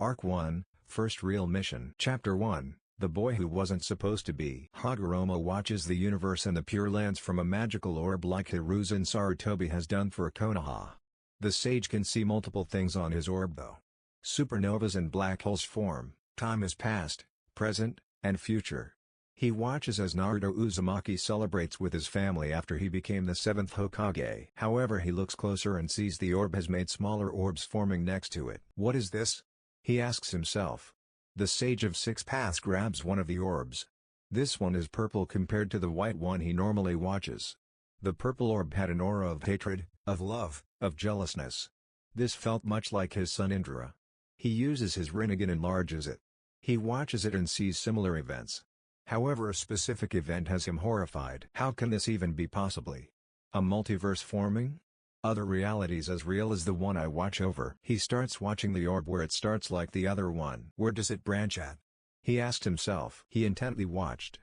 Arc 1, First Real Mission. Chapter 1, The Boy Who Wasn't Supposed to Be. Hagoromo watches the universe and the Pure Lands from a magical orb like Hiruzen Sarutobi has done for Konoha. The sage can see multiple things on his orb though. Supernovas and black holes form, time is past, present, and future. He watches as Naruto Uzumaki celebrates with his family after he became the 7th Hokage. However, he looks closer and sees the orb has made smaller orbs forming next to it. What is this? He asks himself. The Sage of Six Paths grabs one of the orbs. This one is purple compared to the white one he normally watches. The purple orb had an aura of hatred, of love, of jealousness. This felt much like his son Indra. He uses his Rinnegan and enlarges it. He watches it and sees similar events. However, a specific event has him horrified. How can this even be possibly? A multiverse forming? Other realities as real as the one I watch over. He starts watching the orb where it starts like the other one. Where does it branch at? He asked himself. He intently watched.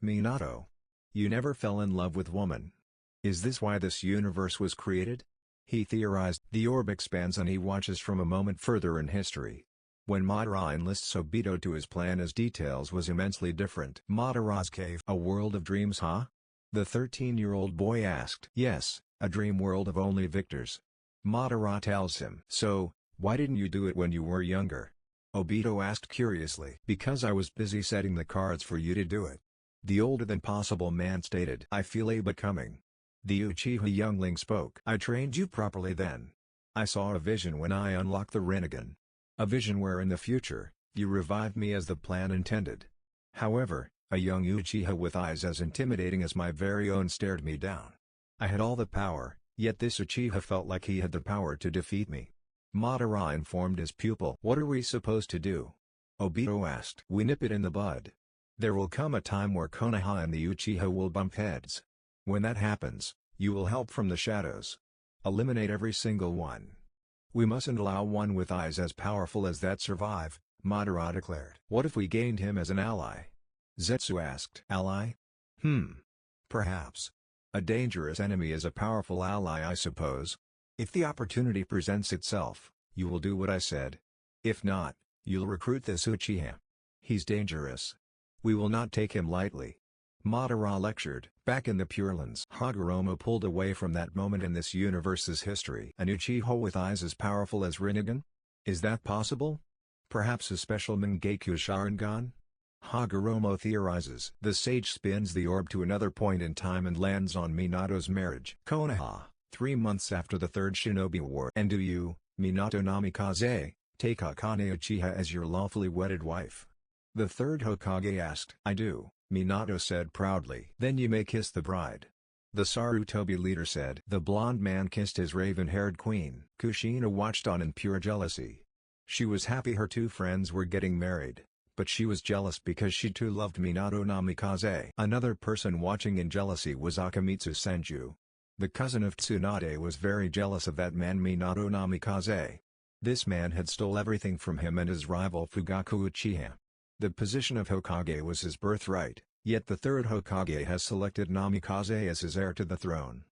Minato. You never fell in love with woman. Is this why this universe was created? He theorized. The orb expands and he watches from a moment further in history. When Madara enlists Obito to his plan, his details was immensely different. Madara's cave. A world of dreams, huh? The 13-year-old boy asked. Yes, a dream world of only victors. Madara tells him. So, why didn't you do it when you were younger? Obito asked curiously. Because I was busy setting the cards for you to do it. The older-than-possible man stated. I feel a becoming. The Uchiha youngling spoke. I trained you properly then. I saw a vision when I unlocked the Rinnegan. A vision where in the future, you revived me as the plan intended. However, a young Uchiha with eyes as intimidating as my very own stared me down. I had all the power, yet this Uchiha felt like he had the power to defeat me. Madara informed his pupil. What are we supposed to do? Obito asked. We nip it in the bud. There will come a time where Konoha and the Uchiha will bump heads. When that happens, you will help from the shadows. Eliminate every single one. We mustn't allow one with eyes as powerful as that survive, Madara declared. What if we gained him as an ally? Zetsu asked. Ally? Perhaps. A dangerous enemy is a powerful ally, I suppose. If the opportunity presents itself, you will do what I said. If not, you'll recruit this Uchiha. He's dangerous. We will not take him lightly. Madara lectured. Back in the Pure Lands, Hagoromo pulled away from that moment in this universe's history. An Uchiha with eyes as powerful as Rinnegan? Is that possible? Perhaps a special Mangekyo Sharingan? Hagoromo theorizes. The sage spins the orb to another point in time and lands on Minato's marriage. Konoha, 3 months after the Third Shinobi War. And do you, Minato Namikaze, take Akane Uchiha as your lawfully wedded wife? The third Hokage asked. I do. Minato said proudly. Then you may kiss the bride. The Sarutobi leader said. The blonde man kissed his raven-haired queen. Kushina watched on in pure jealousy. She was happy her two friends were getting married, but she was jealous because she too loved Minato Namikaze. Another person watching in jealousy was Akamitsu Senju. The cousin of Tsunade was very jealous of that man Minato Namikaze. This man had stole everything from him and his rival Fugaku Uchiha. The position of Hokage was his birthright, yet the third Hokage has selected Namikaze as his heir to the throne.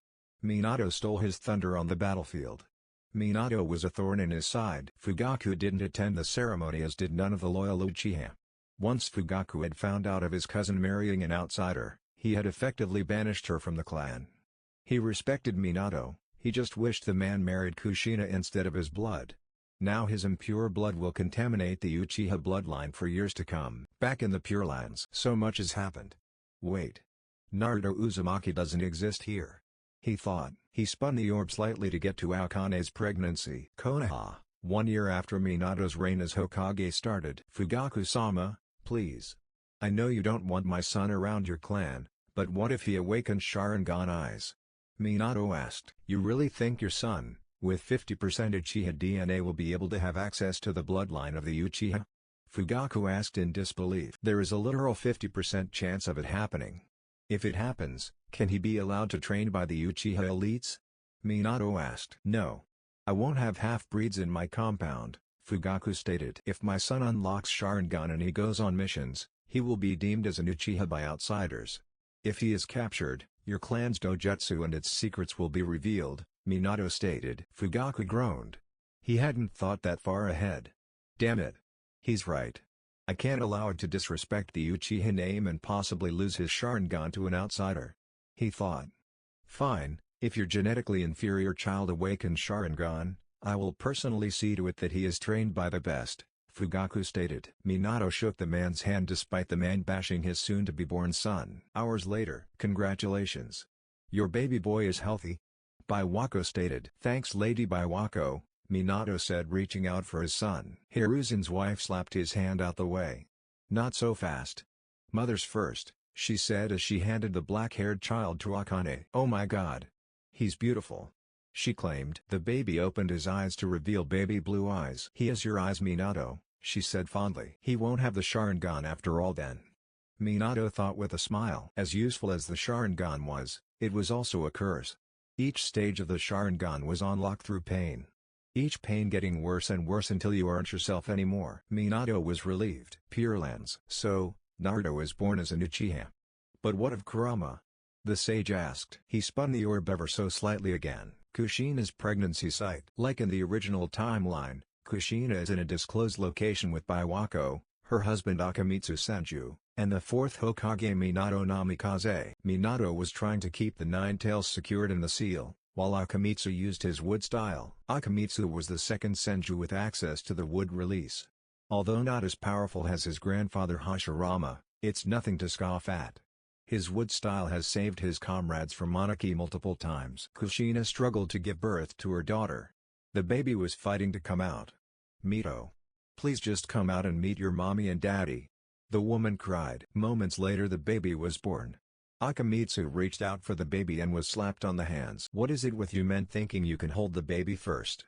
Minato stole his thunder on the battlefield. Minato was a thorn in his side. Fugaku didn't attend the ceremony as did none of the loyal Uchiha. Once Fugaku had found out of his cousin marrying an outsider, he had effectively banished her from the clan. He respected Minato, he just wished the man married Kushina instead of his blood. Now his impure blood will contaminate the Uchiha bloodline for years to come. Back in the Pure Lands. So much has happened. Wait. Naruto Uzumaki doesn't exist here. He thought. He spun the orb slightly to get to Akane's pregnancy. Konoha, 1 year after Minato's reign as Hokage started. Fugaku-sama, please. I know you don't want my son around your clan, but what if he awakens Sharingan eyes? Minato asked. You really think your son, with 50% Uchiha DNA, will be able to have access to the bloodline of the Uchiha? Fugaku asked in disbelief. There is a literal 50% chance of it happening. If it happens, can he be allowed to train by the Uchiha elites? Minato asked. No. I won't have half-breeds in my compound, Fugaku stated. If my son unlocks Sharingan and he goes on missions, he will be deemed as an Uchiha by outsiders. If he is captured, your clan's dojutsu and its secrets will be revealed, Minato stated. Fugaku groaned. He hadn't thought that far ahead. Damn it, He's right. I can't allow it to disrespect the Uchiha name and possibly lose his Sharingan to an outsider. He thought. Fine, if your genetically inferior child awakens Sharingan, I will personally see to it that he is trained by the best, Fugaku stated. Minato shook the man's hand despite the man bashing his soon-to-be-born son. Hours later. Congratulations. Your baby boy is healthy? Biwako stated. Thanks Lady Biwako, Minato said reaching out for his son. Hiruzen's wife slapped his hand out the way. Not so fast. Mother's first, she said as she handed the black-haired child to Akane. Oh my god. He's beautiful, she claimed. The baby opened his eyes to reveal baby blue eyes. He has your eyes, Minato, she said fondly. He won't have the Sharingan after all then. Minato thought with a smile. As useful as the Sharingan was, it was also a curse. Each stage of the Sharingan was unlocked through pain. Each pain getting worse and worse until you aren't yourself anymore. Minato was relieved. Pure Lands. So, Naruto is born as an Uchiha. But what of Kurama? The sage asked. He spun the orb ever so slightly again. Kushina's pregnancy site. Like in the original timeline, Kushina is in a disclosed location with Biwako, her husband Akamitsu Senju, and the fourth Hokage Minato Namikaze. Minato was trying to keep the Nine Tails secured in the seal, while Akamitsu used his wood style. Akamitsu was the second Senju with access to the wood release. Although not as powerful as his grandfather Hashirama, it's nothing to scoff at. His wood style has saved his comrades from monarchy multiple times. Kushina struggled to give birth to her daughter. The baby was fighting to come out. Mito. Please just come out and meet your mommy and daddy. The woman cried. Moments later the baby was born. Akamitsu reached out for the baby and was slapped on the hands. What is it with you men thinking you can hold the baby first?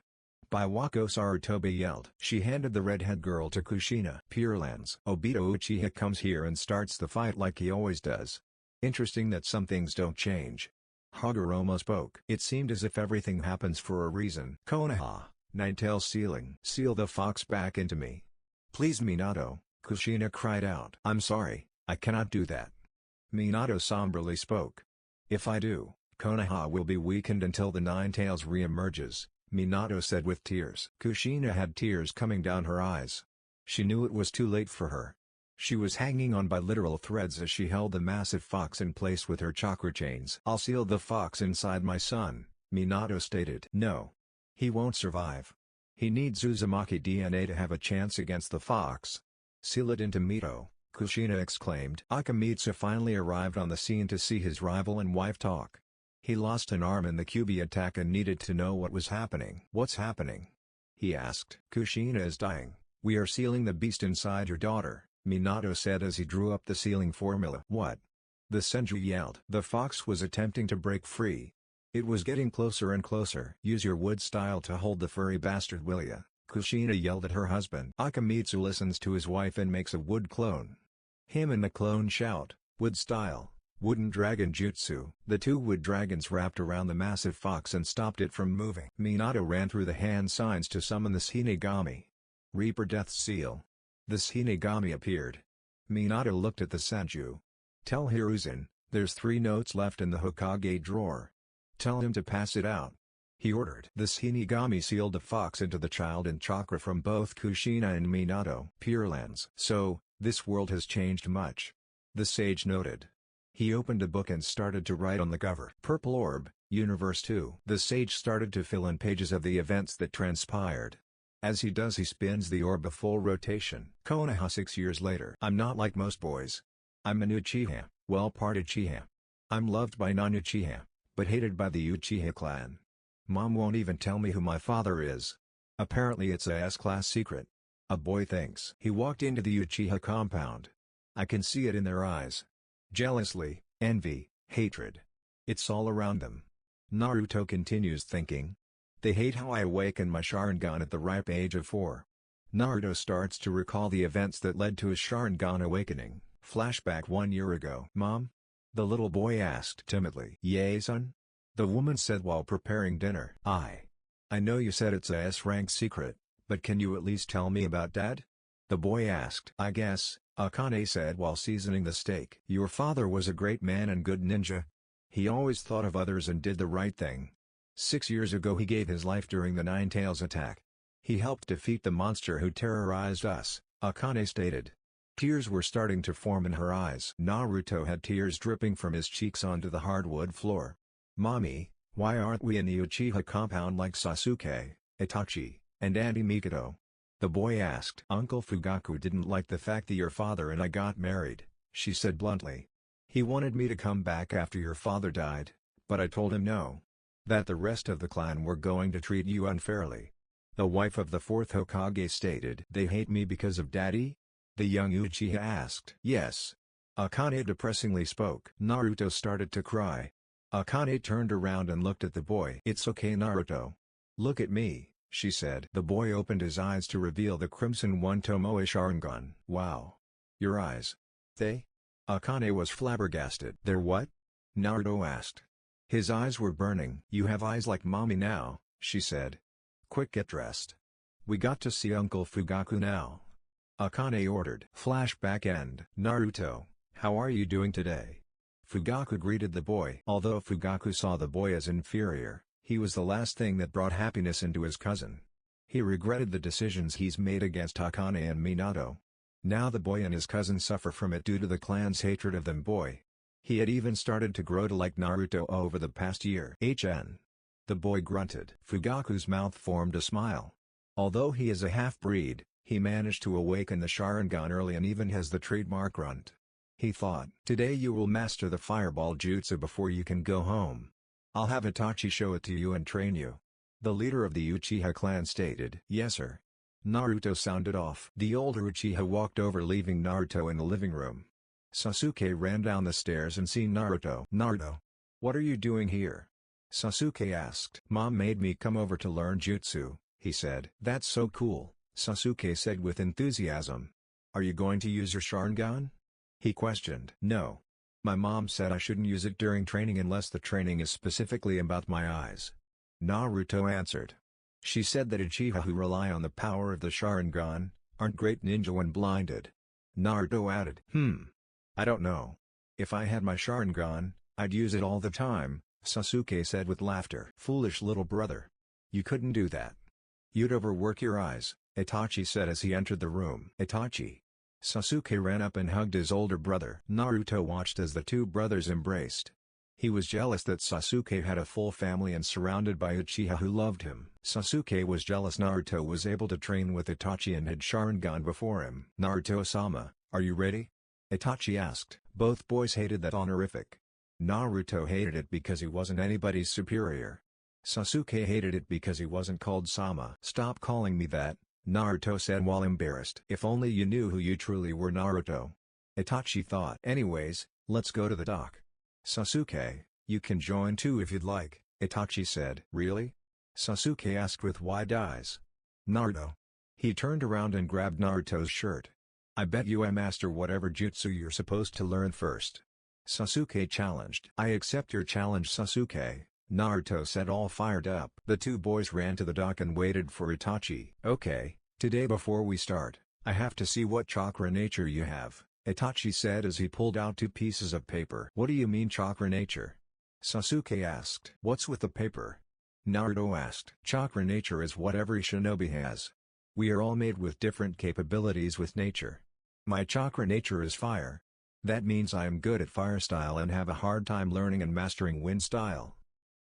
Biwako Sarutobi yelled. She handed the redhead girl to Kushina. Pure Lands. Obito Uchiha comes here and starts the fight like he always does. Interesting that some things don't change. Hagoromo spoke. It seemed as if everything happens for a reason. Konoha, Ninetale sealing. Seal the fox back into me. Please Minato, Kushina cried out. I'm sorry, I cannot do that. Minato somberly spoke. If I do, Konoha will be weakened until the Ninetales re-emerges, Minato said with tears. Kushina had tears coming down her eyes. She knew it was too late for her. She was hanging on by literal threads as she held the massive fox in place with her chakra chains. I'll seal the fox inside my son, Minato stated. No. He won't survive. He needs Uzumaki DNA to have a chance against the fox. Seal it into Mito, Kushina exclaimed. Akamitsu finally arrived on the scene to see his rival and wife talk. He lost an arm in the Kyuubi attack and needed to know what was happening. What's happening? He asked. Kushina is dying. We are sealing the beast inside your daughter, Minato said as he drew up the sealing formula. What? The Senju yelled. The fox was attempting to break free. It was getting closer and closer. Use your wood style to hold the furry bastard, will ya? Kushina yelled at her husband. Akamitsu listens to his wife and makes a wood clone. Him and the clone shout, wood style, wooden dragon jutsu. The two wood dragons wrapped around the massive fox and stopped it from moving. Minato ran through the hand signs to summon the Shinigami. Reaper Death Seal. The Shinigami appeared. Minato looked at the Senju. Tell Hiruzen, there's 3 notes left in the Hokage drawer. Tell him to pass it out. He ordered. The Shinigami sealed the fox into the child and chakra from both Kushina and Minato. Pure Lands. So, this world has changed much. The sage noted. He opened a book and started to write on the cover. Purple Orb, Universe 2. The sage started to fill in pages of the events that transpired. As he does, he spins the orb a full rotation. Konoha 6 years later. I'm not like most boys. I'm an Uchiha, well part Uchiha. I'm loved by non-Uchiha, but hated by the Uchiha clan. Mom won't even tell me who my father is. Apparently it's a S-class secret. A boy thinks. He walked into the Uchiha compound. I can see it in their eyes. Jealousy, envy, hatred. It's all around them. Naruto continues thinking. They hate how I awakened my Sharingan at the ripe age of 4. Naruto starts to recall the events that led to his Sharingan awakening. Flashback 1 year ago. Mom? The little boy asked timidly. Yay son? The woman said while preparing dinner. I know you said it's a S-rank secret, but can you at least tell me about Dad? The boy asked. I guess, Akane said while seasoning the steak. Your father was a great man and good ninja. He always thought of others and did the right thing. 6 years ago he gave his life during the Ninetales attack. He helped defeat the monster who terrorized us, Akane stated. Tears were starting to form in her eyes. Naruto had tears dripping from his cheeks onto the hardwood floor. "Mommy, why aren't we in the Uchiha compound like Sasuke, Itachi, and Auntie Mikado?" the boy asked. "Uncle Fugaku didn't like the fact that your father and I got married," she said bluntly. "He wanted me to come back after your father died, but I told him no. That the rest of the clan were going to treat you unfairly." The wife of the fourth Hokage stated. "They hate me because of Daddy?" the young Uchiha asked. "Yes." Akane depressingly spoke. Naruto started to cry. Akane turned around and looked at the boy. "It's okay, Naruto. Look at me," she said. The boy opened his eyes to reveal the Crimson One Tomoe Sharingan. "Wow. Your eyes. They?" Akane was flabbergasted. "They're what?" Naruto asked. His eyes were burning. "You have eyes like mommy now," she said. "Quick, get dressed. We got to see Uncle Fugaku now," Akane ordered. Flashback end. "Naruto, how are you doing today?" Fugaku greeted the boy. Although Fugaku saw the boy as inferior, he was the last thing that brought happiness into his cousin. He regretted the decisions he's made against Akane and Minato. Now the boy and his cousin suffer from it due to the clan's hatred of them. Boy. He had even started to grow to like Naruto over the past year. The boy grunted. Fugaku's mouth formed a smile. Although he is a half-breed, he managed to awaken the Sharingan early and even has the trademark grunt. He thought, "Today you will master the fireball jutsu before you can go home. I'll have Itachi show it to you and train you." The leader of the Uchiha clan stated. "Yes sir." Naruto sounded off. The older Uchiha walked over, leaving Naruto in the living room. Sasuke ran down the stairs and seen Naruto. "Naruto, what are you doing here?" Sasuke asked. "Mom made me come over to learn jutsu," he said. "That's so cool," Sasuke said with enthusiasm. "Are you going to use your Sharingan?" he questioned. "No. My mom said I shouldn't use it during training unless the training is specifically about my eyes," Naruto answered. "She said that Uchiha who rely on the power of the Sharingan aren't great ninja when blinded." Naruto added. I don't know. If I had my Sharingan, I'd use it all the time," Sasuke said with laughter. "Foolish little brother. You couldn't do that. You'd overwork your eyes," Itachi said as he entered the room. "Itachi." Sasuke ran up and hugged his older brother. Naruto watched as the two brothers embraced. He was jealous that Sasuke had a full family and surrounded by Uchiha who loved him. Sasuke was jealous Naruto was able to train with Itachi and had Sharingan before him. "Naruto-sama, are you ready?" Itachi asked. Both boys hated that honorific. Naruto hated it because he wasn't anybody's superior. Sasuke hated it because he wasn't called Sama. "Stop calling me that," Naruto said while embarrassed. "If only you knew who you truly were, Naruto," Itachi thought. "Anyways, let's go to the dock." "Sasuke, you can join too if you'd like," Itachi said. "Really?" Sasuke asked with wide eyes. "Naruto." He turned around and grabbed Naruto's shirt. "I bet you I master whatever jutsu you're supposed to learn first," Sasuke challenged. "I accept your challenge, Sasuke," Naruto said, all fired up. The two boys ran to the dock and waited for Itachi. "Okay, today before we start, I have to see what chakra nature you have," Itachi said as he pulled out two pieces of paper. "What do you mean chakra nature?" Sasuke asked. "What's with the paper?" Naruto asked. "Chakra nature is what every shinobi has. We are all made with different capabilities with nature. My chakra nature is fire. That means I am good at fire style and have a hard time learning and mastering wind style.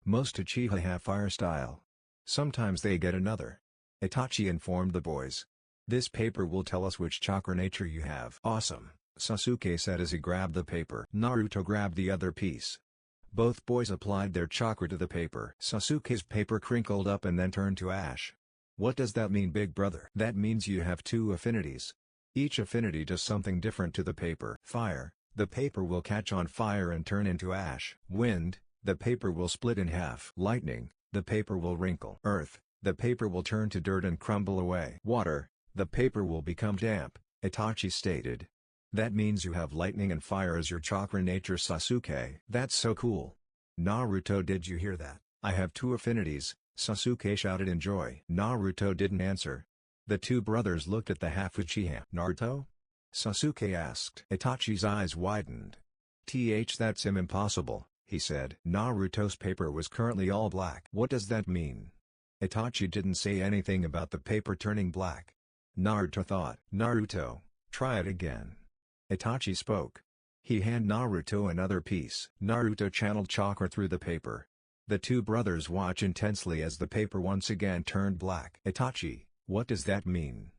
Most Uchiha have fire style. Sometimes they get another," Itachi informed the boys. "This paper will tell us which chakra nature you have." "Awesome," Sasuke said as he grabbed the paper. Naruto grabbed the other piece. Both boys applied their chakra to the paper. Sasuke's paper crinkled up and then turned to ash. "What does that mean, big brother?" "That means you have two affinities. Each affinity does something different to the paper. Fire, the paper will catch on fire and turn into ash. Wind, the paper will split in half. Lightning, the paper will wrinkle. Earth, the paper will turn to dirt and crumble away. Water, the paper will become damp," Itachi stated. "That means you have lightning and fire as your chakra nature, Sasuke." "That's so cool. Naruto, did you hear that? I have two affinities," Sasuke shouted in joy. Naruto didn't answer. The two brothers looked at the half Uchiha. "Naruto?" Sasuke asked. Itachi's eyes widened. That's impossible," he said. Naruto's paper was currently all black. "What does that mean?" Itachi didn't say anything about the paper turning black. Naruto thought. Naruto, try it again. Itachi spoke. He handed Naruto another piece. Naruto channeled chakra through the paper. The two brothers watch intensely as the paper once again turned black. Itachi, what does that mean?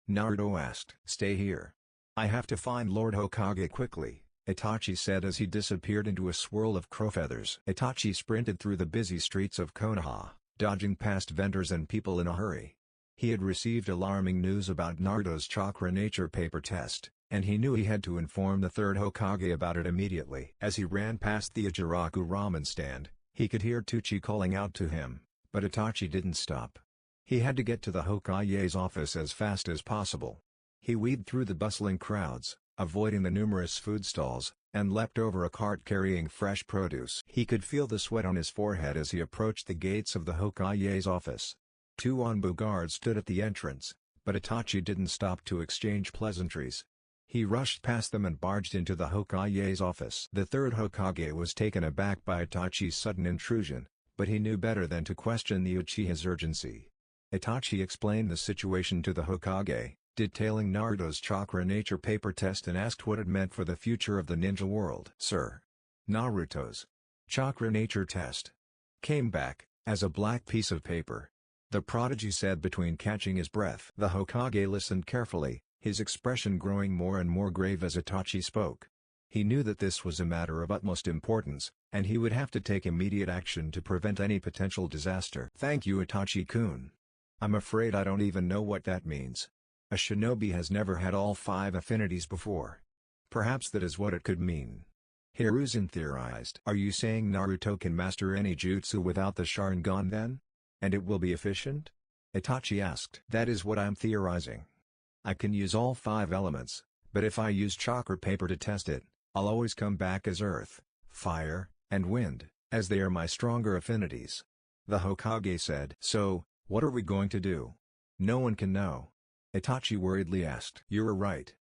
Naruto asked. Stay here. I have to find Lord Hokage quickly, Itachi said as he disappeared into a swirl of crow feathers. Itachi sprinted through the busy streets of Konoha, dodging past vendors and people in a hurry. He had received alarming news about Naruto's chakra nature paper test, and he knew he had to inform the third Hokage about it immediately. As he ran past the Ijiraku ramen stand, he could hear Tucci calling out to him, but Itachi didn't stop. He had to get to the Hokage's office as fast as possible. He weaved through the bustling crowds, avoiding the numerous food stalls, and leapt over a cart carrying fresh produce. He could feel the sweat on his forehead as he approached the gates of the Hokage's office. Two Onbu guards stood at the entrance, but Itachi didn't stop to exchange pleasantries. He rushed past them and barged into the Hokage's office. The third Hokage was taken aback by Itachi's sudden intrusion, but he knew better than to question the Uchiha's urgency. Itachi explained the situation to the Hokage, detailing Naruto's chakra nature paper test and asked what it meant for the future of the ninja world. Sir, Naruto's chakra nature test came back as a black piece of paper, the prodigy said between catching his breath. The Hokage listened carefully, his expression growing more and more grave as Itachi spoke. He knew that this was a matter of utmost importance, and he would have to take immediate action to prevent any potential disaster. Thank you, Itachi-kun. I'm afraid I don't even know what that means. A shinobi has never had all 5 affinities before. Perhaps that is what it could mean. Hiruzen theorized. Are you saying Naruto can master any jutsu without the Sharingan then? And it will be efficient? Itachi asked. That is what I'm theorizing. I can use all 5 elements, but if I use chakra paper to test it, I'll always come back as earth, fire, and wind, as they are my stronger affinities. The Hokage said. So, what are we going to do? No one can know. Itachi worriedly asked. You're right.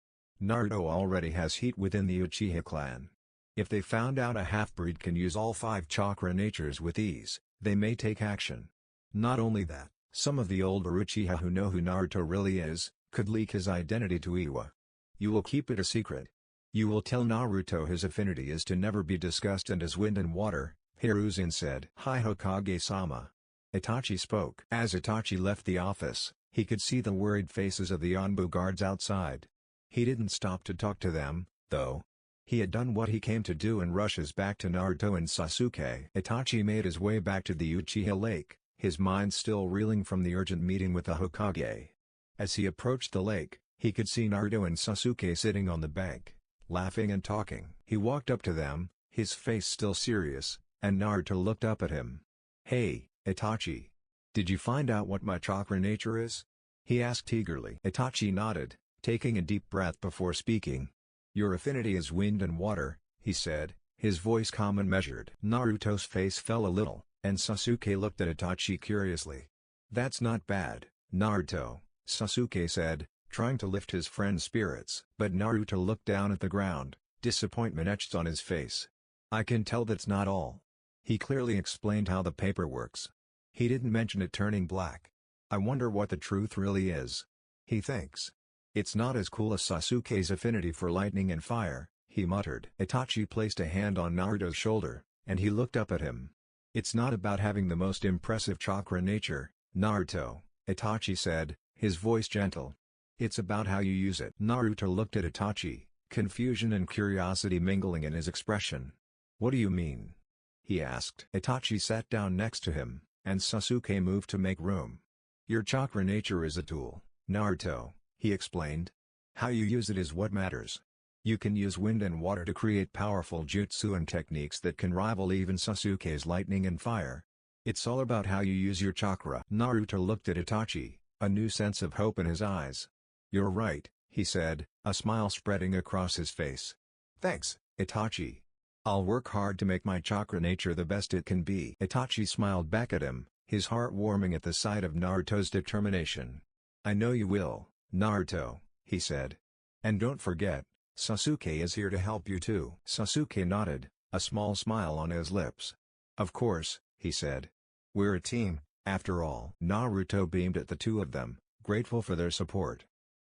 Naruto already has heat within the Uchiha clan. If they found out a half-breed can use all 5 chakra natures with ease, they may take action. Not only that, some of the older Uchiha who know who Naruto really is, could leak his identity to Iwa. You will keep it a secret. You will tell Naruto his affinity is to never be discussed and as wind and water, Hiruzen said. Hi Hokage-sama. Itachi spoke. As Itachi left the office, he could see the worried faces of the Onbu guards outside. He didn't stop to talk to them, though. He had done what he came to do and rushes back to Naruto and Sasuke. Itachi made his way back to the Uchiha lake, his mind still reeling from the urgent meeting with the Hokage. As he approached the lake, he could see Naruto and Sasuke sitting on the bank, laughing and talking. He walked up to them, his face still serious, and Naruto looked up at him. Hey, Itachi. Did you find out what my chakra nature is? He asked eagerly. Itachi nodded, taking a deep breath before speaking. Your affinity is wind and water, he said, his voice calm and measured. Naruto's face fell a little, and Sasuke looked at Itachi curiously. That's not bad, Naruto, Sasuke said, trying to lift his friend's spirits. But Naruto looked down at the ground, disappointment etched on his face. I can tell that's not all. He clearly explained how the paper works. He didn't mention it turning black. I wonder what the truth really is. He thinks. It's not as cool as Sasuke's affinity for lightning and fire, he muttered. Itachi placed a hand on Naruto's shoulder, and he looked up at him. It's not about having the most impressive chakra nature, Naruto, Itachi said, his voice gentle. It's about how you use it. Naruto looked at Itachi, confusion and curiosity mingling in his expression. What do you mean? He asked. Itachi sat down next to him, and Sasuke moved to make room. Your chakra nature is a tool, Naruto, he explained. How you use it is what matters. You can use wind and water to create powerful jutsu and techniques that can rival even Sasuke's lightning and fire. It's all about how you use your chakra. Naruto looked at Itachi, a new sense of hope in his eyes. You're right, he said, a smile spreading across his face. Thanks, Itachi. I'll work hard to make my chakra nature the best it can be. Itachi smiled back at him, his heart warming at the sight of Naruto's determination. I know you will, Naruto, he said. And don't forget, Sasuke is here to help you too. Sasuke nodded, a small smile on his lips. Of course, he said. We're a team, after all. Naruto beamed at the two of them, grateful for their support.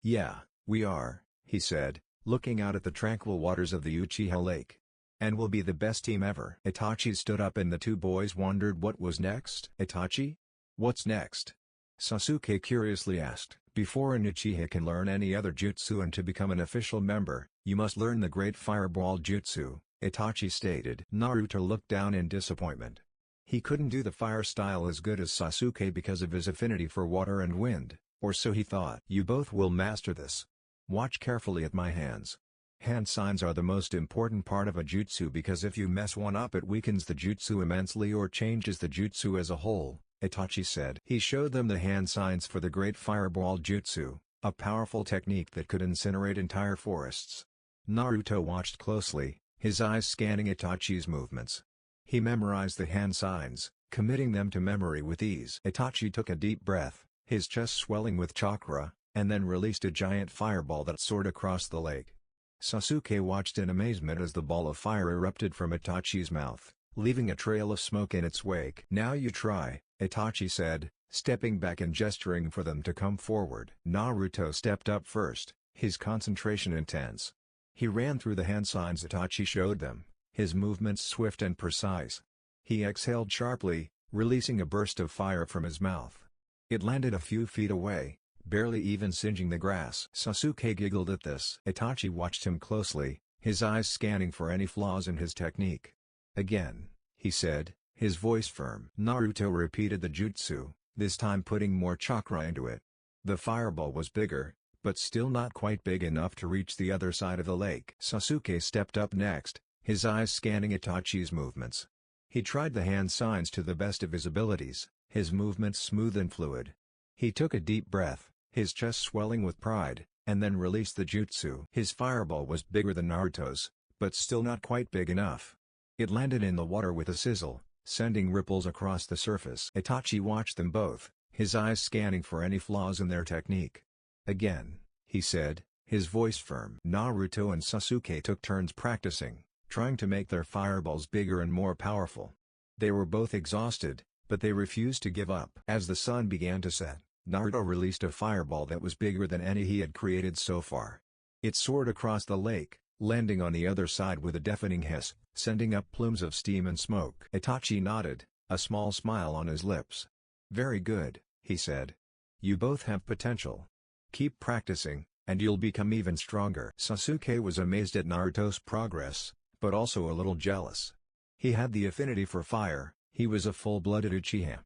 "Yeah, we are," he said, looking out at the tranquil waters of the Uchiha Lake. "And we'll be the best team ever." Itachi stood up and the two boys wondered what was next. "Itachi? What's next?" Sasuke curiously asked. "Before an Uchiha can learn any other jutsu and to become an official member, you must learn the Great Fireball Jutsu," Itachi stated. Naruto looked down in disappointment. He couldn't do the fire style as good as Sasuke because of his affinity for water and wind, or so he thought. "You both will master this. Watch carefully at my hands. Hand signs are the most important part of a jutsu because if you mess one up it weakens the jutsu immensely or changes the jutsu as a whole," Itachi said. He showed them the hand signs for the Great Fireball Jutsu, a powerful technique that could incinerate entire forests. Naruto watched closely, his eyes scanning Itachi's movements. He memorized the hand signs, committing them to memory with ease. Itachi took a deep breath, his chest swelling with chakra, and then released a giant fireball that soared across the lake. Sasuke watched in amazement as the ball of fire erupted from Itachi's mouth, leaving a trail of smoke in its wake. "Now you try," Itachi said, stepping back and gesturing for them to come forward. Naruto stepped up first, his concentration intense. He ran through the hand signs Itachi showed them, his movements swift and precise. He exhaled sharply, releasing a burst of fire from his mouth. It landed a few feet away, barely even singeing the grass. Sasuke giggled at this. Itachi watched him closely, his eyes scanning for any flaws in his technique. "Again," he said, his voice firm. Naruto repeated the jutsu, this time putting more chakra into it. The fireball was bigger, but still not quite big enough to reach the other side of the lake. Sasuke stepped up next, his eyes scanning Itachi's movements. He tried the hand signs to the best of his abilities, his movements smooth and fluid. He took a deep breath, his chest swelling with pride, and then released the jutsu. His fireball was bigger than Naruto's, but still not quite big enough. It landed in the water with a sizzle, sending ripples across the surface. Itachi watched them both, his eyes scanning for any flaws in their technique. "Again," he said, his voice firm. Naruto and Sasuke took turns practicing, trying to make their fireballs bigger and more powerful. They were both exhausted, but they refused to give up. As the sun began to set, Naruto released a fireball that was bigger than any he had created so far. It soared across the lake, landing on the other side with a deafening hiss, sending up plumes of steam and smoke. Itachi nodded, a small smile on his lips. "Very good," he said. "You both have potential. Keep practicing, and you'll become even stronger." Sasuke was amazed at Naruto's progress, but also a little jealous. He had the affinity for fire, he was a full-blooded Uchiha.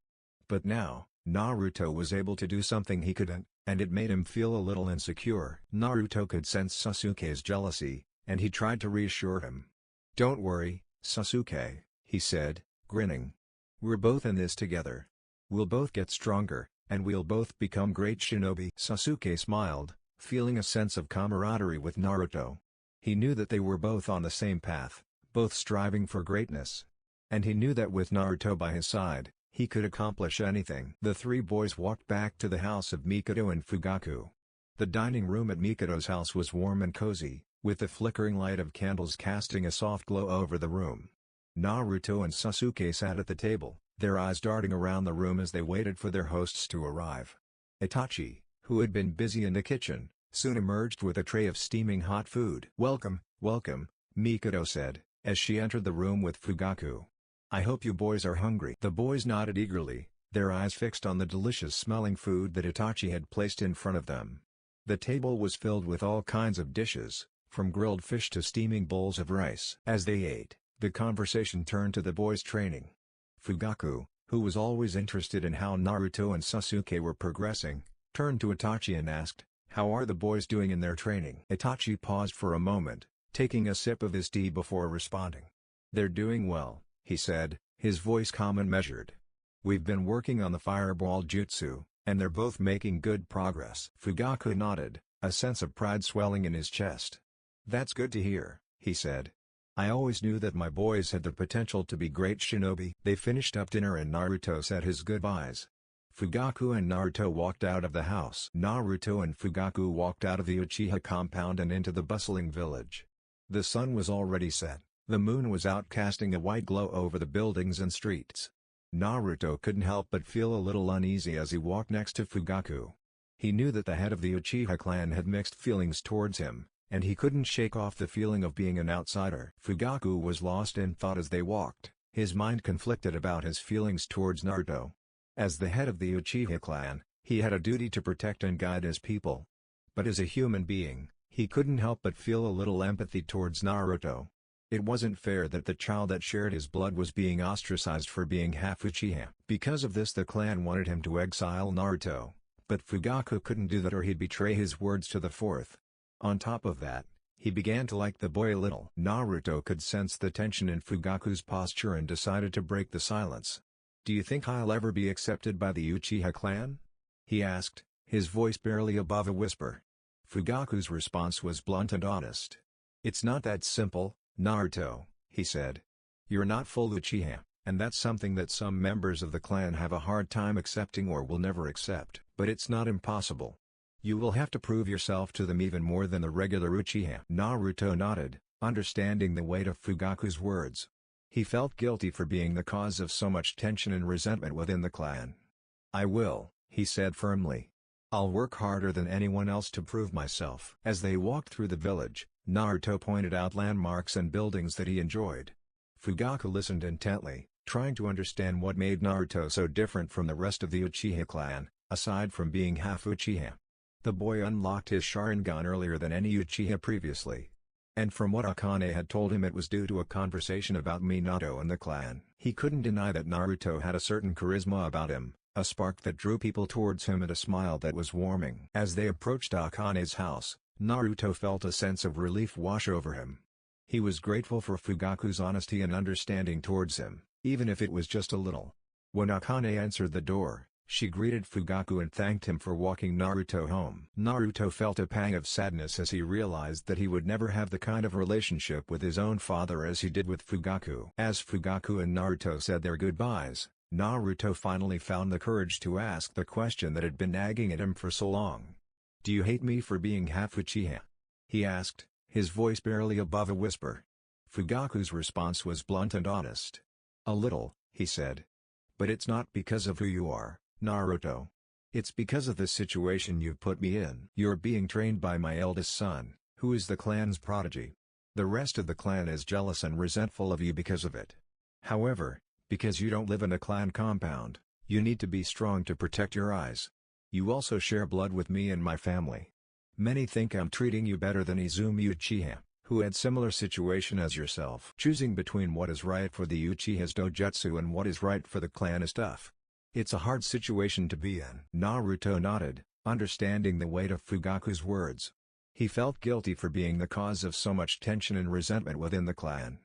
But now, Naruto was able to do something he couldn't, and it made him feel a little insecure. Naruto could sense Sasuke's jealousy, and he tried to reassure him. "Don't worry, Sasuke," he said, grinning. "We're both in this together. We'll both get stronger, and we'll both become great shinobi." Sasuke smiled, feeling a sense of camaraderie with Naruto. He knew that they were both on the same path, both striving for greatness. And he knew that with Naruto by his side, he could accomplish anything. The three boys walked back to the house of Mikado and Fugaku. The dining room at Mikado's house was warm and cozy, with the flickering light of candles casting a soft glow over the room. Naruto and Sasuke sat at the table, their eyes darting around the room as they waited for their hosts to arrive. Itachi, who had been busy in the kitchen, soon emerged with a tray of steaming hot food. "Welcome, welcome," Mikado said, as she entered the room with Fugaku. "I hope you boys are hungry." The boys nodded eagerly, their eyes fixed on the delicious-smelling food that Itachi had placed in front of them. The table was filled with all kinds of dishes, from grilled fish to steaming bowls of rice. As they ate, the conversation turned to the boys' training. Fugaku, who was always interested in how Naruto and Sasuke were progressing, turned to Itachi and asked, "How are the boys doing in their training?" Itachi paused for a moment, taking a sip of his tea before responding. "They're doing well," he said, his voice calm and measured. "We've been working on the fireball jutsu, and they're both making good progress." Fugaku nodded, a sense of pride swelling in his chest. "That's good to hear," he said. "I always knew that my boys had the potential to be great shinobi." They finished up dinner and Naruto said his goodbyes. Fugaku and Naruto walked out of the house. Naruto and Fugaku walked out of the Uchiha compound and into the bustling village. The sun was already set, the moon was out casting a white glow over the buildings and streets. Naruto couldn't help but feel a little uneasy as he walked next to Fugaku. He knew that the head of the Uchiha clan had mixed feelings towards him, and he couldn't shake off the feeling of being an outsider. Fugaku was lost in thought as they walked, his mind conflicted about his feelings towards Naruto. As the head of the Uchiha clan, he had a duty to protect and guide his people. But as a human being, he couldn't help but feel a little empathy towards Naruto. It wasn't fair that the child that shared his blood was being ostracized for being half Uchiha. Because of this, the clan wanted him to exile Naruto. But Fugaku couldn't do that or he'd betray his words to the fourth. On top of that, he began to like the boy a little. Naruto could sense the tension in Fugaku's posture and decided to break the silence. "Do you think I'll ever be accepted by the Uchiha clan?" he asked, his voice barely above a whisper. Fugaku's response was blunt and honest. "It's not that simple, Naruto," he said. "You're not full Uchiha, and that's something that some members of the clan have a hard time accepting or will never accept. But it's not impossible. You will have to prove yourself to them even more than the regular Uchiha." Naruto nodded, understanding the weight of Fugaku's words. He felt guilty for being the cause of so much tension and resentment within the clan. "I will," he said firmly. "I'll work harder than anyone else to prove myself." As they walked through the village, Naruto pointed out landmarks and buildings that he enjoyed. Fugaku listened intently, trying to understand what made Naruto so different from the rest of the Uchiha clan, aside from being half Uchiha. The boy unlocked his Sharingan earlier than any Uchiha previously. And from what Akane had told him, it was due to a conversation about Minato and the clan. He couldn't deny that Naruto had a certain charisma about him, a spark that drew people towards him and a smile that was warming. As they approached Akane's house, Naruto felt a sense of relief wash over him. He was grateful for Fugaku's honesty and understanding towards him, even if it was just a little. When Akane answered the door, she greeted Fugaku and thanked him for walking Naruto home. Naruto felt a pang of sadness as he realized that he would never have the kind of relationship with his own father as he did with Fugaku. As Fugaku and Naruto said their goodbyes, Naruto finally found the courage to ask the question that had been nagging at him for so long. "Do you hate me for being half Uchiha?" he asked, his voice barely above a whisper. Fugaku's response was blunt and honest. "A little," he said. "But it's not because of who you are, Naruto. It's because of the situation you've put me in. You're being trained by my eldest son, who is the clan's prodigy. The rest of the clan is jealous and resentful of you because of it. However, because you don't live in a clan compound, you need to be strong to protect your eyes. You also share blood with me and my family. Many think I'm treating you better than Izumi Uchiha, who had similar situation as yourself. Choosing between what is right for the Uchiha's dojutsu and what is right for the clan is tough. It's a hard situation to be in." Naruto nodded, understanding the weight of Fugaku's words. He felt guilty for being the cause of so much tension and resentment within the clan.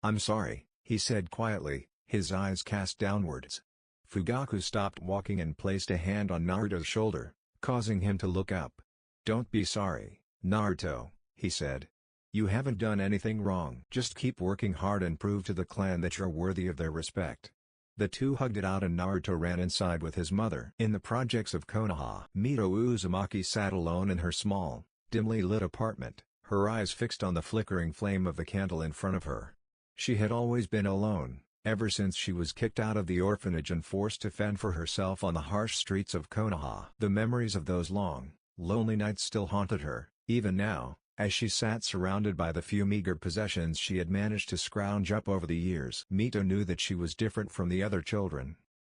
"I'm sorry," he said quietly, his eyes cast downwards. Fugaku stopped walking and placed a hand on Naruto's shoulder, causing him to look up. "Don't be sorry, Naruto," he said. "You haven't done anything wrong. Just keep working hard and prove to the clan that you're worthy of their respect." The two hugged it out and Naruto ran inside with his mother. In the projects of Konoha, Mito Uzumaki sat alone in her small, dimly lit apartment, her eyes fixed on the flickering flame of the candle in front of her. She had always been alone, ever since she was kicked out of the orphanage and forced to fend for herself on the harsh streets of Konoha. The memories of those long, lonely nights still haunted her, even now, as she sat surrounded by the few meager possessions she had managed to scrounge up over the years. Mito knew that she was different from the other children.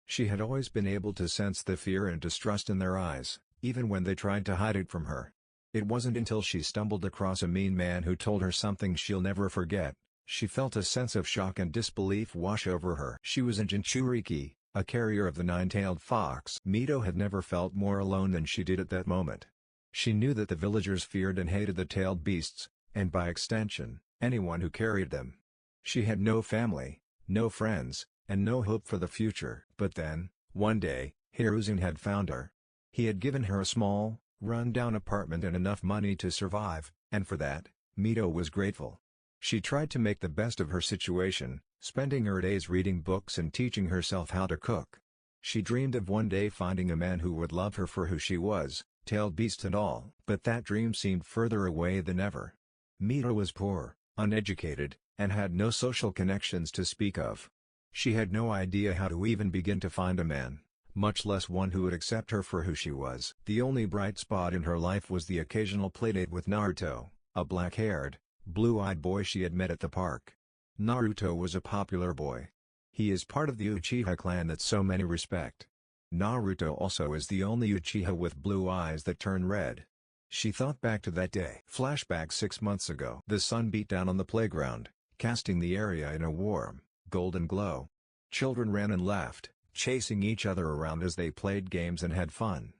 She had always been able to sense the fear and distrust in their eyes, even when they tried to hide it from her. It wasn't until she stumbled across a mean man who told her something she'll never forget, she felt a sense of shock and disbelief wash over her. She was a Jinchuriki, a carrier of the nine-tailed fox. Mito had never felt more alone than she did at that moment. She knew that the villagers feared and hated the tailed beasts, and by extension, anyone who carried them. She had no family, no friends, and no hope for the future. But then, one day, Hiruzen had found her. He had given her a small, run-down apartment and enough money to survive, and for that, Mito was grateful. She tried to make the best of her situation, spending her days reading books and teaching herself how to cook. She dreamed of one day finding a man who would love her for who she was, tailed beast and all. But that dream seemed further away than ever. Mito was poor, uneducated, and had no social connections to speak of. She had no idea how to even begin to find a man, much less one who would accept her for who she was. The only bright spot in her life was the occasional playdate with Naruto, a black-haired, blue-eyed boy she had met at the park. Naruto was a popular boy. He is part of the Uchiha clan that so many respect. Naruto also is the only Uchiha with blue eyes that turn red. She thought back to that day. Flashback 6 months ago. The sun beat down on the playground, casting the area in a warm, golden glow. Children ran and laughed, chasing each other around as they played games and had fun.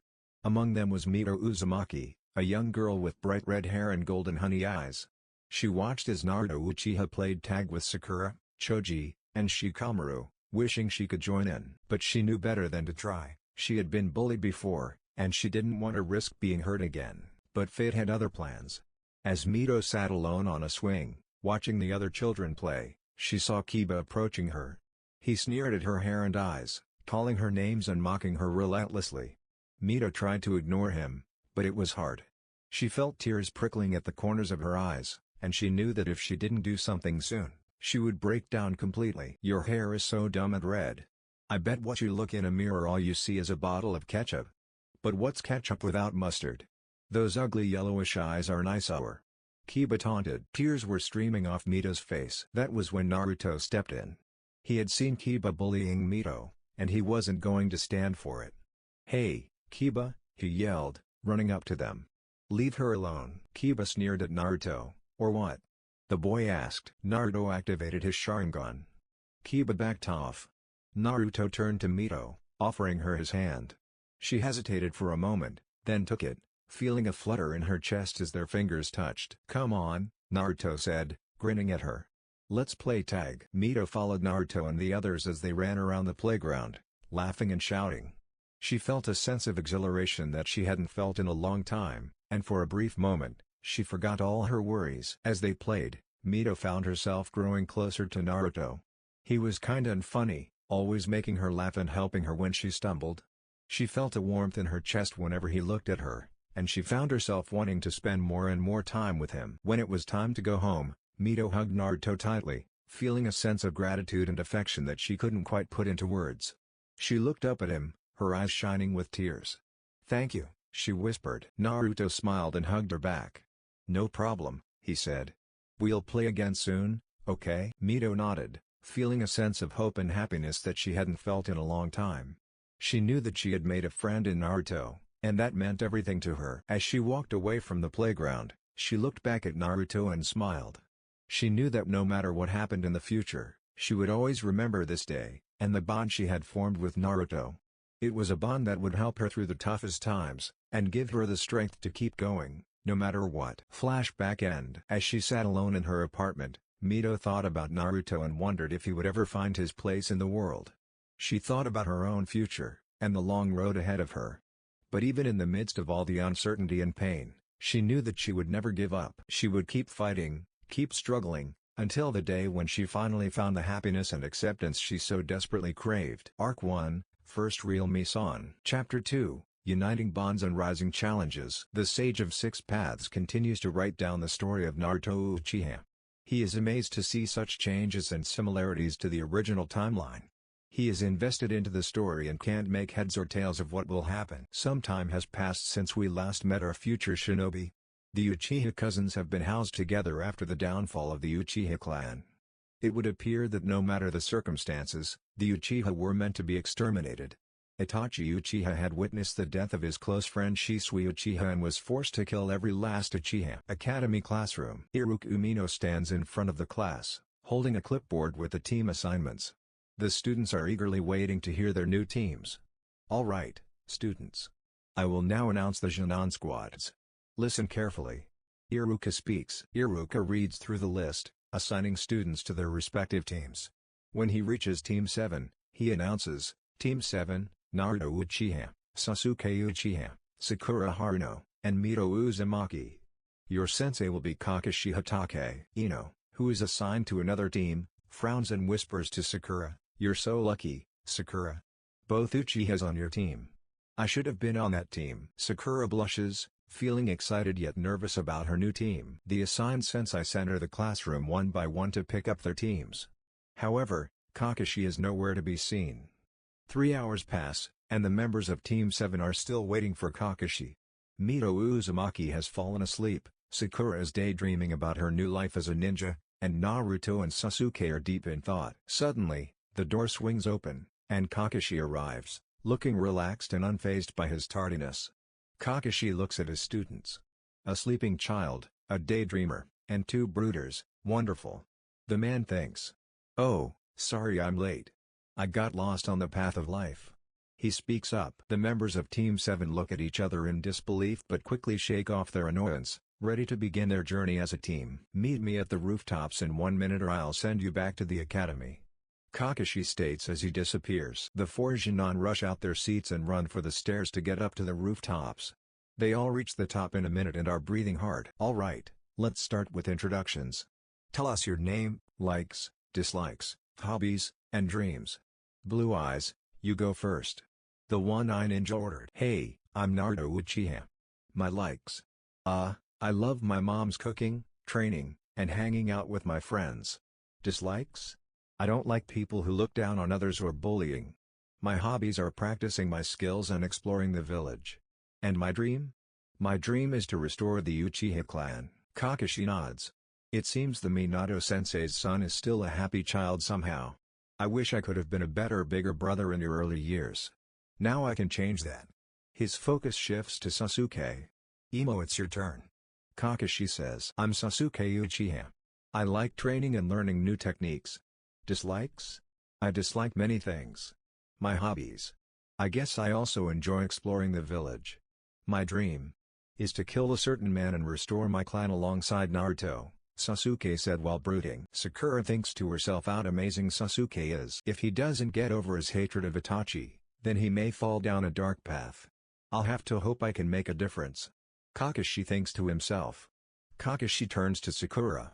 Among them was Mito Uzumaki, a young girl with bright red hair and golden honey eyes. She watched as Naruto Uchiha played tag with Sakura, Choji, and Shikamaru, wishing she could join in. But she knew better than to try. She had been bullied before, and she didn't want to risk being hurt again. But fate had other plans. As Mito sat alone on a swing, watching the other children play, she saw Kiba approaching her. He sneered at her hair and eyes, calling her names and mocking her relentlessly. Mito tried to ignore him, but it was hard. She felt tears prickling at the corners of her eyes, and she knew that if she didn't do something soon, she would break down completely. Your hair is so dumb and red. I bet what you look in a mirror all you see is a bottle of ketchup. But what's ketchup without mustard? Those ugly yellowish eyes are nice hour. Kiba taunted. Tears were streaming off Mito's face. That was when Naruto stepped in. He had seen Kiba bullying Mito, and he wasn't going to stand for it. Hey, Kiba, he yelled, running up to them. Leave her alone. Kiba sneered at Naruto. Or what? The boy asked. Naruto activated his Sharingan. Kiba backed off. Naruto turned to Mito, offering her his hand. She hesitated for a moment, then took it, feeling a flutter in her chest as their fingers touched. Come on, Naruto said, grinning at her. Let's play tag. Mito followed Naruto and the others as they ran around the playground, laughing and shouting. She felt a sense of exhilaration that she hadn't felt in a long time, and for a brief moment, she forgot all her worries. As they played, Mito found herself growing closer to Naruto. He was kinda and funny, always making her laugh and helping her when she stumbled. She felt a warmth in her chest whenever he looked at her, and she found herself wanting to spend more and more time with him. When it was time to go home, Mito hugged Naruto tightly, feeling a sense of gratitude and affection that she couldn't quite put into words. She looked up at him, her eyes shining with tears. Thank you, she whispered. Naruto smiled and hugged her back. No problem, he said. We'll play again soon, okay? Mito nodded, feeling a sense of hope and happiness that she hadn't felt in a long time. She knew that she had made a friend in Naruto, and that meant everything to her. As she walked away from the playground, she looked back at Naruto and smiled. She knew that no matter what happened in the future, she would always remember this day, and the bond she had formed with Naruto. It was a bond that would help her through the toughest times, and give her the strength to keep going, no matter what. Flashback end. As she sat alone in her apartment, Mito thought about Naruto and wondered if he would ever find his place in the world. She thought about her own future, and the long road ahead of her. But even in the midst of all the uncertainty and pain, she knew that she would never give up. She would keep fighting, keep struggling, until the day when she finally found the happiness and acceptance she so desperately craved. Arc 1, First Real Mission. Chapter 2, Uniting Bonds and Rising Challenges. The Sage of Six Paths continues to write down the story of Naruto Uchiha. He is amazed to see such changes and similarities to the original timeline. He is invested into the story and can't make heads or tails of what will happen. Some time has passed since we last met our future shinobi. The Uchiha cousins have been housed together after the downfall of the Uchiha clan. It would appear that no matter the circumstances, the Uchiha were meant to be exterminated. Itachi Uchiha had witnessed the death of his close friend Shisui Uchiha and was forced to kill every last Uchiha. Academy classroom. Iruka Umino stands in front of the class, holding a clipboard with the team assignments. The students are eagerly waiting to hear their new teams. All right, students. I will now announce the Junon squads. Listen carefully. Iruka speaks. Iruka reads through the list, assigning students to their respective teams. When he reaches Team 7, he announces, Team 7, Naruto Uchiha, Sasuke Uchiha, Sakura Haruno, and Mito Uzumaki. Your sensei will be Kakashi Hatake. Ino, who is assigned to another team, frowns and whispers to Sakura, You're so lucky, Sakura. Both Uchihas on your team. I should have been on that team. Sakura blushes, feeling excited yet nervous about her new team. The assigned sensei enter the classroom one by one to pick up their teams. However, Kakashi is nowhere to be seen. 3 hours pass, and the members of Team 7 are still waiting for Kakashi. Mito Uzumaki has fallen asleep, Sakura is daydreaming about her new life as a ninja, and Naruto and Sasuke are deep in thought. Suddenly, the door swings open, and Kakashi arrives, looking relaxed and unfazed by his tardiness. Kakashi looks at his students. A sleeping child, a daydreamer, and 2 brooders, wonderful. The man thinks. Oh, sorry I'm late. I got lost on the path of life. He speaks up. The members of Team 7 look at each other in disbelief but quickly shake off their annoyance, ready to begin their journey as a team. Meet me at the rooftops in 1 minute or I'll send you back to the academy. Kakashi states as he disappears. The 4 Genin rush out their seats and run for the stairs to get up to the rooftops. They all reach the top in a minute and are breathing hard. Alright, let's start with introductions. Tell us your name, likes, dislikes, hobbies, and dreams. Blue Eyes, you go first. The one-eye ninja ordered. Hey, I'm Naruto Uchiha. My likes. I love my mom's cooking, training, and hanging out with my friends. Dislikes? I don't like people who look down on others or bullying. My hobbies are practicing my skills and exploring the village. And my dream? My dream is to restore the Uchiha clan. Kakashi nods. It seems the Minato-sensei's son is still a happy child somehow. I wish I could have been a better bigger brother in your early years. Now I can change that. His focus shifts to Sasuke. Emo, it's your turn. Kakashi says, I'm Sasuke Uchiha. I like training and learning new techniques. Dislikes? I dislike many things. My hobbies. I guess I also enjoy exploring the village. My dream is to kill a certain man and restore my clan alongside Naruto, Sasuke said while brooding. Sakura thinks to herself how amazing Sasuke is. If he doesn't get over his hatred of Itachi, then he may fall down a dark path. I'll have to hope I can make a difference. Kakashi thinks to himself. Kakashi turns to Sakura.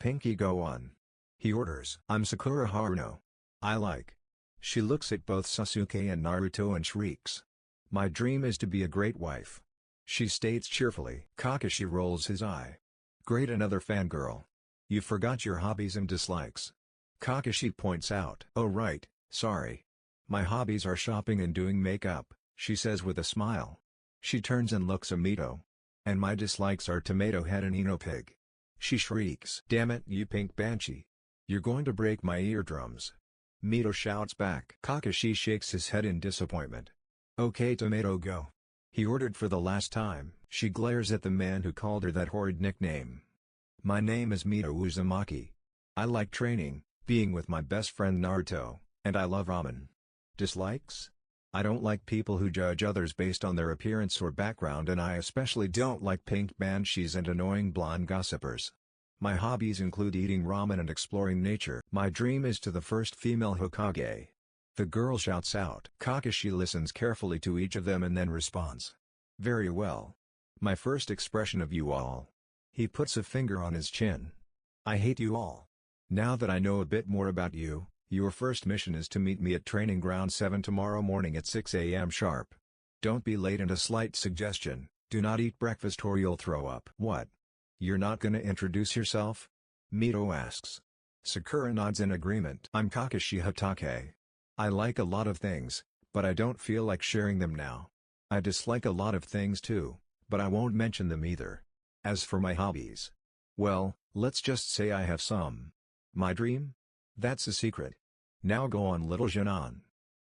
Pinky, go on. He orders. I'm Sakura Haruno. I like. She looks at both Sasuke and Naruto and shrieks. My dream is to be a great wife. She states cheerfully. Kakashi rolls his eye. Great, another fangirl. You forgot your hobbies and dislikes. Kakashi points out. Oh right, sorry. My hobbies are shopping and doing makeup, she says with a smile. She turns and looks at Mito. And my dislikes are Tomato Head and Eno Pig. She shrieks. Damn it, you pink banshee. You're going to break my eardrums. Mito shouts back. Kakashi shakes his head in disappointment. Okay, Tomato, go. He ordered for the last time. She glares at the man who called her that horrid nickname. My name is Mito Uzumaki. I like training, being with my best friend Naruto, and I love ramen. Dislikes? I don't like people who judge others based on their appearance or background, and I especially don't like pink banshees and annoying blonde gossipers. My hobbies include eating ramen and exploring nature. My dream is to the first female Hokage. The girl shouts out. Kakashi listens carefully to each of them and then responds. Very well. My first expression of you all. He puts a finger on his chin. I hate you all. Now that I know a bit more about you, your first mission is to meet me at Training Ground 7 tomorrow morning at 6 a.m. sharp. Don't be late, and a slight suggestion, do not eat breakfast or you'll throw up. What? You're not gonna introduce yourself? Mito asks. Sakura nods in agreement. I'm Kakashi Hatake. I like a lot of things, but I don't feel like sharing them now. I dislike a lot of things too, but I won't mention them either. As for my hobbies, well, let's just say I have some. My dream? That's a secret. Now go on, little Genin.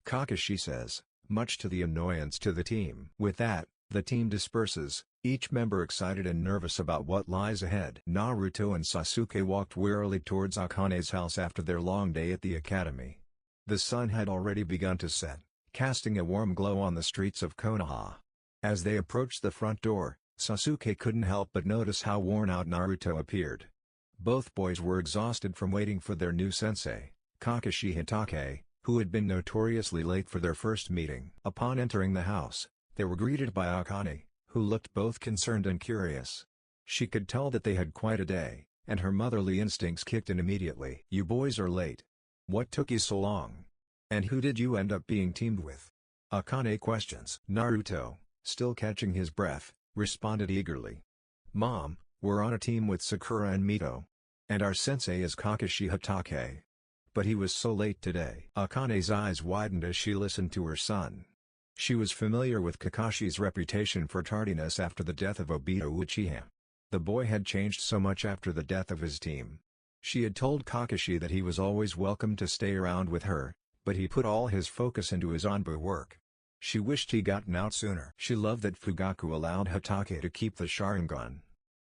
Kakashi says, much to the annoyance to the team. With that, the team disperses, each member excited and nervous about what lies ahead. Naruto and Sasuke walked wearily towards Akane's house after their long day at the academy. The sun had already begun to set, casting a warm glow on the streets of Konoha. As they approached the front door, Sasuke couldn't help but notice how worn out Naruto appeared. Both boys were exhausted from waiting for their new sensei, Kakashi Hatake, who had been notoriously late for their first meeting. Upon entering the house, they were greeted by Akane, who looked both concerned and curious. She could tell that they had quite a day, and her motherly instincts kicked in immediately. You boys are late. What took you so long? And who did you end up being teamed with? Akane questions. Naruto, still catching his breath, responded eagerly. Mom, we're on a team with Sakura and Mito. And our sensei is Kakashi Hatake. But he was so late today. Akane's eyes widened as she listened to her son. She was familiar with Kakashi's reputation for tardiness after the death of Obito Uchiha. The boy had changed so much after the death of his team. She had told Kakashi that he was always welcome to stay around with her, but he put all his focus into his Anbu work. She wished he'd gotten out sooner. She loved that Fugaku allowed Hatake to keep the Sharingan.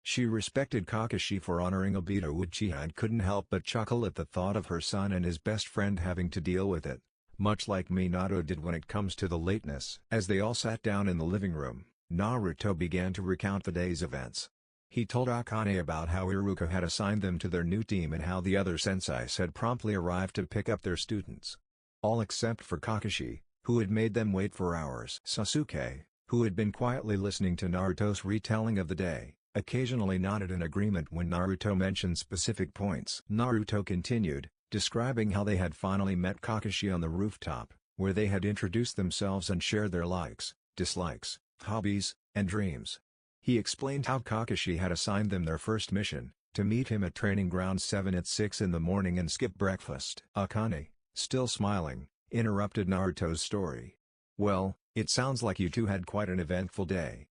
She respected Kakashi for honoring Obito Uchiha and couldn't help but chuckle at the thought of her son and his best friend having to deal with it, much like Minato did when it comes to the lateness. As they all sat down in the living room, Naruto began to recount the day's events. He told Akane about how Iruka had assigned them to their new team and how the other senseis had promptly arrived to pick up their students. All except for Kakashi, who had made them wait for hours. Sasuke, who had been quietly listening to Naruto's retelling of the day, occasionally nodded in agreement when Naruto mentioned specific points. Naruto continued, describing how they had finally met Kakashi on the rooftop, where they had introduced themselves and shared their likes, dislikes, hobbies, and dreams. He explained how Kakashi had assigned them their first mission, to meet him at Training Ground 7 at 6 in the morning and skip breakfast. Akane, still smiling, interrupted Naruto's story. "Well, it sounds like you two had quite an eventful day.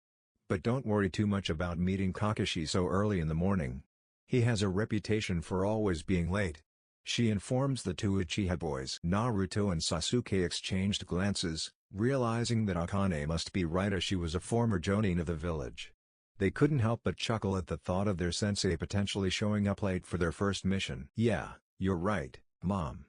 But don't worry too much about meeting Kakashi so early in the morning. He has a reputation for always being late," she informs the two Uchiha boys. Naruto and Sasuke exchanged glances, realizing that Akane must be right as she was a former jonin of the village. They couldn't help but chuckle at the thought of their sensei potentially showing up late for their first mission. "Yeah, you're right, Mom.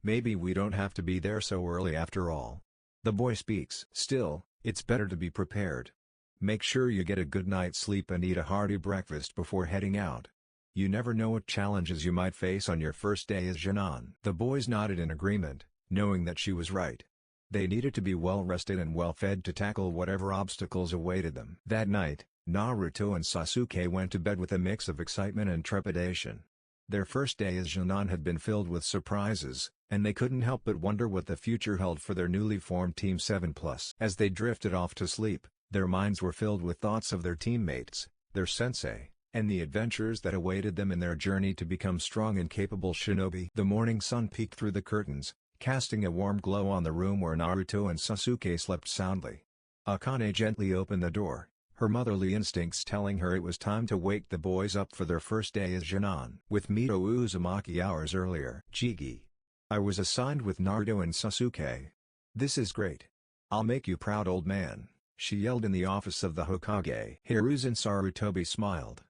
Maybe we don't have to be there so early after all." The boy speaks. "Still, it's better to be prepared. Make sure you get a good night's sleep and eat a hearty breakfast before heading out. You never know what challenges you might face on your first day as Jonin." The boys nodded in agreement, knowing that she was right. They needed to be well rested and well fed to tackle whatever obstacles awaited them. That night, Naruto and Sasuke went to bed with a mix of excitement and trepidation. Their first day as Jonin had been filled with surprises, and they couldn't help but wonder what the future held for their newly formed Team 7+. As they drifted off to sleep, their minds were filled with thoughts of their teammates, their sensei, and the adventures that awaited them in their journey to become strong and capable shinobi. The morning sun peeked through the curtains, casting a warm glow on the room where Naruto and Sasuke slept soundly. Akane gently opened the door, her motherly instincts telling her it was time to wake the boys up for their first day as Jonin. With Mito Uzumaki hours earlier. "Jigi. I was assigned with Naruto and Sasuke. This is great. I'll make you proud, old man," she yelled in the office of the Hokage. Hiruzen Sarutobi smiled.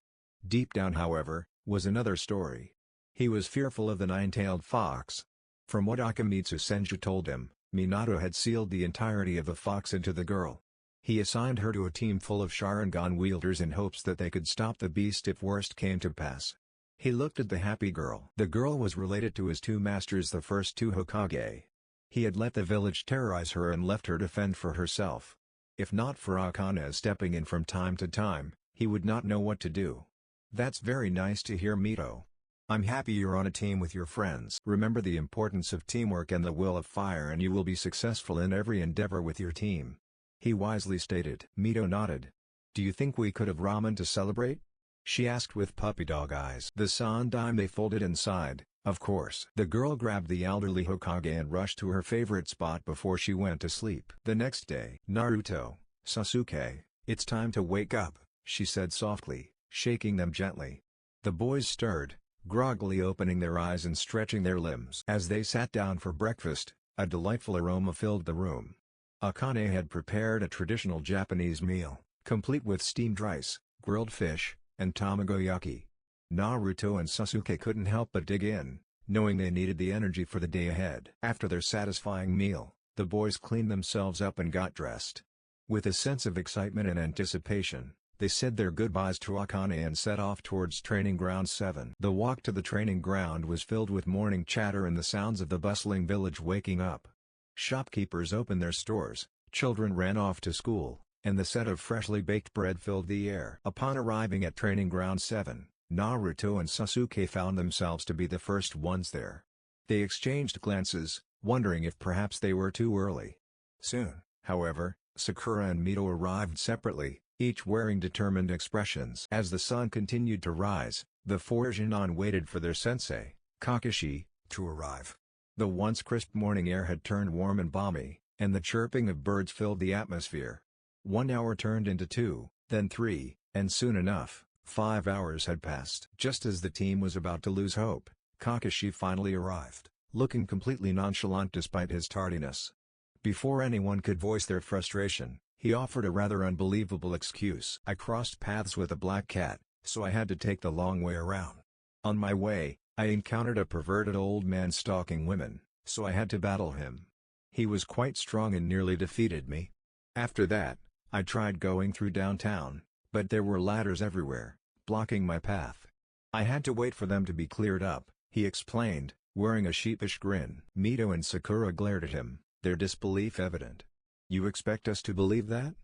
Deep down, however, was another story. He was fearful of the nine-tailed fox. From what Akamitsu Senju told him, Minato had sealed the entirety of the fox into the girl. He assigned her to a team full of Sharingan wielders in hopes that they could stop the beast if worst came to pass. He looked at the happy girl. The girl was related to his two masters, the first two Hokage. He had let the village terrorize her and left her to fend for herself. If not for Akane stepping in from time to time, he would not know what to do. "That's very nice to hear, Mito. I'm happy you're on a team with your friends. Remember the importance of teamwork and the will of fire, and you will be successful in every endeavor with your team," he wisely stated. Mito nodded. "Do you think we could have ramen to celebrate?" she asked with puppy dog eyes. The sandaime folded and sighed. "Of course." The girl grabbed the elderly Hokage and rushed to her favorite spot before she went to sleep. The next day, "Naruto, Sasuke, it's time to wake up," she said softly, shaking them gently. The boys stirred, groggily opening their eyes and stretching their limbs. As they sat down for breakfast, a delightful aroma filled the room. Akane had prepared a traditional Japanese meal, complete with steamed rice, grilled fish, and tamagoyaki. Naruto and Sasuke couldn't help but dig in, knowing they needed the energy for the day ahead. After their satisfying meal, the boys cleaned themselves up and got dressed. With a sense of excitement and anticipation, they said their goodbyes to Akane and set off towards Training Ground 7. The walk to the training ground was filled with morning chatter and the sounds of the bustling village waking up. Shopkeepers opened their stores, children ran off to school, and the scent of freshly baked bread filled the air. Upon arriving at Training Ground 7, Naruto and Sasuke found themselves to be the first ones there. They exchanged glances, wondering if perhaps they were too early. Soon, however, Sakura and Mito arrived separately, each wearing determined expressions. As the sun continued to rise, the four Jonin waited for their sensei, Kakashi, to arrive. The once crisp morning air had turned warm and balmy, and the chirping of birds filled the atmosphere. 1 hour turned into 2, then 3, and soon enough, 5 hours had passed. Just as the team was about to lose hope, Kakashi finally arrived, looking completely nonchalant despite his tardiness. Before anyone could voice their frustration, he offered a rather unbelievable excuse. "I crossed paths with a black cat, so I had to take the long way around. On my way, I encountered a perverted old man stalking women, so I had to battle him. He was quite strong and nearly defeated me. After that, I tried going through downtown, but there were ladders everywhere, blocking my path. I had to wait for them to be cleared up," he explained, wearing a sheepish grin. Mito and Sakura glared at him, their disbelief evident. "You expect us to believe that?"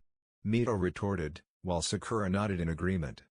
Mito retorted, while Sakura nodded in agreement.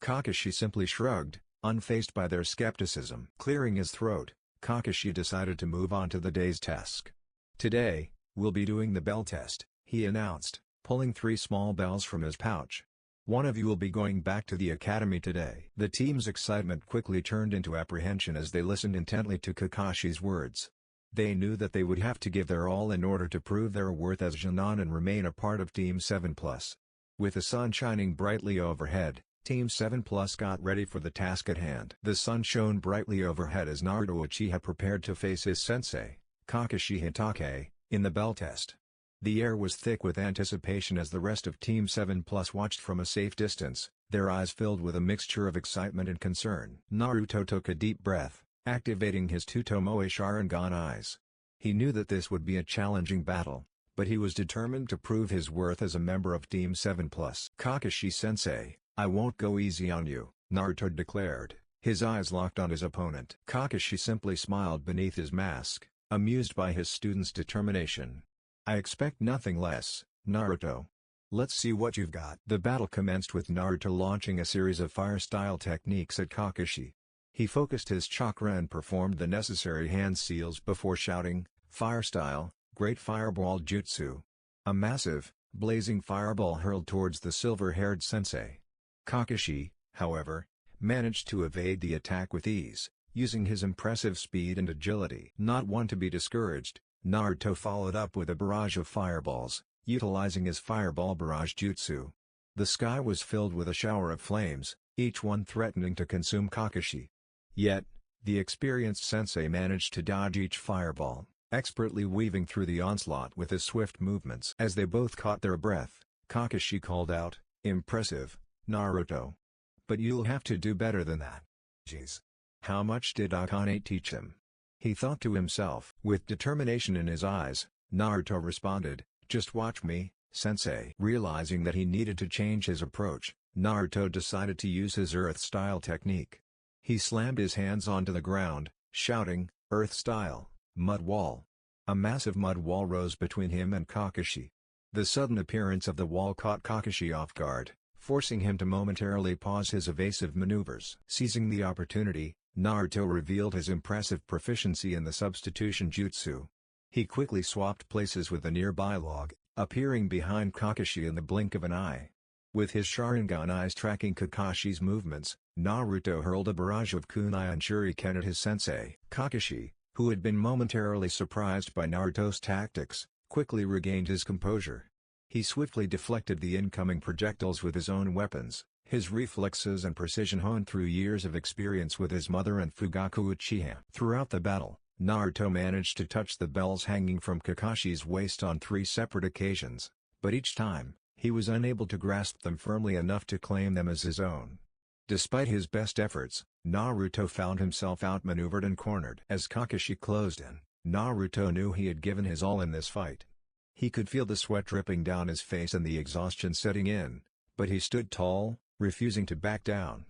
Kakashi simply shrugged, unfazed by their skepticism. Clearing his throat, Kakashi decided to move on to the day's task. "Today, we'll be doing the bell test," he announced, pulling 3 small bells from his pouch. "One of you will be going back to the academy today." The team's excitement quickly turned into apprehension as they listened intently to Kakashi's words. They knew that they would have to give their all in order to prove their worth as Jonin and remain a part of Team 7+. With the sun shining brightly overhead, Team 7+ got ready for the task at hand. The sun shone brightly overhead as Naruto Uchiha prepared to face his sensei, Kakashi Hitake, in the bell test. The air was thick with anticipation as the rest of Team 7+ watched from a safe distance, their eyes filled with a mixture of excitement and concern. Naruto took a deep breath, activating his two Tomoe Sharingan eyes. He knew that this would be a challenging battle, but he was determined to prove his worth as a member of Team 7+. "Kakashi-sensei, I won't go easy on you," Naruto declared, his eyes locked on his opponent. Kakashi simply smiled beneath his mask, amused by his student's determination. "I expect nothing less, Naruto. Let's see what you've got." The battle commenced with Naruto launching a series of fire-style techniques at Kakashi. He focused his chakra and performed the necessary hand seals before shouting, "Fire style, Great Fireball Jutsu." A massive, blazing fireball hurled towards the silver-haired sensei. Kakashi, however, managed to evade the attack with ease, using his impressive speed and agility. Not one to be discouraged, Naruto followed up with a barrage of fireballs, utilizing his fireball barrage jutsu. The sky was filled with a shower of flames, each one threatening to consume Kakashi. Yet, the experienced sensei managed to dodge each fireball, expertly weaving through the onslaught with his swift movements. As they both caught their breath, Kakashi called out, "Impressive, Naruto. But you'll have to do better than that. Jeez. How much did Akane teach him?" he thought to himself. With determination in his eyes, Naruto responded, "Just watch me, sensei." Realizing that he needed to change his approach, Naruto decided to use his earth-style technique. He slammed his hands onto the ground, shouting, "Earth-style, mud wall." A massive mud wall rose between him and Kakashi. The sudden appearance of the wall caught Kakashi off guard, forcing him to momentarily pause his evasive maneuvers. Seizing the opportunity, Naruto revealed his impressive proficiency in the substitution jutsu. He quickly swapped places with a nearby log, appearing behind Kakashi in the blink of an eye. With his Sharingan eyes tracking Kakashi's movements, Naruto hurled a barrage of kunai and shuriken at his sensei. Kakashi, who had been momentarily surprised by Naruto's tactics, quickly regained his composure. He swiftly deflected the incoming projectiles with his own weapons, his reflexes and precision honed through years of experience with his mother and Fugaku Uchiha. Throughout the battle, Naruto managed to touch the bells hanging from Kakashi's waist on 3 separate occasions, but each time, he was unable to grasp them firmly enough to claim them as his own. Despite his best efforts, Naruto found himself outmaneuvered and cornered. As Kakashi closed in, Naruto knew he had given his all in this fight. He could feel the sweat dripping down his face and the exhaustion setting in, but he stood tall, refusing to back down.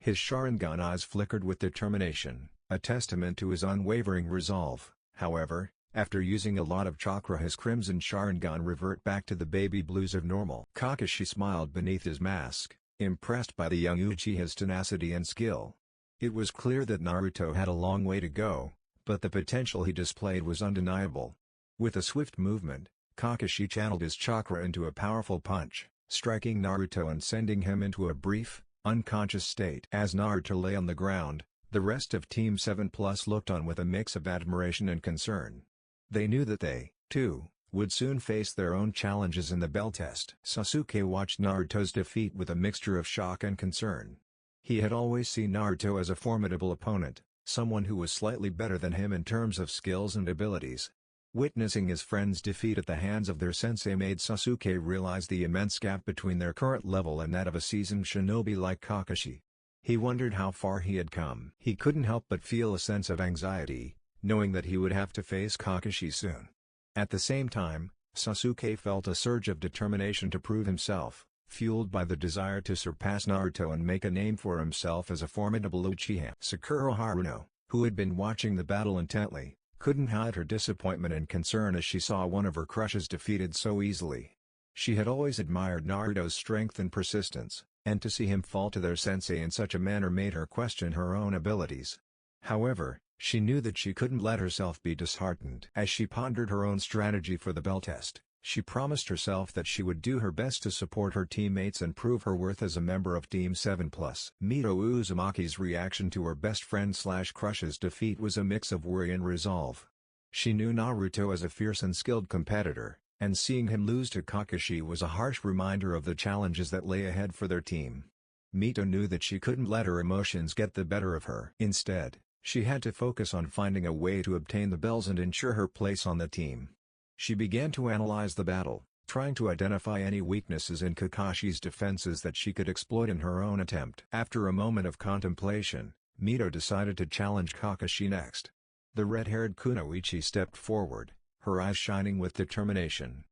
His Sharingan eyes flickered with determination, a testament to his unwavering resolve. However, after using a lot of chakra, his crimson Sharingan revert back to the baby blues of normal. Kakashi smiled beneath his mask, impressed by the young Uchiha's tenacity and skill. It was clear that Naruto had a long way to go, but the potential he displayed was undeniable. With a swift movement, Kakashi channeled his chakra into a powerful punch, striking Naruto and sending him into a brief, unconscious state. As Naruto lay on the ground, the rest of Team 7+ looked on with a mix of admiration and concern. They knew that they, too, would soon face their own challenges in the bell test. Sasuke watched Naruto's defeat with a mixture of shock and concern. He had always seen Naruto as a formidable opponent, someone who was slightly better than him in terms of skills and abilities. Witnessing his friend's defeat at the hands of their sensei made Sasuke realize the immense gap between their current level and that of a seasoned shinobi like Kakashi. He wondered how far he had come. He couldn't help but feel a sense of anxiety, knowing that he would have to face Kakashi soon. At the same time, Sasuke felt a surge of determination to prove himself, fueled by the desire to surpass Naruto and make a name for himself as a formidable Uchiha. Sakura Haruno, who had been watching the battle intently, couldn't hide her disappointment and concern as she saw one of her crushes defeated so easily. She had always admired Naruto's strength and persistence, and to see him fall to their sensei in such a manner made her question her own abilities. However, she knew that she couldn't let herself be disheartened. As she pondered her own strategy for the bell test, she promised herself that she would do her best to support her teammates and prove her worth as a member of Team 7+. Mito Uzumaki's reaction to her best friend/crush's defeat was a mix of worry and resolve. She knew Naruto as a fierce and skilled competitor, and seeing him lose to Kakashi was a harsh reminder of the challenges that lay ahead for their team. Mito knew that she couldn't let her emotions get the better of her. Instead, she had to focus on finding a way to obtain the bells and ensure her place on the team. She began to analyze the battle, trying to identify any weaknesses in Kakashi's defenses that she could exploit in her own attempt. After a moment of contemplation, Mito decided to challenge Kakashi next. The red-haired kunoichi stepped forward, her eyes shining with determination.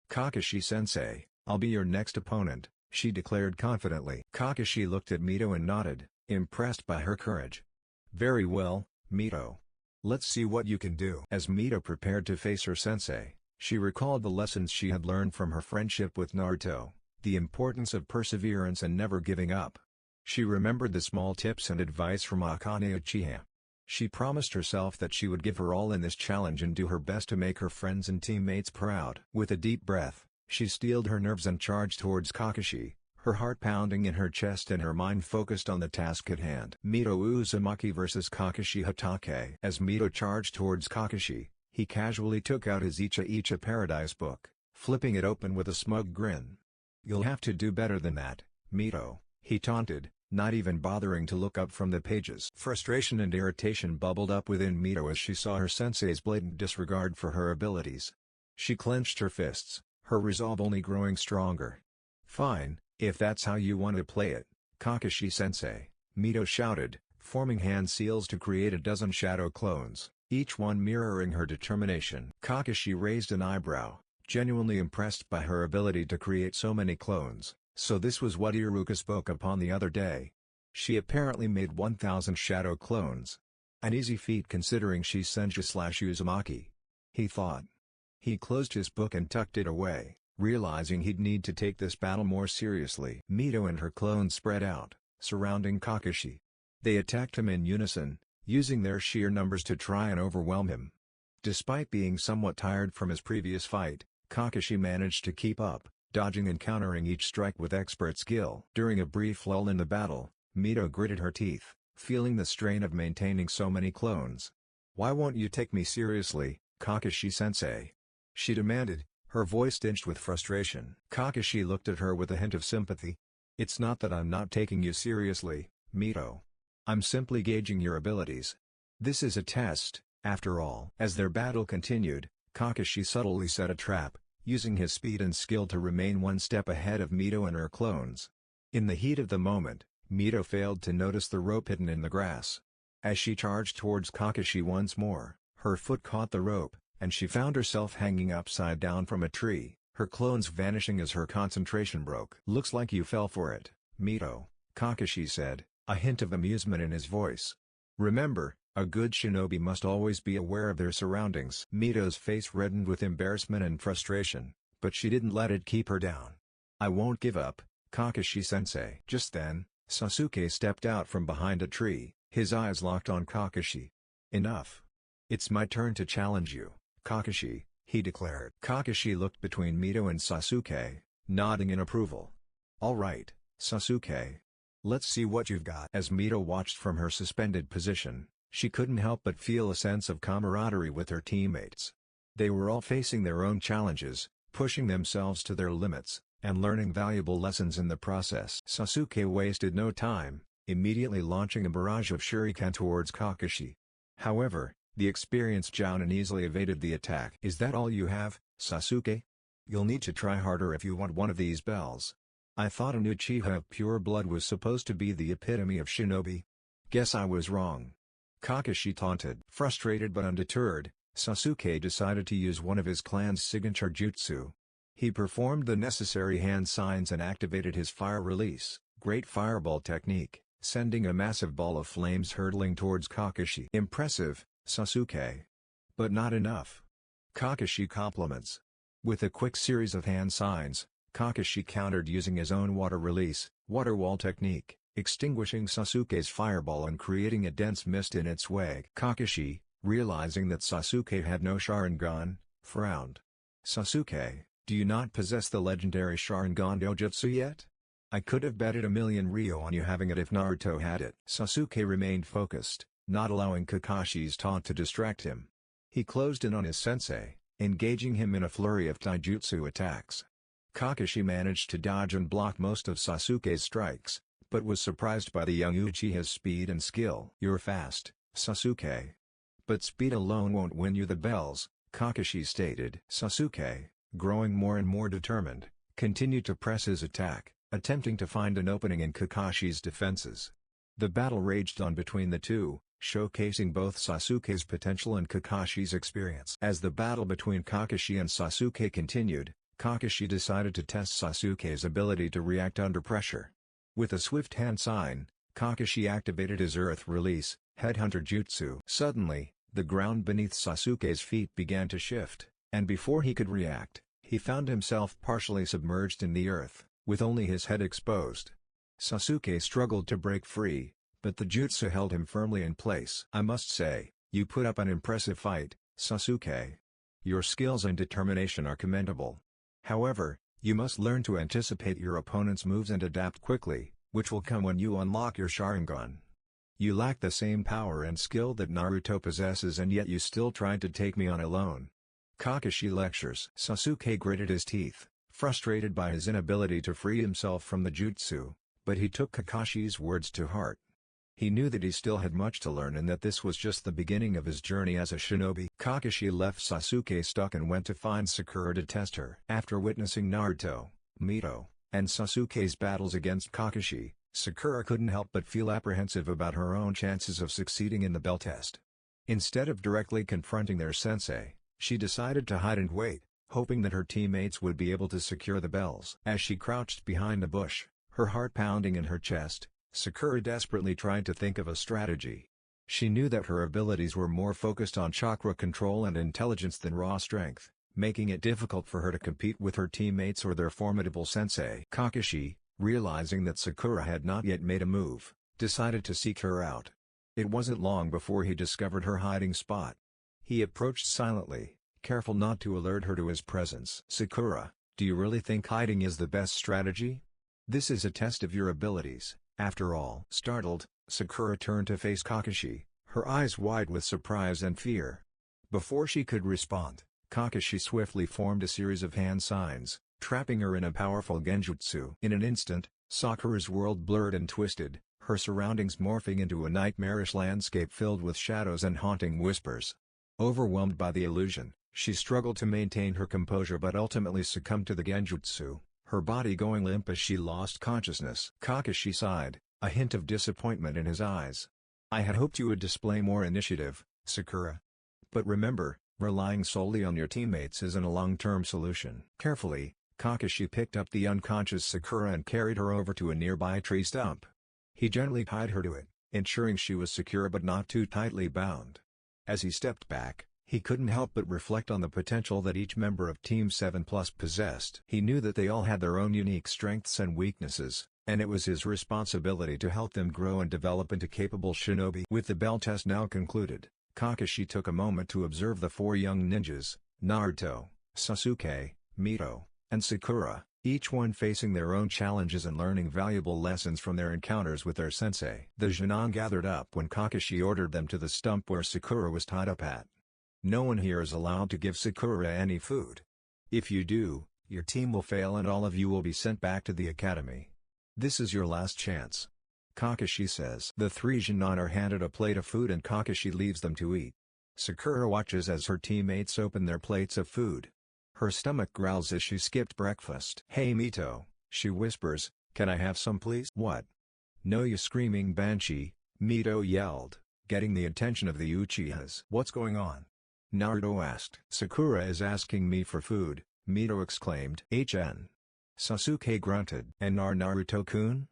"Kakashi-sensei, I'll be your next opponent," she declared confidently. Kakashi looked at Mito and nodded, impressed by her courage. "Very well, Mito. Let's see what you can do." As Mito prepared to face her sensei, she recalled the lessons she had learned from her friendship with Naruto, the importance of perseverance and never giving up. She remembered the small tips and advice from Akane Uchiha. She promised herself that she would give her all in this challenge and do her best to make her friends and teammates proud. With a deep breath, she steeled her nerves and charged towards Kakashi, her heart pounding in her chest and her mind focused on the task at hand. Mito Uzumaki vs Kakashi Hatake. As Mito charged towards Kakashi, he casually took out his Icha Paradise book, flipping it open with a smug grin. "You'll have to do better than that, Mito," he taunted, not even bothering to look up from the pages. Frustration and irritation bubbled up within Mito as she saw her sensei's blatant disregard for her abilities. She clenched her fists, her resolve only growing stronger. "Fine, if that's how you want to play it, Kakashi-sensei," Mito shouted, forming hand seals to create a dozen shadow clones, each one mirroring her determination. Kakashi raised an eyebrow, genuinely impressed by her ability to create so many clones. So this was what Iruka spoke upon the other day. She apparently made 1,000 shadow clones. An easy feat considering she's Senju/Uzumaki. He thought. He closed his book and tucked it away, realizing he'd need to take this battle more seriously. Mito and her clones spread out, surrounding Kakashi. They attacked him in unison, using their sheer numbers to try and overwhelm him. Despite being somewhat tired from his previous fight, Kakashi managed to keep up, dodging and countering each strike with expert skill. During a brief lull in the battle, Mito gritted her teeth, feeling the strain of maintaining so many clones. "Why won't you take me seriously, Kakashi-sensei?" she demanded, her voice tinged with frustration. Kakashi looked at her with a hint of sympathy. "It's not that I'm not taking you seriously, Mito. I'm simply gauging your abilities. This is a test, after all." As their battle continued, Kakashi subtly set a trap, using his speed and skill to remain one step ahead of Mito and her clones. In the heat of the moment, Mito failed to notice the rope hidden in the grass. As she charged towards Kakashi once more, her foot caught the rope, and she found herself hanging upside down from a tree, her clones vanishing as her concentration broke. "Looks like you fell for it, Mito," Kakashi said, a hint of amusement in his voice. "Remember, a good shinobi must always be aware of their surroundings." Mito's face reddened with embarrassment and frustration, but she didn't let it keep her down. "I won't give up, Kakashi-sensei." Just then, Sasuke stepped out from behind a tree, his eyes locked on Kakashi. "Enough. It's my turn to challenge you, Kakashi," he declared. Kakashi looked between Mito and Sasuke, nodding in approval. "All right, Sasuke. Let's see what you've got." As Mito watched from her suspended position, she couldn't help but feel a sense of camaraderie with her teammates. They were all facing their own challenges, pushing themselves to their limits, and learning valuable lessons in the process. Sasuke wasted no time, immediately launching a barrage of shuriken towards Kakashi. However, the experienced Jounin easily evaded the attack. "Is that all you have, Sasuke? You'll need to try harder if you want one of these bells. I thought an Uchiha of pure blood was supposed to be the epitome of shinobi. Guess I was wrong." Kakashi taunted. Frustrated but undeterred, Sasuke decided to use one of his clan's signature jutsu. He performed the necessary hand signs and activated his fire release, Great Fireball technique, sending a massive ball of flames hurtling towards Kakashi. "Impressive, Sasuke. But not enough." Kakashi compliments. With a quick series of hand signs, Kakashi countered using his own water release, Water Wall technique, extinguishing Sasuke's fireball and creating a dense mist in its wake. Kakashi, realizing that Sasuke had no Sharingan, frowned. "Sasuke, do you not possess the legendary Sharingan dojutsu yet? I could have betted 1,000,000 ryo on you having it if Naruto had it." Sasuke remained focused, not allowing Kakashi's taunt to distract him. He closed in on his sensei, engaging him in a flurry of taijutsu attacks. Kakashi managed to dodge and block most of Sasuke's strikes, but was surprised by the young Uchiha's speed and skill. "You're fast, Sasuke. But speed alone won't win you the bells," Kakashi stated. Sasuke, growing more and more determined, continued to press his attack, attempting to find an opening in Kakashi's defenses. The battle raged on between the two, showcasing both Sasuke's potential and Kakashi's experience. As the battle between Kakashi and Sasuke continued, Kakashi decided to test Sasuke's ability to react under pressure. With a swift hand sign, Kakashi activated his earth release, Headhunter Jutsu. Suddenly, the ground beneath Sasuke's feet began to shift, and before he could react, he found himself partially submerged in the earth, with only his head exposed. Sasuke struggled to break free, but the jutsu held him firmly in place. "I must say, you put up an impressive fight, Sasuke. Your skills and determination are commendable. However, you must learn to anticipate your opponent's moves and adapt quickly, which will come when you unlock your Sharingan. You lack the same power and skill that Naruto possesses and yet you still tried to take me on alone." Kakashi lectures. Sasuke gritted his teeth, frustrated by his inability to free himself from the jutsu, but he took Kakashi's words to heart. He knew that he still had much to learn and that this was just the beginning of his journey as a shinobi. Kakashi left Sasuke stuck and went to find Sakura to test her. After witnessing Naruto, Mito, and Sasuke's battles against Kakashi, Sakura couldn't help but feel apprehensive about her own chances of succeeding in the bell test. Instead of directly confronting their sensei, she decided to hide and wait, hoping that her teammates would be able to secure the bells. As she crouched behind a bush, her heart pounding in her chest, Sakura desperately tried to think of a strategy. She knew that her abilities were more focused on chakra control and intelligence than raw strength, making it difficult for her to compete with her teammates or their formidable sensei. Kakashi, realizing that Sakura had not yet made a move, decided to seek her out. It wasn't long before he discovered her hiding spot. He approached silently, careful not to alert her to his presence. "Sakura, do you really think hiding is the best strategy? This is a test of your abilities, after all." Startled, Sakura turned to face Kakashi, her eyes wide with surprise and fear. Before she could respond, Kakashi swiftly formed a series of hand signs, trapping her in a powerful genjutsu. In an instant, Sakura's world blurred and twisted, her surroundings morphing into a nightmarish landscape filled with shadows and haunting whispers. Overwhelmed by the illusion, she struggled to maintain her composure but ultimately succumbed to the genjutsu, her body going limp as she lost consciousness. Kakashi sighed, a hint of disappointment in his eyes. "I had hoped you would display more initiative, Sakura. But remember, relying solely on your teammates isn't a long-term solution." Carefully, Kakashi picked up the unconscious Sakura and carried her over to a nearby tree stump. He gently tied her to it, ensuring she was secure but not too tightly bound. As he stepped back, he couldn't help but reflect on the potential that each member of Team 7+ possessed. He knew that they all had their own unique strengths and weaknesses, and it was his responsibility to help them grow and develop into capable shinobi. With the bell test now concluded, Kakashi took a moment to observe the four young ninjas, Naruto, Sasuke, Mito, and Sakura, each one facing their own challenges and learning valuable lessons from their encounters with their sensei. The Genin gathered up when Kakashi ordered them to the stump where Sakura was tied up at. No one here is allowed to give Sakura any food. If you do, your team will fail and all of you will be sent back to the academy. This is your last chance. Kakashi says. The three Genin are handed a plate of food and Kakashi leaves them to eat. Sakura watches as her teammates open their plates of food. Her stomach growls as she skipped breakfast. "Hey Mito," she whispers, "can I have some please?" "What? No, you screaming banshee," Mito yelled, getting the attention of the Uchihas. "What's going on?" Naruto asked. "Sakura is asking me for food," Mito exclaimed. Sasuke grunted. "And Naruto-kun?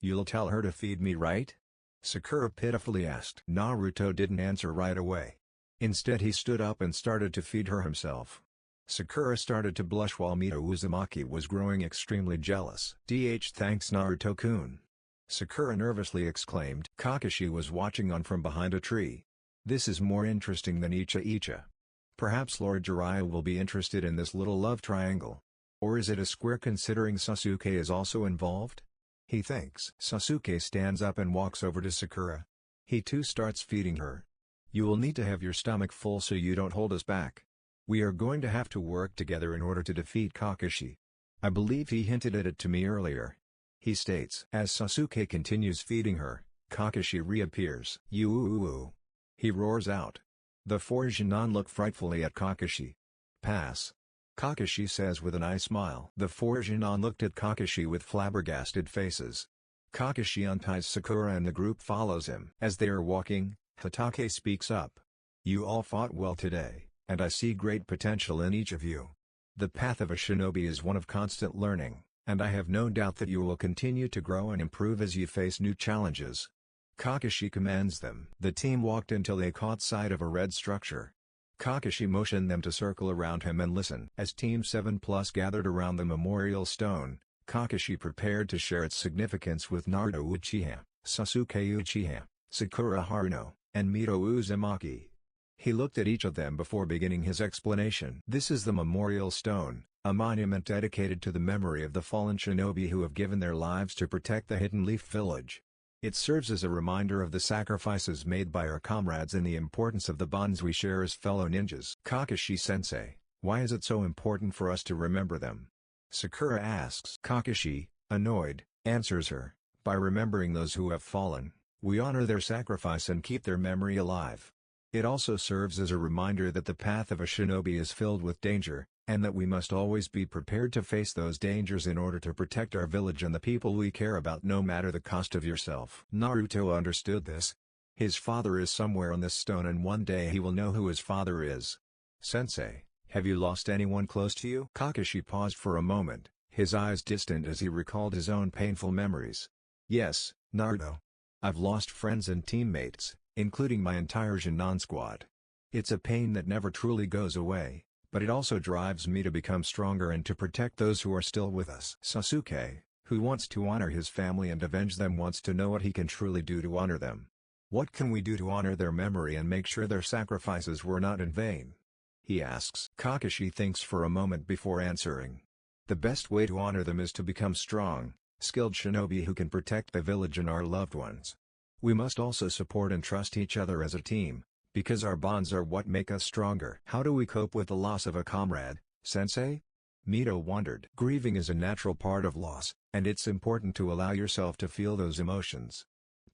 You'll tell her to feed me, right?" Sakura pitifully asked. Naruto didn't answer right away. Instead he stood up and started to feed her himself. Sakura started to blush while Mito Uzumaki was growing extremely jealous. Thanks Naruto-kun," Sakura nervously exclaimed. Kakashi was watching on from behind a tree. This is more interesting than Icha. Perhaps Lord Jiraiya will be interested in this little love triangle. Or is it a square considering Sasuke is also involved? He thinks. Sasuke stands up and walks over to Sakura. He too starts feeding her. "You will need to have your stomach full so you don't hold us back. We are going to have to work together in order to defeat Kakashi. I believe he hinted at it to me earlier," he states. As Sasuke continues feeding her, Kakashi reappears. "You!" he roars out. The four Genin look frightfully at Kakashi. "Pass," Kakashi says with an eye smile. The four Genin looked at Kakashi with flabbergasted faces. Kakashi unties Sakura and the group follows him. As they are walking, Hatake speaks up. "You all fought well today, and I see great potential in each of you. The path of a shinobi is one of constant learning, and I have no doubt that you will continue to grow and improve as you face new challenges." Kakashi commands them. The team walked until they caught sight of a red structure. Kakashi motioned them to circle around him and listen. As Team 7+ gathered around the memorial stone, Kakashi prepared to share its significance with Naruto Uchiha, Sasuke Uchiha, Sakura Haruno, and Mito Uzumaki. He looked at each of them before beginning his explanation. "This is the memorial stone, a monument dedicated to the memory of the fallen shinobi who have given their lives to protect the Hidden Leaf Village. It serves as a reminder of the sacrifices made by our comrades and the importance of the bonds we share as fellow ninjas." "Kakashi-sensei, why is it so important for us to remember them?" Sakura asks. Kakashi, annoyed, answers her, "By remembering those who have fallen, we honor their sacrifice and keep their memory alive. It also serves as a reminder that the path of a shinobi is filled with danger, and that we must always be prepared to face those dangers in order to protect our village and the people we care about no matter the cost of yourself." Naruto understood this. His father is somewhere on this stone and one day he will know who his father is. "Sensei, have you lost anyone close to you?" Kakashi paused for a moment, his eyes distant as he recalled his own painful memories. "Yes, Naruto. I've lost friends and teammates, including my entire Genin squad. It's a pain that never truly goes away, but it also drives me to become stronger and to protect those who are still with us." Sasuke, who wants to honor his family and avenge them, wants to know what he can truly do to honor them. "What can we do to honor their memory and make sure their sacrifices were not in vain?" he asks. Kakashi thinks for a moment before answering. "The best way to honor them is to become strong, skilled shinobi who can protect the village and our loved ones. We must also support and trust each other as a team, because our bonds are what make us stronger." "How do we cope with the loss of a comrade, sensei?" Mito wondered. "Grieving is a natural part of loss, and it's important to allow yourself to feel those emotions.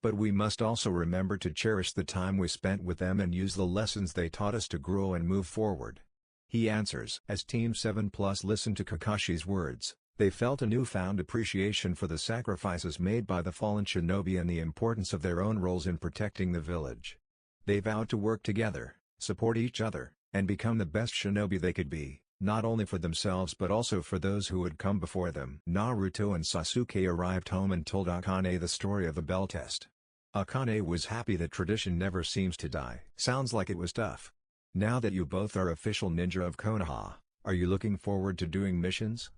But we must also remember to cherish the time we spent with them and use the lessons they taught us to grow and move forward," he answers. As Team 7+ listened to Kakashi's words, they felt a newfound appreciation for the sacrifices made by the fallen shinobi and the importance of their own roles in protecting the village. They vowed to work together, support each other, and become the best shinobi they could be, not only for themselves but also for those who would come before them. Naruto and Sasuke arrived home and told Akane the story of the bell test. Akane was happy that tradition never seems to die. "Sounds like it was tough. Now that you both are official ninja of Konoha, are you looking forward to doing missions?"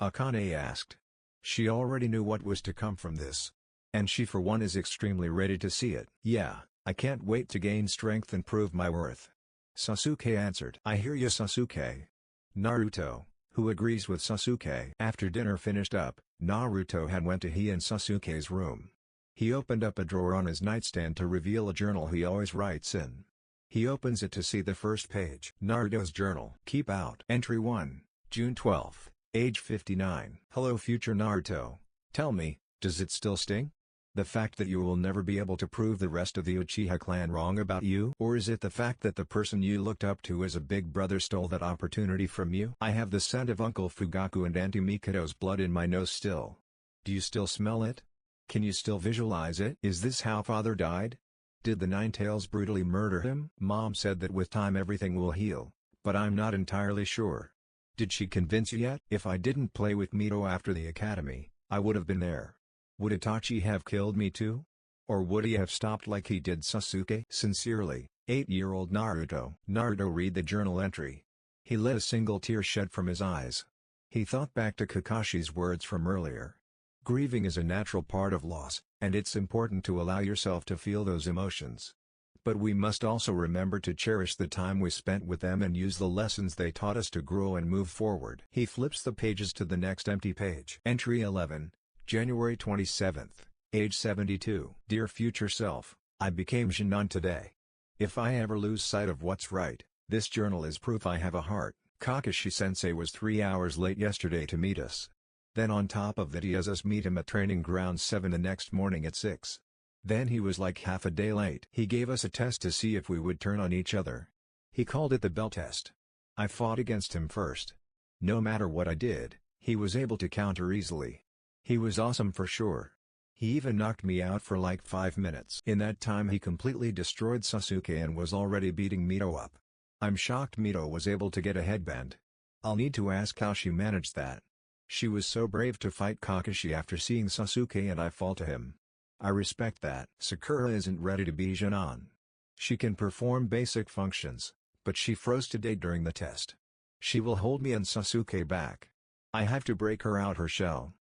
Akane asked. She already knew what was to come from this. And she for one is extremely ready to see it. "Yeah, I can't wait to gain strength and prove my worth," Sasuke answered. "I hear you, Sasuke." Naruto, who agrees with Sasuke. After dinner finished up, Naruto had went to he and Sasuke's room. He opened up a drawer on his nightstand to reveal a journal he always writes in. He opens it to see the first page. Naruto's journal. Keep out. Entry 1, June 12, age 59. Hello future Naruto. Tell me, does it still sting? The fact that you will never be able to prove the rest of the Uchiha clan wrong about you? Or is it the fact that the person you looked up to as a big brother stole that opportunity from you? I have the scent of Uncle Fugaku and Auntie Mikoto's blood in my nose still. Do you still smell it? Can you still visualize it? Is this how father died? Did the Ninetales brutally murder him? Mom said that with time everything will heal, but I'm not entirely sure. Did she convince you yet? If I didn't play with Mito after the academy, I would have been there. Would Itachi have killed me too? Or would he have stopped like he did Sasuke? Sincerely, 8-year-old Naruto. Naruto read the journal entry. He let a single tear shed from his eyes. He thought back to Kakashi's words from earlier. Grieving is a natural part of loss, and it's important to allow yourself to feel those emotions. But we must also remember to cherish the time we spent with them and use the lessons they taught us to grow and move forward. He flips the pages to the next empty page. Entry 11, January 27th, age 72. Dear future self, I became Jinan today. If I ever lose sight of what's right, this journal is proof I have a heart. Kakashi-sensei was 3 hours late yesterday to meet us. Then on top of that he has us meet him at training ground 7 the next morning at 6. Then he was like half a day late. He gave us a test to see if we would turn on each other. He called it the bell test. I fought against him first. No matter what I did, he was able to counter easily. He was awesome for sure. He even knocked me out for like 5 minutes. In that time he completely destroyed Sasuke and was already beating Mito up. I'm shocked Mito was able to get a headband. I'll need to ask how she managed that. She was so brave to fight Kakashi after seeing Sasuke and I fall to him. I respect that. Sakura isn't ready to be Jinan. She can perform basic functions, but she froze today during the test. She will hold me and Sasuke back. I have to break her out her shell.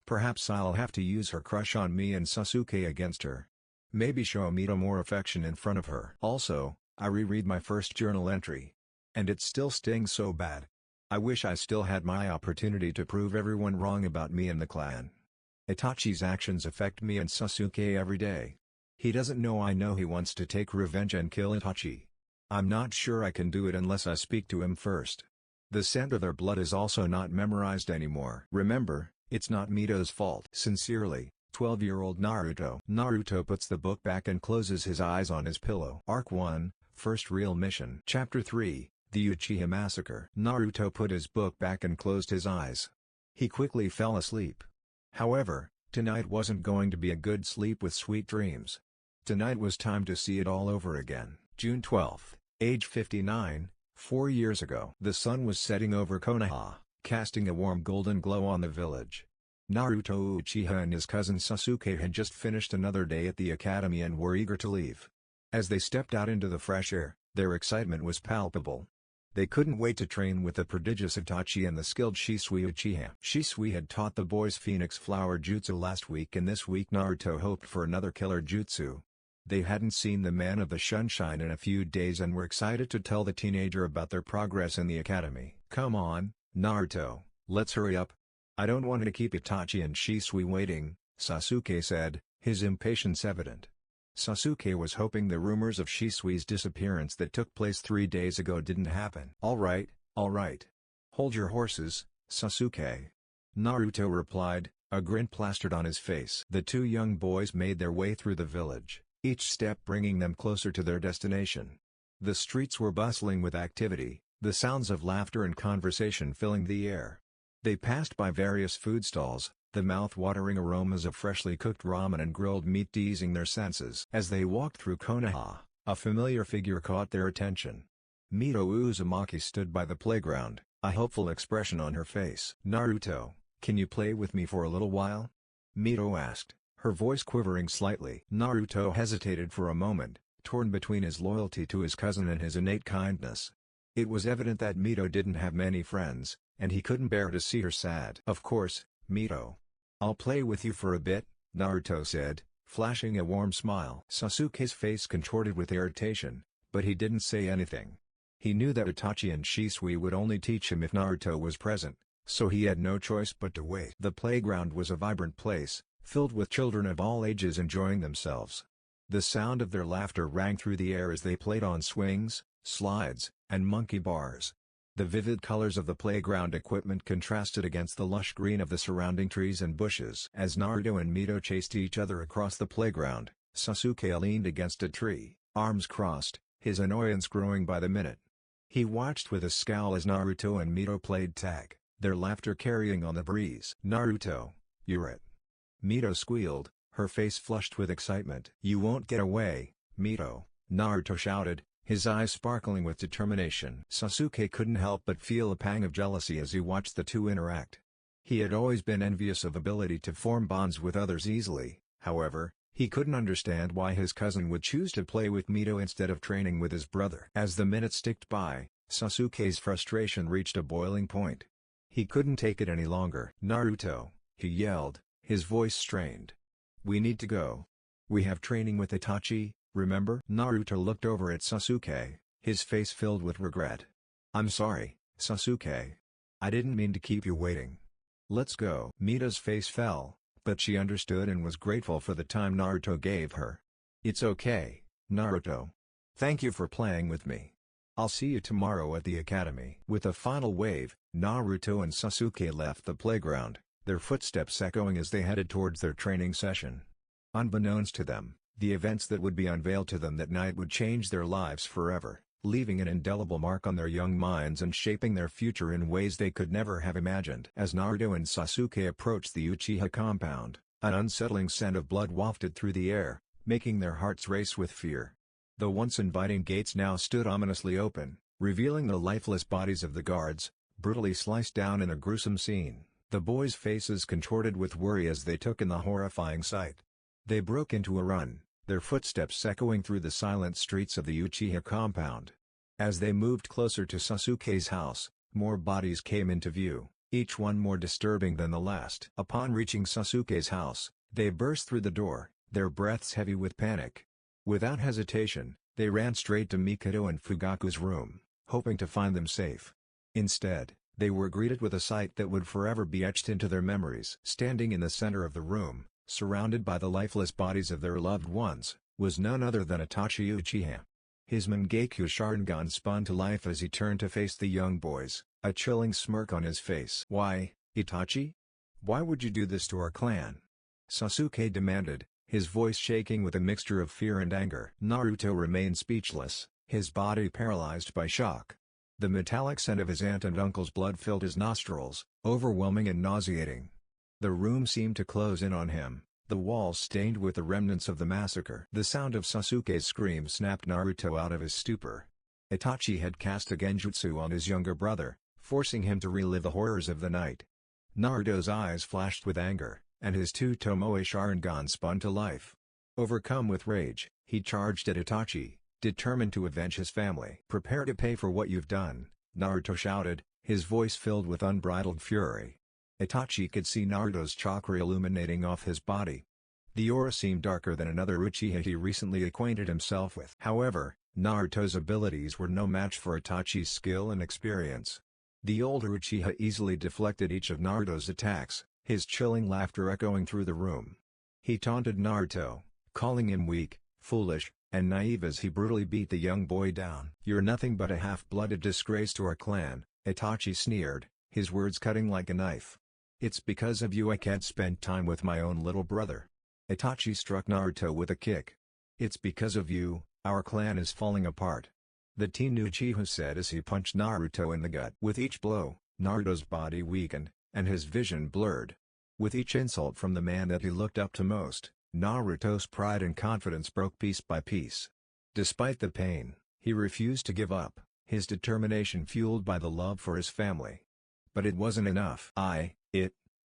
Perhaps I'll have to use her crush on me and Sasuke against her. Maybe show Mito more affection in front of her. Also, I reread my first journal entry. And it still stings so bad. I wish I still had my opportunity to prove everyone wrong about me and the clan. Itachi's actions affect me and Sasuke every day. He doesn't know I know he wants to take revenge and kill Itachi. I'm not sure I can do it unless I speak to him first. The scent of their blood is also not memorized anymore. Remember, it's not Mito's fault. Sincerely, 12-year-old Naruto. Naruto puts the book back and closes his eyes on his pillow. Arc 1, First Real Mission. Chapter 3, The Uchiha Massacre. Naruto put his book back and closed his eyes. He quickly fell asleep. However, tonight wasn't going to be a good sleep with sweet dreams. Tonight was time to see it all over again. June 12, age 59, 4 years ago. The sun was setting over Konoha, casting a warm golden glow on the village. Naruto Uchiha and his cousin Sasuke had just finished another day at the academy and were eager to leave. As they stepped out into the fresh air, their excitement was palpable. They couldn't wait to train with the prodigious Itachi and the skilled Shisui Uchiha. Shisui had taught the boys Phoenix Flower Jutsu last week and this week Naruto hoped for another killer jutsu. They hadn't seen the man of the sunshine in a few days and were excited to tell the teenager about their progress in the academy. Come on, Naruto, let's hurry up. I don't want to keep Itachi and Shisui waiting, Sasuke said, his impatience evident. Sasuke was hoping the rumors of Shisui's disappearance that took place 3 days ago didn't happen. All right. Hold your horses, Sasuke. Naruto replied, a grin plastered on his face. The two young boys made their way through the village, each step bringing them closer to their destination. The streets were bustling with activity, the sounds of laughter and conversation filling the air. They passed by various food stalls, the mouth-watering aromas of freshly cooked ramen and grilled meat teasing their senses. As they walked through Konoha, a familiar figure caught their attention. Mito Uzumaki stood by the playground, a hopeful expression on her face. Naruto, can you play with me for a little while? Mito asked, her voice quivering slightly. Naruto hesitated for a moment, torn between his loyalty to his cousin and his innate kindness. It was evident that Mito didn't have many friends, and he couldn't bear to see her sad. Of course, Mito. I'll play with you for a bit, Naruto said, flashing a warm smile. Sasuke's face contorted with irritation, but he didn't say anything. He knew that Itachi and Shisui would only teach him if Naruto was present, so he had no choice but to wait. The playground was a vibrant place, filled with children of all ages enjoying themselves. The sound of their laughter rang through the air as they played on swings, slides, and monkey bars. The vivid colors of the playground equipment contrasted against the lush green of the surrounding trees and bushes. As Naruto and Mito chased each other across the playground, Sasuke leaned against a tree, arms crossed, his annoyance growing by the minute. He watched with a scowl as Naruto and Mito played tag, their laughter carrying on the breeze. "Naruto, you're it!" Mito squealed, her face flushed with excitement. "You won't get away, Mito," Naruto shouted, his eyes sparkling with determination. Sasuke couldn't help but feel a pang of jealousy as he watched the two interact. He had always been envious of ability to form bonds with others easily, however, he couldn't understand why his cousin would choose to play with Mito instead of training with his brother. As the minutes ticked by, Sasuke's frustration reached a boiling point. He couldn't take it any longer. "Naruto," he yelled, his voice strained. "We need to go. We have training with Itachi, remember?" Naruto looked over at Sasuke, his face filled with regret. "I'm sorry, Sasuke. I didn't mean to keep you waiting. Let's go." Mita's face fell, but she understood and was grateful for the time Naruto gave her. "It's okay, Naruto. Thank you for playing with me. I'll see you tomorrow at the academy." With a final wave, Naruto and Sasuke left the playground, their footsteps echoing as they headed towards their training session. Unbeknownst to them, the events that would be unveiled to them that night would change their lives forever, leaving an indelible mark on their young minds and shaping their future in ways they could never have imagined. As Naruto and Sasuke approached the Uchiha compound, an unsettling scent of blood wafted through the air, making their hearts race with fear. The once inviting gates now stood ominously open, revealing the lifeless bodies of the guards, brutally sliced down in a gruesome scene. The boys' faces contorted with worry as they took in the horrifying sight. They broke into a run, their footsteps echoing through the silent streets of the Uchiha compound. As they moved closer to Sasuke's house, more bodies came into view, each one more disturbing than the last. Upon reaching Sasuke's house, they burst through the door, their breaths heavy with panic. Without hesitation, they ran straight to Mikado and Fugaku's room, hoping to find them safe. Instead, they were greeted with a sight that would forever be etched into their memories. Standing in the center of the room, surrounded by the lifeless bodies of their loved ones, was none other than Itachi Uchiha. His Mangekyo Sharingan spun to life as he turned to face the young boys, a chilling smirk on his face. "Why, Itachi? Why would you do this to our clan?" Sasuke demanded, his voice shaking with a mixture of fear and anger. Naruto remained speechless, his body paralyzed by shock. The metallic scent of his aunt and uncle's blood filled his nostrils, overwhelming and nauseating. The room seemed to close in on him, the walls stained with the remnants of the massacre. The sound of Sasuke's scream snapped Naruto out of his stupor. Itachi had cast a genjutsu on his younger brother, forcing him to relive the horrors of the night. Naruto's eyes flashed with anger, and his two Tomoe Sharingan spun to life. Overcome with rage, he charged at Itachi, determined to avenge his family. "Prepare to pay for what you've done," Naruto shouted, his voice filled with unbridled fury. Itachi could see Naruto's chakra illuminating off his body. The aura seemed darker than another Uchiha he recently acquainted himself with. However, Naruto's abilities were no match for Itachi's skill and experience. The older Uchiha easily deflected each of Naruto's attacks, his chilling laughter echoing through the room. He taunted Naruto, calling him weak, foolish, and naive as he brutally beat the young boy down. "You're nothing but a half-blooded disgrace to our clan," Itachi sneered, his words cutting like a knife. "It's because of you I can't spend time with my own little brother." Itachi struck Naruto with a kick. "It's because of you, our clan is falling apart," the teen Uchiha said as he punched Naruto in the gut. With each blow, Naruto's body weakened, and his vision blurred. With each insult from the man that he looked up to most, Naruto's pride and confidence broke piece by piece. Despite the pain, he refused to give up, his determination fueled by the love for his family. But it wasn't enough.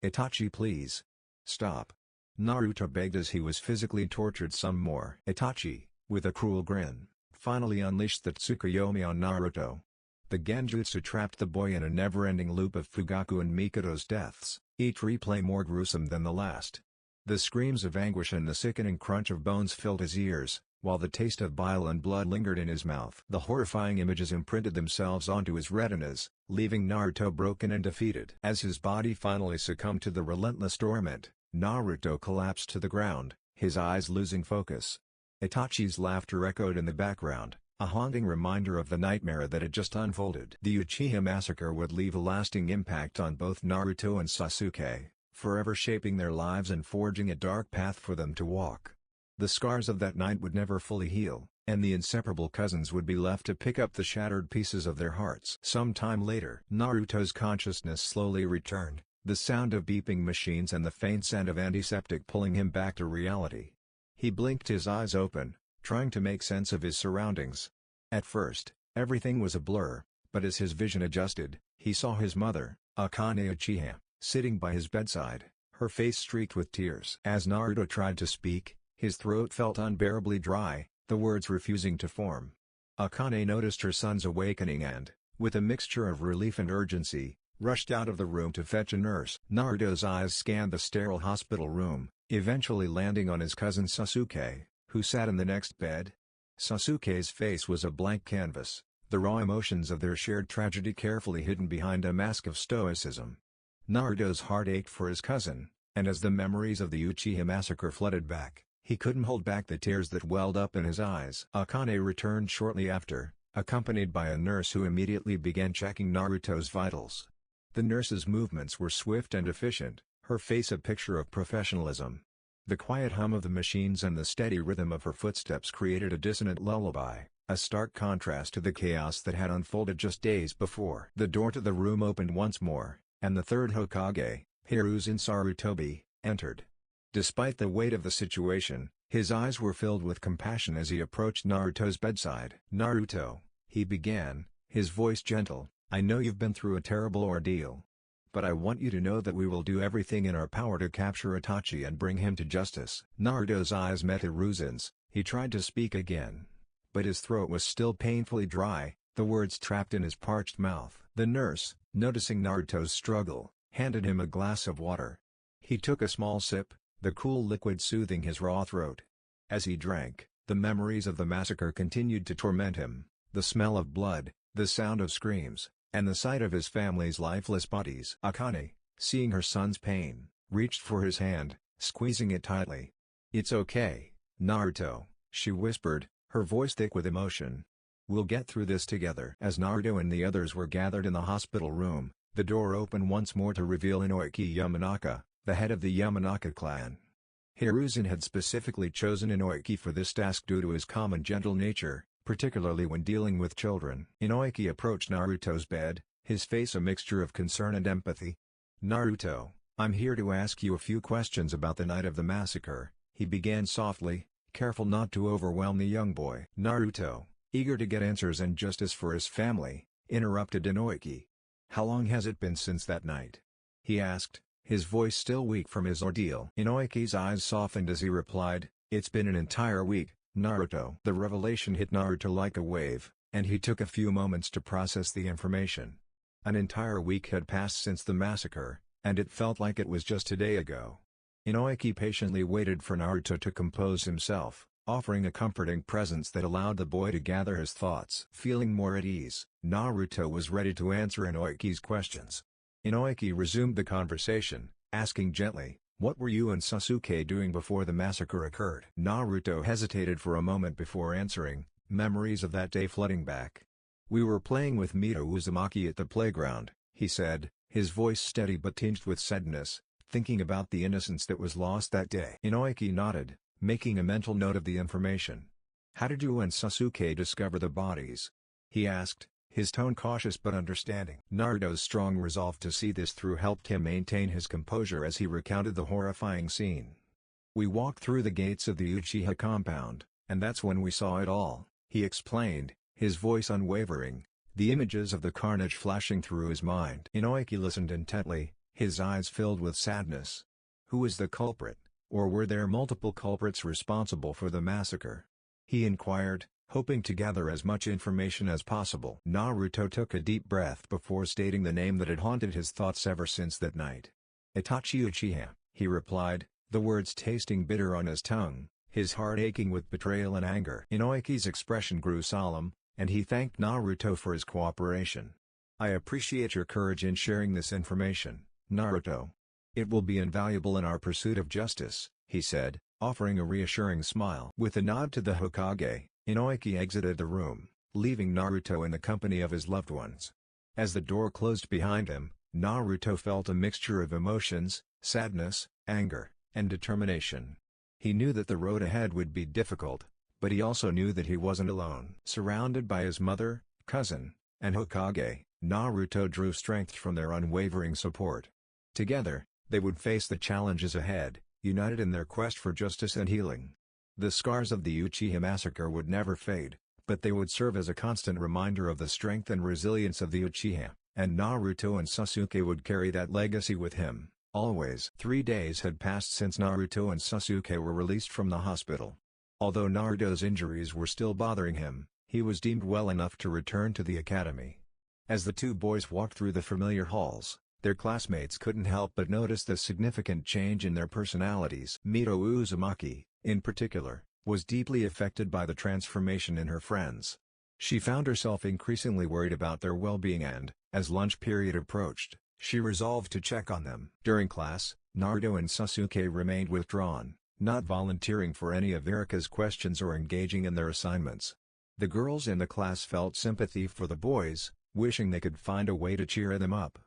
Itachi, please. Stop." Naruto begged as he was physically tortured some more. Itachi, with a cruel grin, finally unleashed the Tsukuyomi on Naruto. The genjutsu trapped the boy in a never-ending loop of Fugaku and Mikado's deaths, each replay more gruesome than the last. The screams of anguish and the sickening crunch of bones filled his ears, while the taste of bile and blood lingered in his mouth. The horrifying images imprinted themselves onto his retinas, leaving Naruto broken and defeated. As his body finally succumbed to the relentless torment, Naruto collapsed to the ground, his eyes losing focus. Itachi's laughter echoed in the background, a haunting reminder of the nightmare that had just unfolded. The Uchiha massacre would leave a lasting impact on both Naruto and Sasuke, forever shaping their lives and forging a dark path for them to walk. The scars of that night would never fully heal, and the inseparable cousins would be left to pick up the shattered pieces of their hearts. Some time later, Naruto's consciousness slowly returned, the sound of beeping machines and the faint scent of antiseptic pulling him back to reality. He blinked his eyes open, trying to make sense of his surroundings. At first, everything was a blur, but as his vision adjusted, he saw his mother, Akane Uchiha, sitting by his bedside, her face streaked with tears. As Naruto tried to speak, his throat felt unbearably dry, the words refusing to form. Akane noticed her son's awakening and, with a mixture of relief and urgency, rushed out of the room to fetch a nurse. Naruto's eyes scanned the sterile hospital room, eventually landing on his cousin Sasuke, who sat in the next bed. Sasuke's face was a blank canvas, the raw emotions of their shared tragedy carefully hidden behind a mask of stoicism. Naruto's heart ached for his cousin, and as the memories of the Uchiha massacre flooded back, he couldn't hold back the tears that welled up in his eyes. Akane returned shortly after, accompanied by a nurse who immediately began checking Naruto's vitals. The nurse's movements were swift and efficient, her face a picture of professionalism. The quiet hum of the machines and the steady rhythm of her footsteps created a dissonant lullaby, a stark contrast to the chaos that had unfolded just days before. The door to the room opened once more, and the third Hokage, Hiruzen Sarutobi, entered. Despite the weight of the situation, his eyes were filled with compassion as he approached Naruto's bedside. "Naruto," he began, his voice gentle, "I know you've been through a terrible ordeal. But I want you to know that we will do everything in our power to capture Itachi and bring him to justice." Naruto's eyes met Hiruzen's, he tried to speak again. But his throat was still painfully dry, the words trapped in his parched mouth. The nurse, noticing Naruto's struggle, handed him a glass of water. He took a small sip, the cool liquid soothing his raw throat. As he drank, the memories of the massacre continued to torment him, the smell of blood, the sound of screams, and the sight of his family's lifeless bodies. Akane, seeing her son's pain, reached for his hand, squeezing it tightly. "It's okay, Naruto," she whispered, her voice thick with emotion. "We'll get through this together." As Naruto and the others were gathered in the hospital room, the door opened once more to reveal Inoiki Yamanaka, the head of the Yamanaka clan. Hiruzen had specifically chosen Inoiki for this task due to his calm and gentle nature, particularly when dealing with children. Inoiki approached Naruto's bed, his face a mixture of concern and empathy. "Naruto, I'm here to ask you a few questions about the night of the massacre," he began softly, careful not to overwhelm the young boy. Naruto, eager to get answers and justice for his family, interrupted Inoiki. "How long has it been since that night?" he asked, his voice still weak from his ordeal. Inoiki's eyes softened as he replied, "It's been an entire week, Naruto." The revelation hit Naruto like a wave, and he took a few moments to process the information. An entire week had passed since the massacre, and it felt like it was just a day ago. Inoiki patiently waited for Naruto to compose himself, offering a comforting presence that allowed the boy to gather his thoughts. Feeling more at ease, Naruto was ready to answer Inoiki's questions. Inoiki resumed the conversation, asking gently, "What were you and Sasuke doing before the massacre occurred?" Naruto hesitated for a moment before answering, memories of that day flooding back. "We were playing with Mito Uzumaki at the playground," he said, his voice steady but tinged with sadness, thinking about the innocence that was lost that day. Inoiki nodded, making a mental note of the information. "How did you and Sasuke discover the bodies?" he asked, his tone cautious but understanding. Naruto's strong resolve to see this through helped him maintain his composure as he recounted the horrifying scene. "We walked through the gates of the Uchiha compound, and that's when we saw it all," he explained, his voice unwavering, the images of the carnage flashing through his mind. Inoiki listened intently, his eyes filled with sadness. Who was the culprit, or were there multiple culprits responsible for the massacre? He inquired, hoping to gather as much information as possible. Naruto took a deep breath before stating the name that had haunted his thoughts ever since that night. "Itachi Uchiha," he replied, the words tasting bitter on his tongue, his heart aching with betrayal and anger. Inoiki's expression grew solemn, and he thanked Naruto for his cooperation. "I appreciate your courage in sharing this information, Naruto. It will be invaluable in our pursuit of justice," he said, offering a reassuring smile. With a nod to the Hokage, Inoki exited the room, leaving Naruto in the company of his loved ones. As the door closed behind him, Naruto felt a mixture of emotions, sadness, anger, and determination. He knew that the road ahead would be difficult, but he also knew that he wasn't alone. Surrounded by his mother, cousin, and Hokage, Naruto drew strength from their unwavering support. Together, they would face the challenges ahead, united in their quest for justice and healing. The scars of the Uchiha massacre would never fade, but they would serve as a constant reminder of the strength and resilience of the Uchiha, and Naruto and Sasuke would carry that legacy with him, always. 3 days had passed since Naruto and Sasuke were released from the hospital. Although Naruto's injuries were still bothering him, he was deemed well enough to return to the academy. As the two boys walked through the familiar halls, their classmates couldn't help but notice the significant change in their personalities. Mito Uzumaki, in particular, was deeply affected by the transformation in her friends. She found herself increasingly worried about their well-being and, as lunch period approached, she resolved to check on them. During class, Naruto and Sasuke remained withdrawn, not volunteering for any of Iruka's questions or engaging in their assignments. The girls in the class felt sympathy for the boys, wishing they could find a way to cheer them up.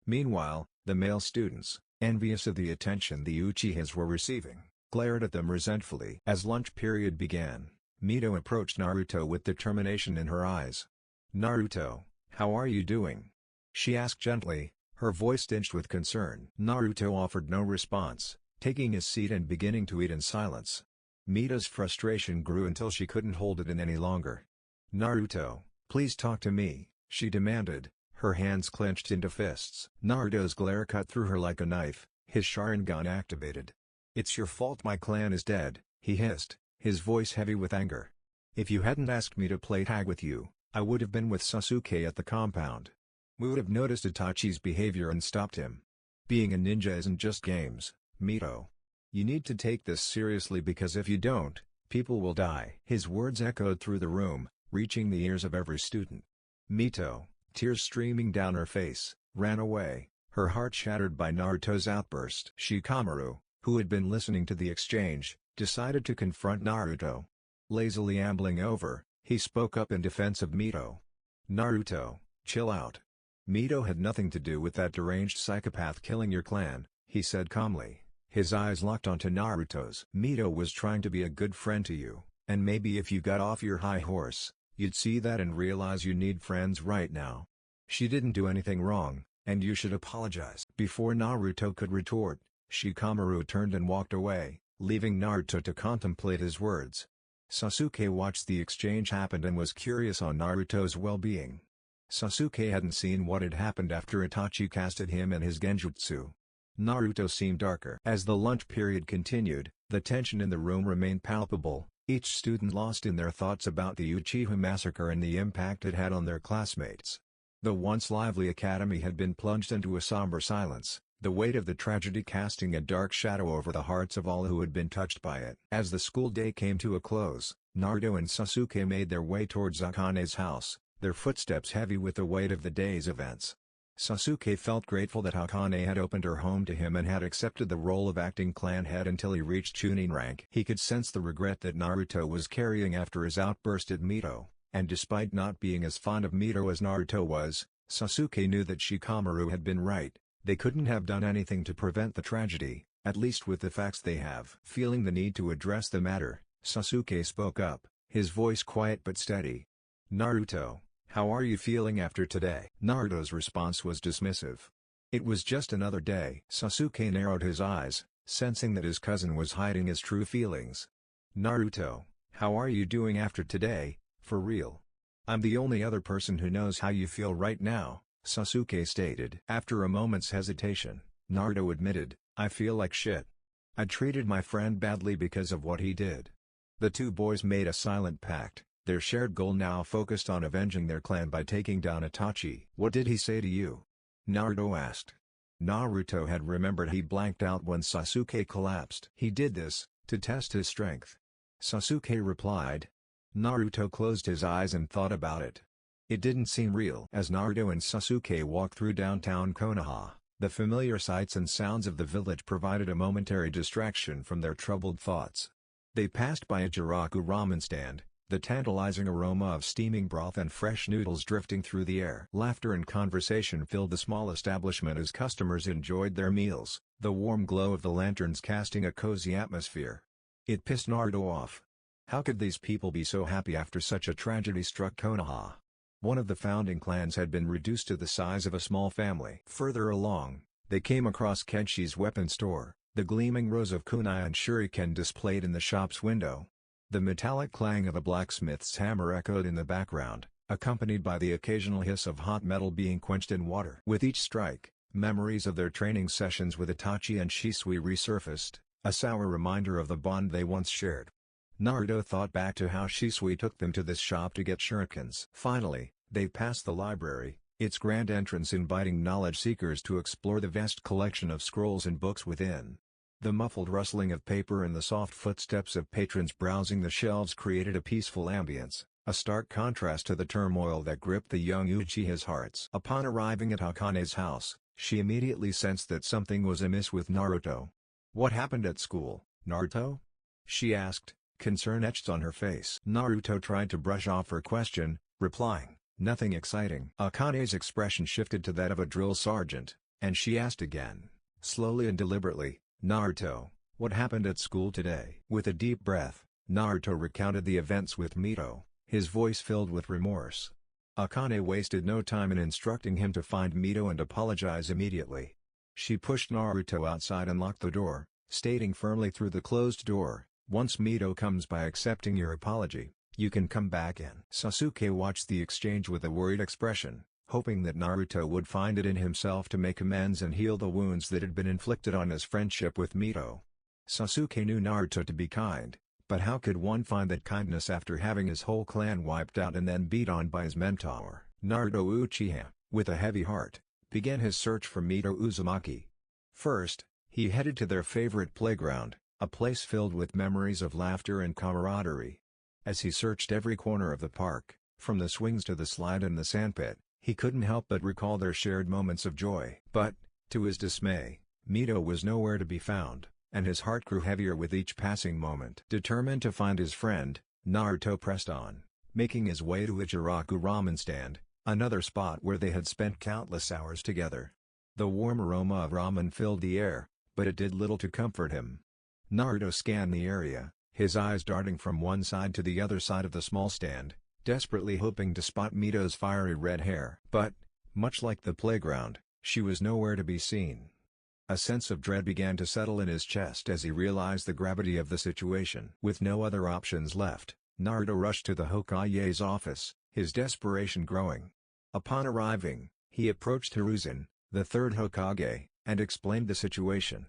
Meanwhile, the male students, envious of the attention the Uchihas were receiving, glared at them resentfully. As lunch period began, Mito approached Naruto with determination in her eyes. "Naruto, how are you doing?" she asked gently, her voice tinged with concern. Naruto offered no response, taking his seat and beginning to eat in silence. Mito's frustration grew until she couldn't hold it in any longer. "Naruto, please talk to me," she demanded, her hands clenched into fists. Naruto's glare cut through her like a knife, his Sharingan activated. "It's your fault my clan is dead," he hissed, his voice heavy with anger. "If you hadn't asked me to play tag with you, I would have been with Sasuke at the compound. We would have noticed Itachi's behavior and stopped him. Being a ninja isn't just games, Mito. You need to take this seriously because if you don't, people will die." His words echoed through the room, reaching the ears of every student. Mito, tears streaming down her face, ran away, her heart shattered by Naruto's outburst. Shikamaru, who had been listening to the exchange, decided to confront Naruto. Lazily ambling over, he spoke up in defense of Mito. "Naruto, chill out. Mito had nothing to do with that deranged psychopath killing your clan," he said calmly, his eyes locked onto Naruto's. "Mito was trying to be a good friend to you, and maybe if you got off your high horse, you'd see that and realize you need friends right now. She didn't do anything wrong, and you should apologize." Before Naruto could retort, Shikamaru turned and walked away, leaving Naruto to contemplate his words. Sasuke watched the exchange happen and was curious on Naruto's well-being. Sasuke hadn't seen what had happened after Itachi casted him and his genjutsu. Naruto seemed darker. As the lunch period continued, the tension in the room remained palpable, each student lost in their thoughts about the Uchiha massacre and the impact it had on their classmates. The once lively academy had been plunged into a somber silence, the weight of the tragedy casting a dark shadow over the hearts of all who had been touched by it. As the school day came to a close, Naruto and Sasuke made their way towards Akane's house, their footsteps heavy with the weight of the day's events. Sasuke felt grateful that Akane had opened her home to him and had accepted the role of acting clan head until he reached Chunin rank. He could sense the regret that Naruto was carrying after his outburst at Mito, and despite not being as fond of Mito as Naruto was, Sasuke knew that Shikamaru had been right. They couldn't have done anything to prevent the tragedy, at least with the facts they have. Feeling the need to address the matter, Sasuke spoke up, his voice quiet but steady. "Naruto, how are you feeling after today?" Naruto's response was dismissive. "It was just another day." Sasuke narrowed his eyes, sensing that his cousin was hiding his true feelings. "Naruto, how are you doing after today, for real?" "I'm the only other person who knows how you feel right now," Sasuke stated. After a moment's hesitation, Naruto admitted, "I feel like shit. I treated my friend badly because of what he did." The two boys made a silent pact, their shared goal now focused on avenging their clan by taking down Itachi. "What did he say to you?" Naruto asked. Naruto had remembered he blanked out when Sasuke collapsed. "He did this, to test his strength," Sasuke replied. Naruto closed his eyes and thought about it. It didn't seem real. As Naruto and Sasuke walked through downtown Konoha, The familiar sights and sounds of the village provided a momentary distraction from their troubled thoughts. They passed by a Jiraku ramen stand, the tantalizing aroma of steaming broth and fresh noodles drifting through the air. Laughter and conversation filled the small establishment as customers enjoyed their meals, the warm glow of the lanterns casting a cozy atmosphere. It pissed Naruto off. How could these people be so happy after such a tragedy struck Konoha? One of the founding clans had been reduced to the size of a small family. Further along, they came across Kenshi's weapon store, the gleaming rows of kunai and shuriken displayed in the shop's window. The metallic clang of a blacksmith's hammer echoed in the background, accompanied by the occasional hiss of hot metal being quenched in water. With each strike, memories of their training sessions with Itachi and Shisui resurfaced, a sour reminder of the bond they once shared. Naruto thought back to how Shisui took them to this shop to get shurikens. Finally, they passed the library, its grand entrance inviting knowledge seekers to explore the vast collection of scrolls and books within. The muffled rustling of paper and the soft footsteps of patrons browsing the shelves created a peaceful ambience, a stark contrast to the turmoil that gripped the young Uchiha's hearts. Upon arriving at Akane's house, she immediately sensed that something was amiss with Naruto. "What happened at school, Naruto?" she asked, concern etched on her face. Naruto tried to brush off her question, replying, "Nothing exciting." Akane's expression shifted to that of a drill sergeant, and she asked again, slowly and deliberately, "Naruto, what happened at school today?" With a deep breath, Naruto recounted the events with Mito, his voice filled with remorse. Akane wasted no time in instructing him to find Mito and apologize immediately. She pushed Naruto outside and locked the door, stating firmly through the closed door, "Once Mito comes by accepting your apology, you can come back in." Sasuke watched the exchange with a worried expression, hoping that Naruto would find it in himself to make amends and heal the wounds that had been inflicted on his friendship with Mito. Sasuke knew Naruto to be kind, but how could one find that kindness after having his whole clan wiped out and then beat on by his mentor? Naruto Uchiha, with a heavy heart, began his search for Mito Uzumaki. First, he headed to their favorite playground, a place filled with memories of laughter and camaraderie. As he searched every corner of the park, from the swings to the slide and the sandpit, he couldn't help but recall their shared moments of joy. But, to his dismay, Mito was nowhere to be found, and his heart grew heavier with each passing moment. Determined to find his friend, Naruto pressed on, making his way to Ichiraku ramen stand, another spot where they had spent countless hours together. The warm aroma of ramen filled the air, but it did little to comfort him. Naruto scanned the area, his eyes darting from one side to the other side of the small stand, desperately hoping to spot Mito's fiery red hair. But, much like the playground, she was nowhere to be seen. A sense of dread began to settle in his chest as he realized the gravity of the situation. With no other options left, Naruto rushed to the Hokage's office, his desperation growing. Upon arriving, he approached Hiruzen, the third Hokage, and explained the situation.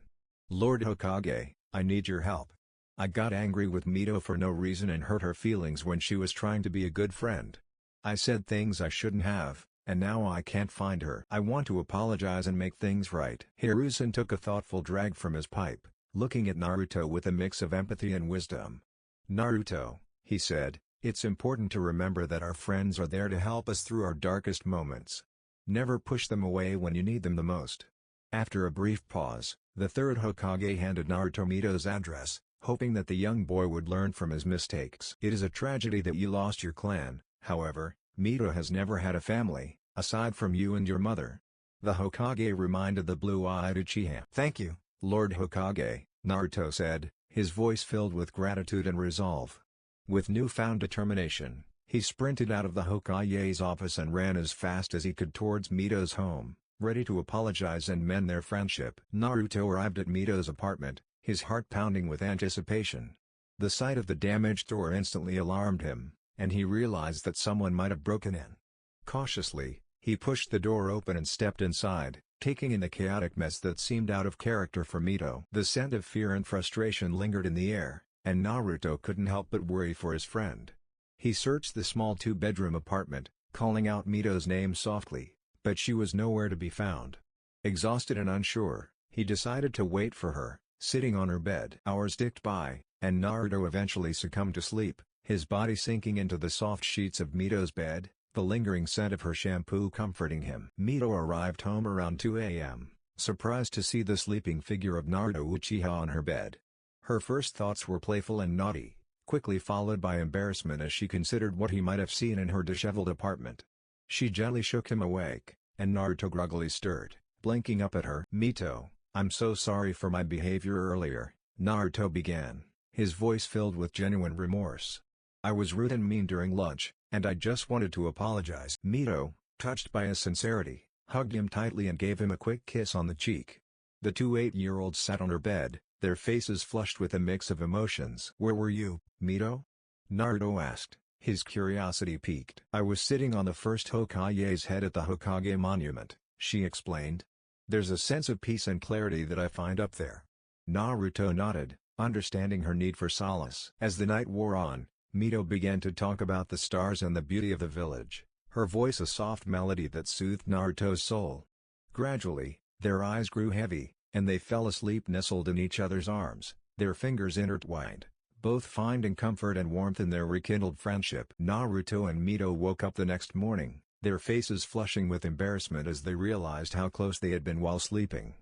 "Lord Hokage, I need your help. I got angry with Mito for no reason and hurt her feelings when she was trying to be a good friend. I said things I shouldn't have, and now I can't find her. I want to apologize and make things right." Hiruzen took a thoughtful drag from his pipe, looking at Naruto with a mix of empathy and wisdom. "Naruto," he said, "it's important to remember that our friends are there to help us through our darkest moments. Never push them away when you need them the most." After a brief pause, the third Hokage handed Naruto Mito's address, hoping that the young boy would learn from his mistakes. "It is a tragedy that you lost your clan, however, Mito has never had a family, aside from you and your mother." The Hokage reminded the blue-eyed Uchiha. "Thank you, Lord Hokage," Naruto said, his voice filled with gratitude and resolve. With newfound determination, he sprinted out of the Hokage's office and ran as fast as he could towards Mito's home, ready to apologize and mend their friendship. Naruto arrived at Mito's apartment, his heart pounding with anticipation. The sight of the damaged door instantly alarmed him, and he realized that someone might have broken in. Cautiously, he pushed the door open and stepped inside, taking in the chaotic mess that seemed out of character for Mito. The scent of fear and frustration lingered in the air, and Naruto couldn't help but worry for his friend. He searched the small two-bedroom apartment, calling out Mito's name softly, but she was nowhere to be found. Exhausted and unsure, he decided to wait for her, sitting on her bed. Hours ticked by, and Naruto eventually succumbed to sleep, his body sinking into the soft sheets of Mito's bed, the lingering scent of her shampoo comforting him. Mito arrived home around 2 a.m., surprised to see the sleeping figure of Naruto Uchiha on her bed. Her first thoughts were playful and naughty, quickly followed by embarrassment as she considered what he might have seen in her disheveled apartment. She gently shook him awake, and Naruto groggily stirred, blinking up at her. "Mito, I'm so sorry for my behavior earlier," Naruto began, his voice filled with genuine remorse. "I was rude and mean during lunch, and I just wanted to apologize." Mito, touched by his sincerity, hugged him tightly and gave him a quick kiss on the cheek. The two 8-year-olds sat on her bed, their faces flushed with a mix of emotions. "Where were you, Mito?" Naruto asked, his curiosity piqued. "I was sitting on the first Hokage's head at the Hokage monument," she explained. "There's a sense of peace and clarity that I find up there." Naruto nodded, understanding her need for solace. As the night wore on, Mito began to talk about the stars and the beauty of the village, her voice a soft melody that soothed Naruto's soul. Gradually, their eyes grew heavy, and they fell asleep nestled in each other's arms, their fingers intertwined, both finding comfort and warmth in their rekindled friendship. Naruto and Mito woke up the next morning, their faces flushing with embarrassment as they realized how close they had been while sleeping.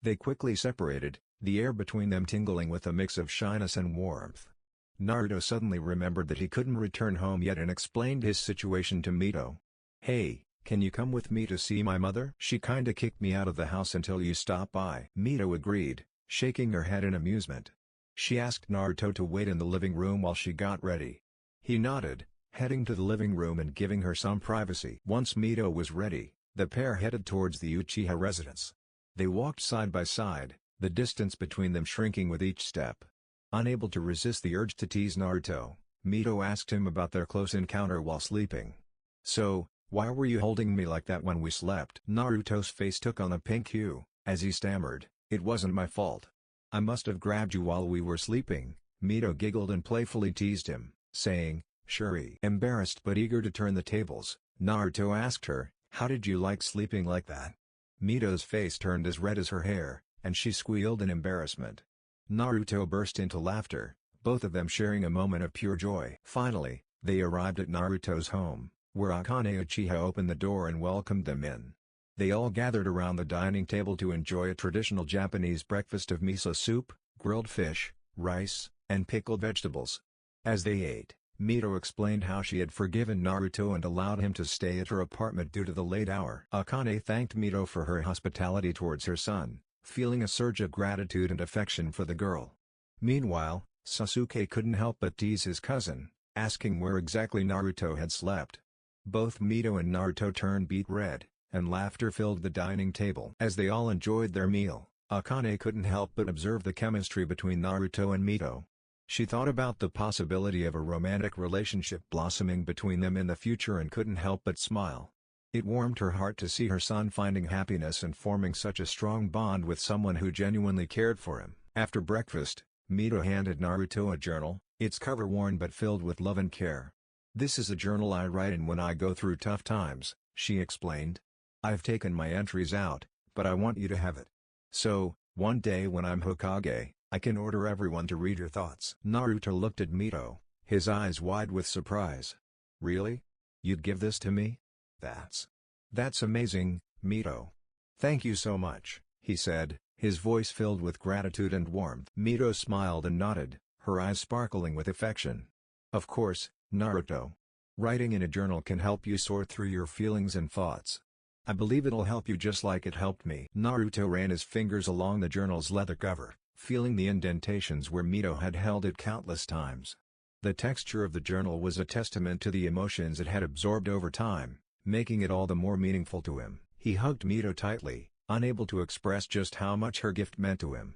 They quickly separated, the air between them tingling with a mix of shyness and warmth. Naruto suddenly remembered that he couldn't return home yet and explained his situation to Mito. "Hey, can you come with me to see my mother? She kinda kicked me out of the house until you stop by." Mito agreed, shaking her head in amusement. She asked Naruto to wait in the living room while she got ready. He nodded, heading to the living room and giving her some privacy. Once Mito was ready, the pair headed towards the Uchiha residence. They walked side by side, the distance between them shrinking with each step. Unable to resist the urge to tease Naruto, Mito asked him about their close encounter while sleeping. "So, why were you holding me like that when we slept?" Naruto's face took on a pink hue, as he stammered, "It wasn't my fault. I must have grabbed you while we were sleeping." Mito giggled and playfully teased him, saying, "Shuri." Embarrassed but eager to turn the tables, Naruto asked her, "How did you like sleeping like that?" Mito's face turned as red as her hair, and she squealed in embarrassment. Naruto burst into laughter, both of them sharing a moment of pure joy. Finally, they arrived at Naruto's home, where Akane Uchiha opened the door and welcomed them in. They all gathered around the dining table to enjoy a traditional Japanese breakfast of miso soup, grilled fish, rice, and pickled vegetables. As they ate, Mito explained how she had forgiven Naruto and allowed him to stay at her apartment due to the late hour. Akane thanked Mito for her hospitality towards her son, feeling a surge of gratitude and affection for the girl. Meanwhile, Sasuke couldn't help but tease his cousin, asking where exactly Naruto had slept. Both Mito and Naruto turned beet red, and laughter filled the dining table. As they all enjoyed their meal, Akane couldn't help but observe the chemistry between Naruto and Mito. She thought about the possibility of a romantic relationship blossoming between them in the future and couldn't help but smile. It warmed her heart to see her son finding happiness and forming such a strong bond with someone who genuinely cared for him. After breakfast, Mito handed Naruto a journal, its cover worn but filled with love and care. "This is a journal I write in when I go through tough times," she explained. "I've taken my entries out, but I want you to have it. So, one day when I'm Hokage, I can order everyone to read your thoughts." Naruto looked at Mito, his eyes wide with surprise. "Really? You'd give this to me? That's amazing, Mito. Thank you so much," he said, his voice filled with gratitude and warmth. Mito smiled and nodded, her eyes sparkling with affection. "Of course, Naruto. Writing in a journal can help you sort through your feelings and thoughts. I believe it'll help you just like it helped me." Naruto ran his fingers along the journal's leather cover, feeling the indentations where Mito had held it countless times. The texture of the journal was a testament to the emotions it had absorbed over time, making it all the more meaningful to him. He hugged Mito tightly, unable to express just how much her gift meant to him.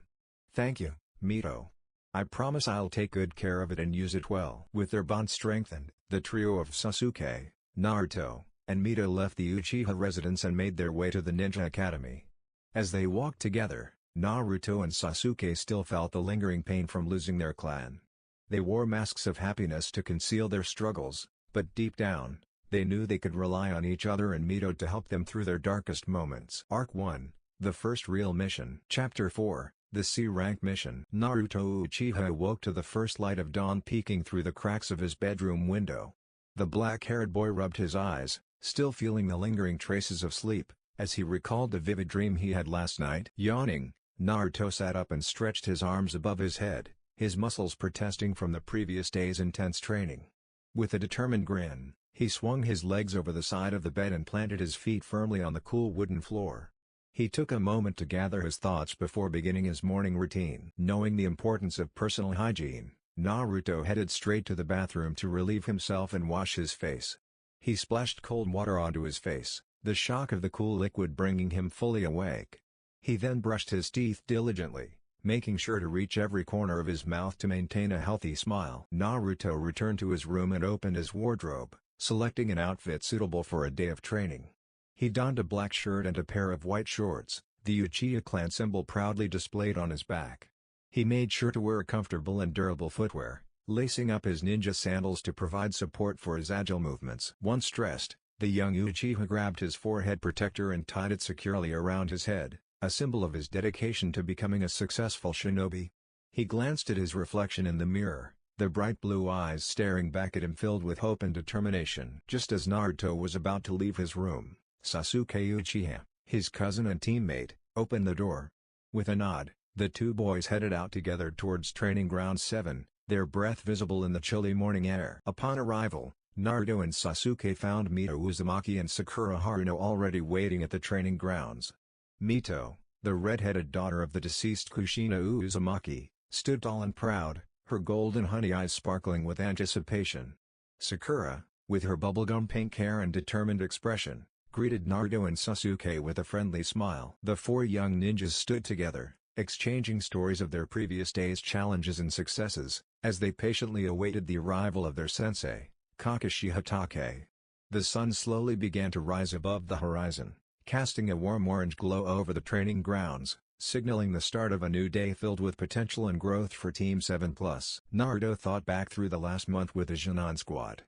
"Thank you, Mito. I promise I'll take good care of it and use it well." With their bond strengthened, the trio of Sasuke, Naruto, and Mito left the Uchiha residence and made their way to the Ninja Academy. As they walked together, Naruto and Sasuke still felt the lingering pain from losing their clan. They wore masks of happiness to conceal their struggles, but deep down, they knew they could rely on each other and Mito to help them through their darkest moments. Arc 1, The First Real Mission. Chapter 4, The C-Rank Mission. Naruto Uchiha awoke to the first light of dawn peeking through the cracks of his bedroom window. The black-haired boy rubbed his eyes, still feeling the lingering traces of sleep, As he recalled the vivid dream he had last night, yawning, Naruto sat up and stretched his arms above his head, his muscles protesting from the previous day's intense training. With a determined grin, he swung his legs over the side of the bed and planted his feet firmly on the cool wooden floor. He took a moment to gather his thoughts before beginning his morning routine. Knowing the importance of personal hygiene, Naruto headed straight to the bathroom to relieve himself and wash his face. He splashed cold water onto his face, the shock of the cool liquid bringing him fully awake. He then brushed his teeth diligently, making sure to reach every corner of his mouth to maintain a healthy smile. Naruto returned to his room and opened his wardrobe, selecting an outfit suitable for a day of training. He donned a black shirt and a pair of white shorts, the Uchiha clan symbol proudly displayed on his back. He made sure to wear comfortable and durable footwear, lacing up his ninja sandals to provide support for his agile movements. Once dressed, the young Uchiha grabbed his forehead protector and tied it securely around his head, a symbol of his dedication to becoming a successful shinobi. He glanced at his reflection in the mirror, the bright blue eyes staring back at him filled with hope and determination. Just as Naruto was about to leave his room, Sasuke Uchiha, his cousin and teammate, opened the door. With a nod, the two boys headed out together towards Training Ground 7, their breath visible in the chilly morning air. Upon arrival, Naruto and Sasuke found Mito Uzumaki and Sakura Haruno already waiting at the training grounds. Mito, the red-headed daughter of the deceased Kushina Uzumaki, stood tall and proud, her golden honey eyes sparkling with anticipation. Sakura, with her bubblegum pink hair and determined expression, greeted Naruto and Sasuke with a friendly smile. The four young ninjas stood together, exchanging stories of their previous day's challenges and successes, as they patiently awaited the arrival of their sensei, Kakashi Hatake. The sun slowly began to rise above the horizon, casting a warm orange glow over the training grounds, signaling the start of a new day filled with potential and growth for Team 7+. Naruto thought back through the last month with the Junon squad.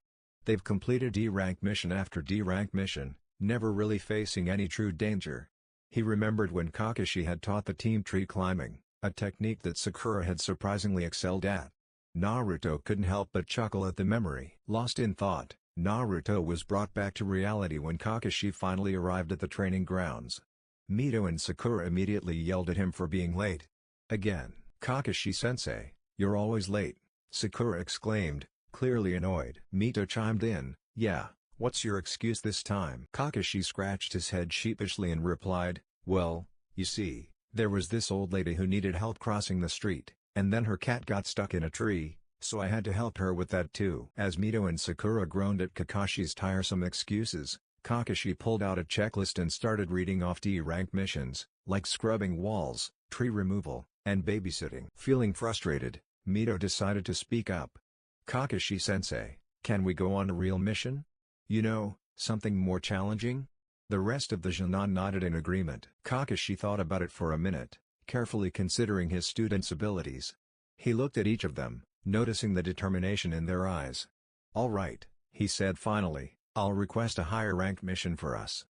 They've completed D-rank mission after D-rank mission, never really facing any true danger. He remembered when Kakashi had taught the team tree climbing, a technique that Sakura had surprisingly excelled at. Naruto couldn't help but chuckle at the memory. Lost in thought, Naruto was brought back to reality when Kakashi finally arrived at the training grounds. Mito and Sakura immediately yelled at him for being late. Again, "Kakashi-sensei, you're always late," Sakura exclaimed, clearly annoyed. Mito chimed in, "Yeah, what's your excuse this time?" Kakashi scratched his head sheepishly and replied, "Well, you see, there was this old lady who needed help crossing the street, and then her cat got stuck in a tree, so I had to help her with that too." As Mito and Sakura groaned at Kakashi's tiresome excuses, Kakashi pulled out a checklist and started reading off D-rank missions, like scrubbing walls, tree removal, and babysitting. Feeling frustrated, Mito decided to speak up. "Kakashi-sensei, can we go on a real mission? You know, something more challenging?" The rest of the Junon nodded in agreement. Kakashi thought about it for a minute, carefully considering his students' abilities. He looked at each of them, noticing the determination in their eyes. "All right," he said finally, "I'll request a higher-ranked mission for us.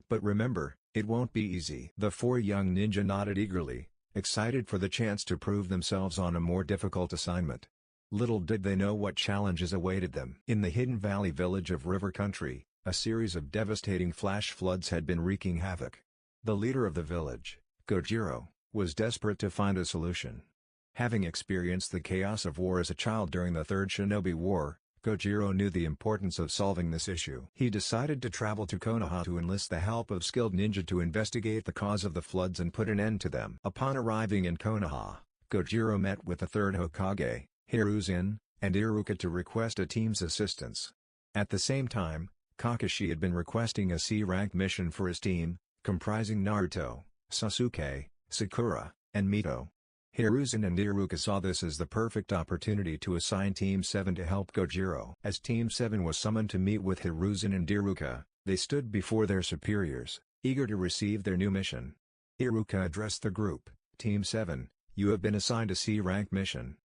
But remember, it won't be easy." The four young ninja nodded eagerly, excited for the chance to prove themselves on a more difficult assignment. Little did they know what challenges awaited them. In the Hidden Valley village of River Country, a series of devastating flash floods had been wreaking havoc. The leader of the village, Gojiro, was desperate to find a solution. Having experienced the chaos of war as a child during the Third Shinobi War, Gojiro knew the importance of solving this issue. He decided to travel to Konoha to enlist the help of skilled ninja to investigate the cause of the floods and put an end to them. Upon arriving in Konoha, Gojiro met with the third Hokage, Hiruzen, and Iruka to request a team's assistance. At the same time, Kakashi had been requesting a C-rank mission for his team, comprising Naruto, Sasuke, Sakura, and Mito. Hiruzen and Iruka saw this as the perfect opportunity to assign Team 7 to help Gojiro. As Team 7 was summoned to meet with Hiruzen and Iruka, they stood before their superiors, eager to receive their new mission. Iruka addressed the group, "Team 7, you have been assigned a C-rank mission.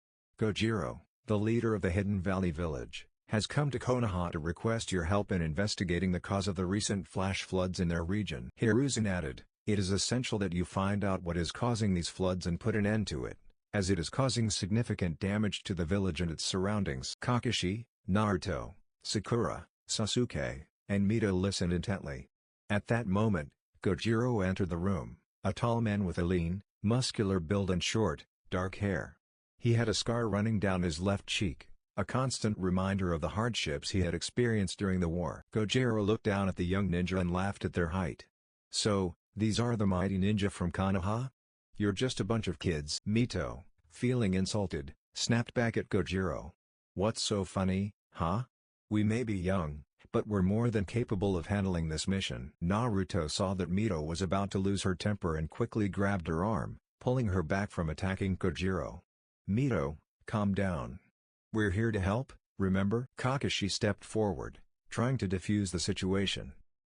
Gojiro, the leader of the Hidden Valley village, has come to Konoha to request your help in investigating the cause of the recent flash floods in their region." Hiruzen added, "It is essential that you find out what is causing these floods and put an end to it, as it is causing significant damage to the village and its surroundings." Kakashi, Naruto, Sakura, Sasuke, and Mito listened intently. At that moment, Gojiro entered the room, a tall man with a lean, muscular build and short, dark hair. He had a scar running down his left cheek, a constant reminder of the hardships he had experienced during the war. Gojiro looked down at the young ninja and laughed at their height. "So, these are the mighty ninja from Konoha? You're just a bunch of kids." Mito, feeling insulted, snapped back at Gojiro. "What's so funny, huh? We may be young, but we're more than capable of handling this mission." Naruto saw that Mito was about to lose her temper and quickly grabbed her arm, pulling her back from attacking Gojiro. "Mito, calm down. We're here to help, remember?" Kakashi stepped forward, trying to defuse the situation.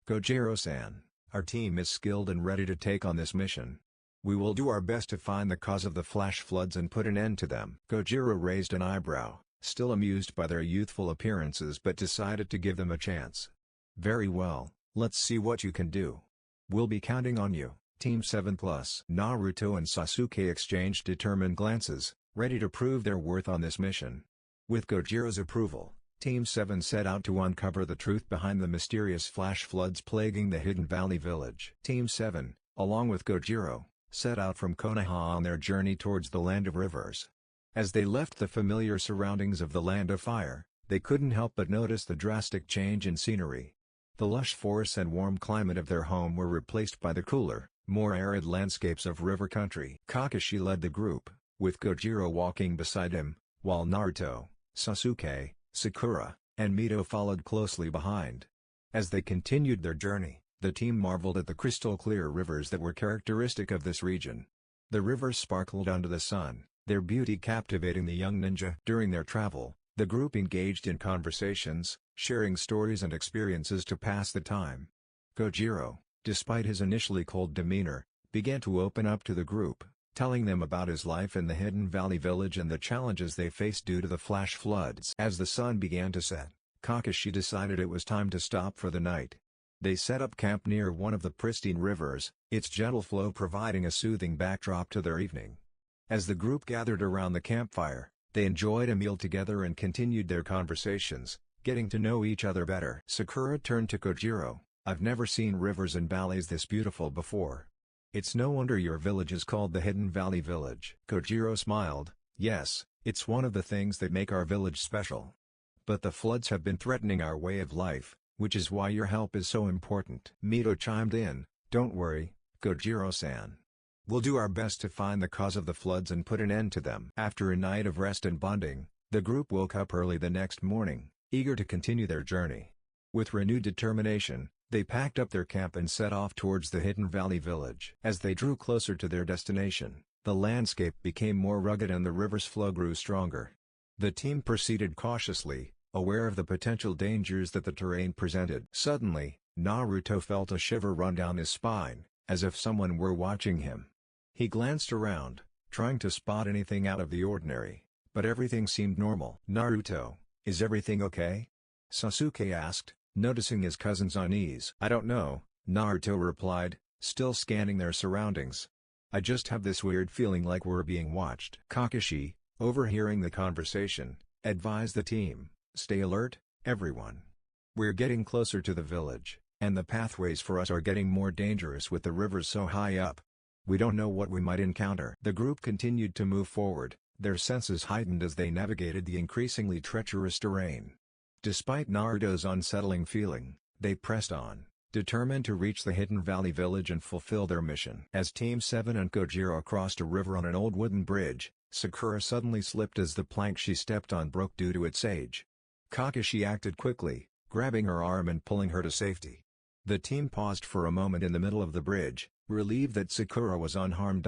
"Gojiro-san, our team is skilled and ready to take on this mission. We will do our best to find the cause of the flash floods and put an end to them." Gojiro raised an eyebrow, still amused by their youthful appearances but decided to give them a chance. "Very well, let's see what you can do. We'll be counting on you, Team 7+. Naruto and Sasuke exchanged determined glances, ready to prove their worth on this mission. With Gojiro's approval, Team 7 set out to uncover the truth behind the mysterious flash floods plaguing the Hidden Valley village. Team 7, along with Gojiro, set out from Konoha on their journey towards the Land of Rivers. As they left the familiar surroundings of the Land of Fire, they couldn't help but notice the drastic change in scenery. The lush forests and warm climate of their home were replaced by the cooler, more arid landscapes of river country. Kakashi led the group, with Gojiro walking beside him, while Naruto, Sasuke, Sakura, and Mito followed closely behind. As they continued their journey, the team marveled at the crystal-clear rivers that were characteristic of this region. The rivers sparkled under the sun, their beauty captivating the young ninja. During their travel, the group engaged in conversations, sharing stories and experiences to pass the time. Gojiro, despite his initially cold demeanor, began to open up to the group, telling them about his life in the Hidden Valley village and the challenges they faced due to the flash floods. As the sun began to set, Kakashi decided it was time to stop for the night. They set up camp near one of the pristine rivers, its gentle flow providing a soothing backdrop to their evening. As the group gathered around the campfire, they enjoyed a meal together and continued their conversations, getting to know each other better. Sakura turned to Gojiro. "I've never seen rivers and valleys this beautiful before. It's no wonder your village is called the Hidden Valley Village." Gojiro smiled. "Yes, it's one of the things that make our village special. But the floods have been threatening our way of life, which is why your help is so important." Mito chimed in. "Don't worry, Gojiro-san. We'll do our best to find the cause of the floods and put an end to them." After a night of rest and bonding, the group woke up early the next morning, eager to continue their journey. With renewed determination, they packed up their camp and set off towards the Hidden Valley village. As they drew closer to their destination, the landscape became more rugged and the river's flow grew stronger. The team proceeded cautiously, aware of the potential dangers that the terrain presented. Suddenly, Naruto felt a shiver run down his spine, as if someone were watching him. He glanced around, trying to spot anything out of the ordinary, but everything seemed normal. "Naruto, is everything okay?" Sasuke asked, noticing his cousin's unease. "I don't know," Naruto replied, still scanning their surroundings. "I just have this weird feeling like we're being watched." Kakashi, overhearing the conversation, advised the team, "Stay alert, everyone. We're getting closer to the village, and the pathways for us are getting more dangerous with the rivers so high up. We don't know what we might encounter." The group continued to move forward, their senses heightened as they navigated the increasingly treacherous terrain. Despite Naruto's unsettling feeling, they pressed on, determined to reach the Hidden Valley village and fulfill their mission. As Team 7 and Gojiro crossed a river on an old wooden bridge, Sakura suddenly slipped as the plank she stepped on broke due to its age. Kakashi acted quickly, grabbing her arm and pulling her to safety. The team paused for a moment in the middle of the bridge, relieved that Sakura was unharmed.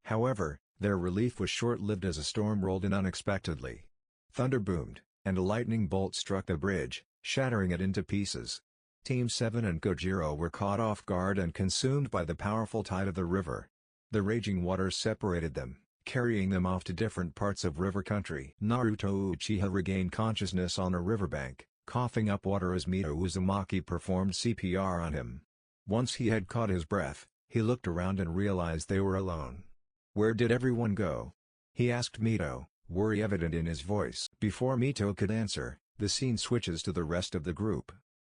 However, their relief was short-lived as a storm rolled in unexpectedly. Thunder boomed, and a lightning bolt struck the bridge, shattering it into pieces. Team 7 and Gojiro were caught off guard and consumed by the powerful tide of the river. The raging waters separated them, carrying them off to different parts of river country. Naruto Uchiha regained consciousness on a riverbank, coughing up water as Mito Uzumaki performed CPR on him. Once he had caught his breath, he looked around and realized they were alone. "Where did everyone go?" he asked Mito, worry evident in his voice. Before Mito could answer, the scene switches to the rest of the group.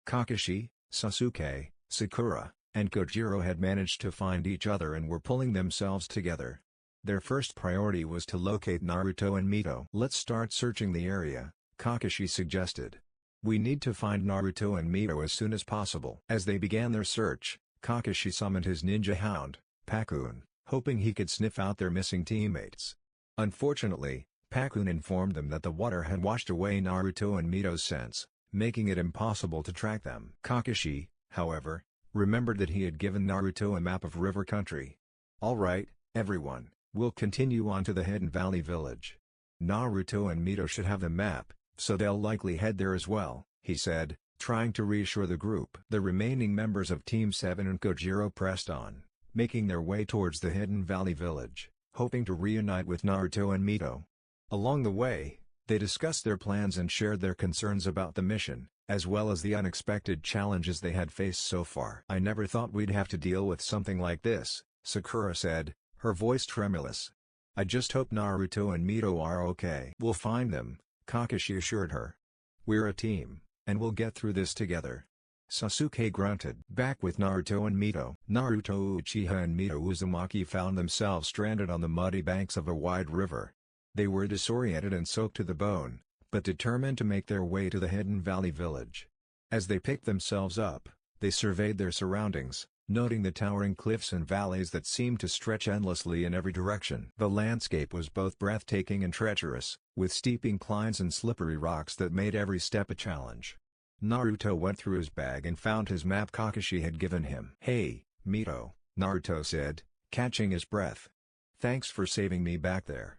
Kakashi, Sasuke, Sakura, and Kojiro had managed to find each other and were pulling themselves together. Their first priority was to locate Naruto and Mito. "Let's start searching the area," Kakashi suggested. "We need to find Naruto and Mito as soon as possible." As they began their search, Kakashi summoned his ninja hound, Pakun, hoping he could sniff out their missing teammates. Unfortunately, Pakun informed them that the water had washed away Naruto and Mito's scents, making it impossible to track them. Kakashi, however, remembered that he had given Naruto a map of river country. "All right, everyone, we'll continue on to the Hidden Valley village. Naruto and Mito should have the map, so they'll likely head there as well," he said, trying to reassure the group. The remaining members of Team 7 and Kojiro pressed on, making their way towards the Hidden Valley village, hoping to reunite with Naruto and Mito. Along the way, they discussed their plans and shared their concerns about the mission, as well as the unexpected challenges they had faced so far. "I never thought we'd have to deal with something like this," Sakura said, her voice tremulous. "I just hope Naruto and Mito are okay." "We'll find them," Kakashi assured her. "We're a team, and we'll get through this together." Sasuke grunted. Back with Naruto and Mito. Naruto, Uchiha and Mito Uzumaki found themselves stranded on the muddy banks of a wide river. They were disoriented and soaked to the bone, but determined to make their way to the Hidden Valley village. As they picked themselves up, they surveyed their surroundings, noting the towering cliffs and valleys that seemed to stretch endlessly in every direction. The landscape was both breathtaking and treacherous, with steep inclines and slippery rocks that made every step a challenge. Naruto went through his bag and found his map Kakashi had given him. "Hey, Mito," Naruto said, catching his breath. "Thanks for saving me back there.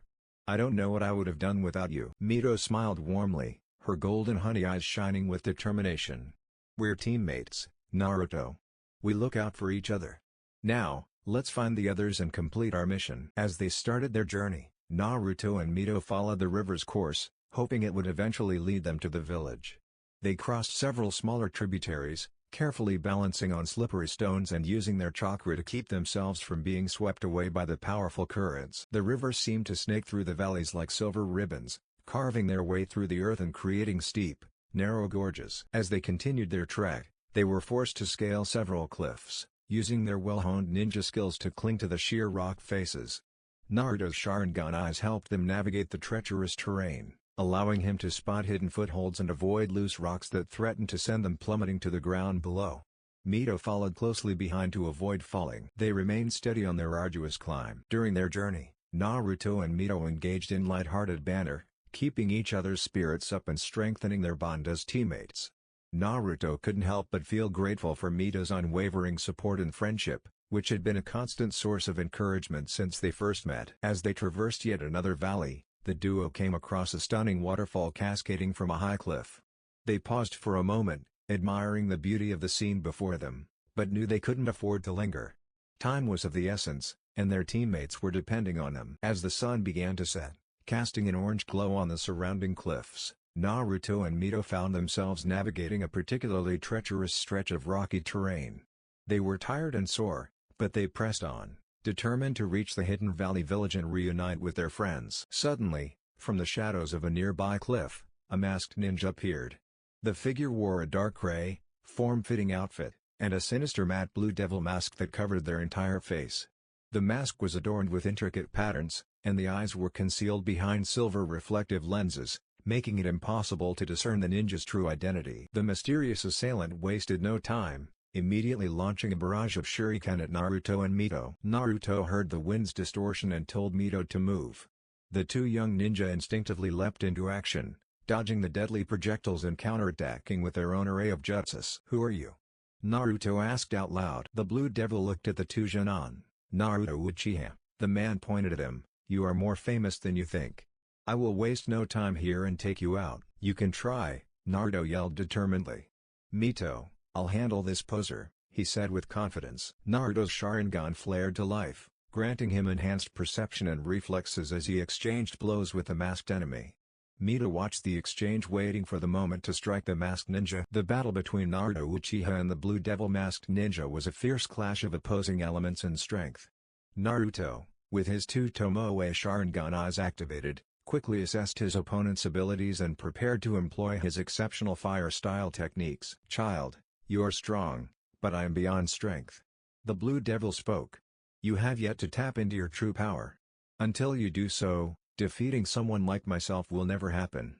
I don't know what I would have done without you." Mito smiled warmly, her golden honey eyes shining with determination. "We're teammates, Naruto. We look out for each other. Now, let's find the others and complete our mission." As they started their journey, Naruto and Mito followed the river's course, hoping it would eventually lead them to the village. They crossed several smaller tributaries, carefully balancing on slippery stones and using their chakra to keep themselves from being swept away by the powerful currents. The river seemed to snake through the valleys like silver ribbons, carving their way through the earth and creating steep, narrow gorges. As they continued their trek, they were forced to scale several cliffs, using their well-honed ninja skills to cling to the sheer rock faces. Naruto's Sharingan eyes helped them navigate the treacherous terrain, allowing him to spot hidden footholds and avoid loose rocks that threatened to send them plummeting to the ground below. Mito followed closely behind to avoid falling. They remained steady on their arduous climb. During their journey, Naruto and Mito engaged in light-hearted banter, keeping each other's spirits up and strengthening their bond as teammates. Naruto couldn't help but feel grateful for Mito's unwavering support and friendship, which had been a constant source of encouragement since they first met. As they traversed yet another valley, the duo came across a stunning waterfall cascading from a high cliff. They paused for a moment, admiring the beauty of the scene before them, but knew they couldn't afford to linger. Time was of the essence, and their teammates were depending on them. As the sun began to set, casting an orange glow on the surrounding cliffs, Naruto and Mito found themselves navigating a particularly treacherous stretch of rocky terrain. They were tired and sore, but they pressed on, determined to reach the Hidden Valley village and reunite with their friends. Suddenly, from the shadows of a nearby cliff, a masked ninja appeared. The figure wore a dark gray, form-fitting outfit, and a sinister matte blue devil mask that covered their entire face. The mask was adorned with intricate patterns, and the eyes were concealed behind silver reflective lenses, making it impossible to discern the ninja's true identity. The mysterious assailant wasted no time, immediately launching a barrage of shuriken at Naruto and Mito. Naruto heard the wind's distortion and told Mito to move. The two young ninja instinctively leapt into action, dodging the deadly projectiles and counterattacking with their own array of jutsus. "Who are you?" Naruto asked out loud. The blue devil looked at the two Jonin. "Naruto Uchiha," the man pointed at him, "you are more famous than you think. I will waste no time here and take you out." "You can try," Naruto yelled determinedly. "Mito, I'll handle this poser," he said with confidence. Naruto's Sharingan flared to life, granting him enhanced perception and reflexes as he exchanged blows with the masked enemy. Mito watched the exchange, waiting for the moment to strike the masked ninja. The battle between Naruto Uchiha and the Blue Devil masked ninja was a fierce clash of opposing elements and strength. Naruto, with his two Tomoe Sharingan eyes activated, quickly assessed his opponent's abilities and prepared to employ his exceptional fire style techniques. "Child, you're strong, but I am beyond strength. The Blue Devil spoke. You have yet to tap into your true power. Until you do so, defeating someone like myself will never happen.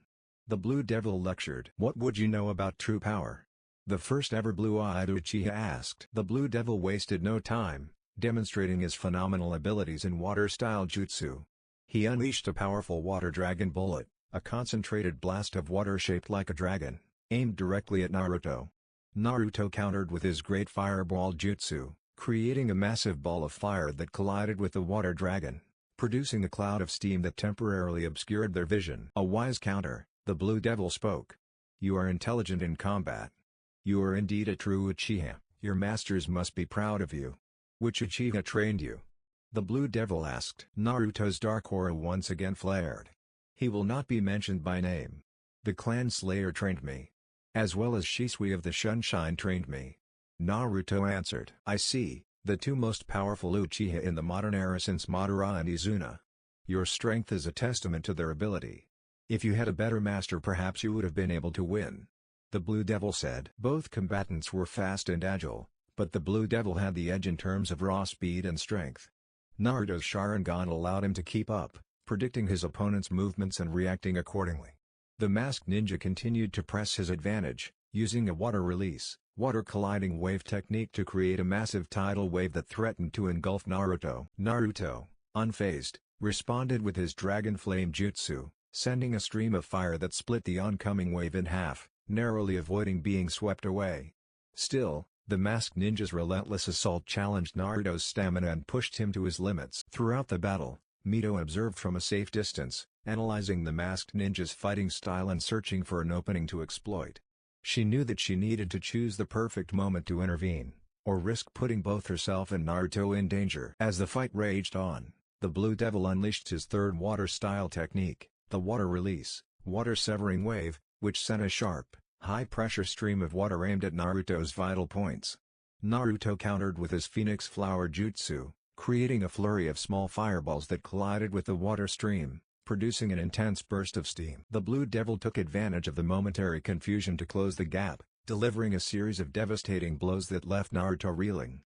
The Blue Devil lectured. What would you know about true power? The first ever blue-eyed Uchiha asked. The Blue Devil wasted no time, demonstrating his phenomenal abilities in water-style jutsu. He unleashed a powerful water dragon bullet, a concentrated blast of water shaped like a dragon, aimed directly at Naruto. Naruto countered with his great fireball jutsu, creating a massive ball of fire that collided with the water dragon, producing a cloud of steam that temporarily obscured their vision. A wise counter, the Blue Devil spoke. You are intelligent in combat. You are indeed a true Uchiha, your masters must be proud of you. Which Uchiha trained you? The Blue Devil asked. Naruto's dark aura once again flared. He will not be mentioned by name. The Clan Slayer trained me. As well as Shisui of the Sunshine trained me. Naruto answered. I see, the two most powerful Uchiha in the modern era since Madara and Izuna. Your strength is a testament to their ability. If you had a better master perhaps you would have been able to win. The Blue Devil said. Both combatants were fast and agile, but the Blue Devil had the edge in terms of raw speed and strength. Naruto's Sharingan allowed him to keep up, predicting his opponent's movements and reacting accordingly. The masked ninja continued to press his advantage, using a water release, water colliding wave technique to create a massive tidal wave that threatened to engulf Naruto. Naruto, unfazed, responded with his Dragon Flame Jutsu, sending a stream of fire that split the oncoming wave in half, narrowly avoiding being swept away. Still, the masked ninja's relentless assault challenged Naruto's stamina and pushed him to his limits. Throughout the battle, Mito observed from a safe distance, analyzing the masked ninja's fighting style and searching for an opening to exploit. She knew that she needed to choose the perfect moment to intervene, or risk putting both herself and Naruto in danger. As the fight raged on, the Blue Devil unleashed his third water-style technique, the water release, water-severing wave, which sent a sharp, high-pressure stream of water aimed at Naruto's vital points. Naruto countered with his Phoenix Flower Jutsu, creating a flurry of small fireballs that collided with the water stream, producing an intense burst of steam. The Blue Devil took advantage of the momentary confusion to close the gap, delivering a series of devastating blows that left Naruto reeling.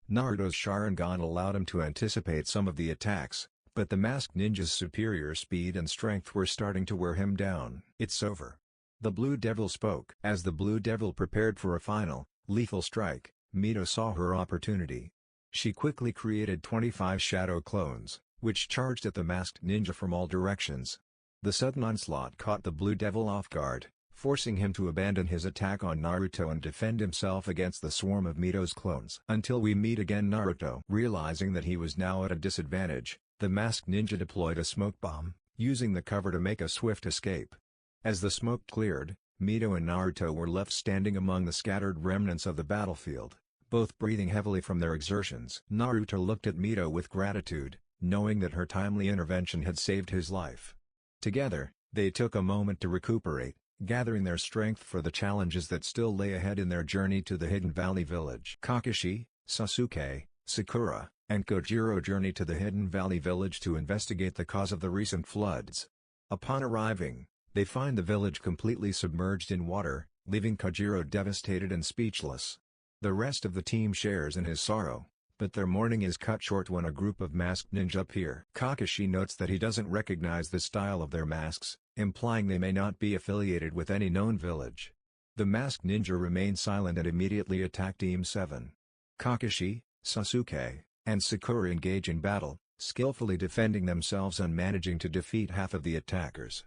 Naruto's Sharingan allowed him to anticipate some of the attacks, but the masked ninja's superior speed and strength were starting to wear him down. It's over. The Blue Devil spoke. As the Blue Devil prepared for a final, lethal strike, Mito saw her opportunity. She quickly created 25 shadow clones, which charged at the masked ninja from all directions. The sudden onslaught caught the Blue Devil off guard, forcing him to abandon his attack on Naruto and defend himself against the swarm of Mito's clones. Until we meet again, Naruto. Realizing that he was now at a disadvantage, the masked ninja deployed a smoke bomb, using the cover to make a swift escape. As the smoke cleared, Mito and Naruto were left standing among the scattered remnants of the battlefield, both breathing heavily from their exertions. Naruto looked at Mito with gratitude, knowing that her timely intervention had saved his life. Together, they took a moment to recuperate, gathering their strength for the challenges that still lay ahead in their journey to the Hidden Valley Village. Kakashi, Sasuke, Sakura, and Kojiro journey to the Hidden Valley Village to investigate the cause of the recent floods. Upon arriving, they find the village completely submerged in water, leaving Kojiro devastated and speechless. The rest of the team shares in his sorrow, but their mourning is cut short when a group of masked ninja appear. Kakashi notes that he doesn't recognize the style of their masks, implying they may not be affiliated with any known village. The masked ninja remain silent and immediately attack Team 7. Kakashi, Sasuke, and Sakura engage in battle, skillfully defending themselves and managing to defeat half of the attackers.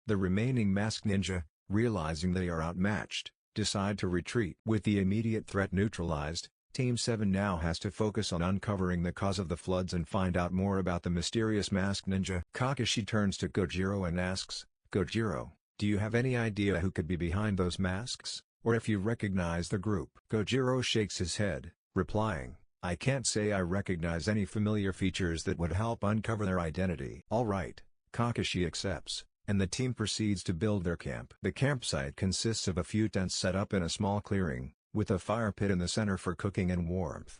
The remaining masked ninja, realizing they are outmatched, decide to retreat. With the immediate threat neutralized, Team 7 now has to focus on uncovering the cause of the floods and find out more about the mysterious masked ninja. Kakashi turns to Kojiro and asks, Kojiro, do you have any idea who could be behind those masks, or if you recognize the group? Kojiro shakes his head, replying, I can't say I recognize any familiar features that would help uncover their identity. Alright, Kakashi accepts, and the team proceeds to build their camp. The campsite consists of a few tents set up in a small clearing, with a fire pit in the center for cooking and warmth.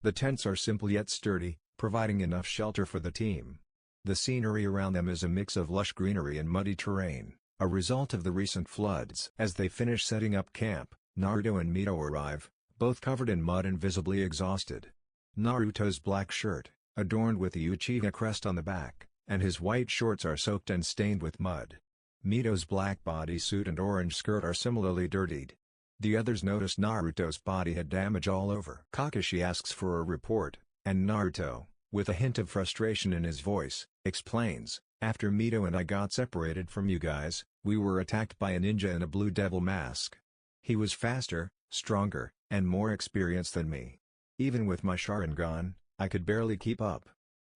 The tents are simple yet sturdy, providing enough shelter for the team. The scenery around them is a mix of lush greenery and muddy terrain, a result of the recent floods. As they finish setting up camp, Naruto and Mito arrive, both covered in mud and visibly exhausted. Naruto's black shirt, adorned with the Uchiha crest on the back, and his white shorts are soaked and stained with mud. Mito's black bodysuit and orange skirt are similarly dirtied. The others noticed Naruto's body had damage all over. Kakashi asks for a report, and Naruto, with a hint of frustration in his voice, explains, "After Mito and I got separated from you guys, we were attacked by a ninja in a blue devil mask. He was faster, stronger, and more experienced than me. Even with my Sharingan, I could barely keep up.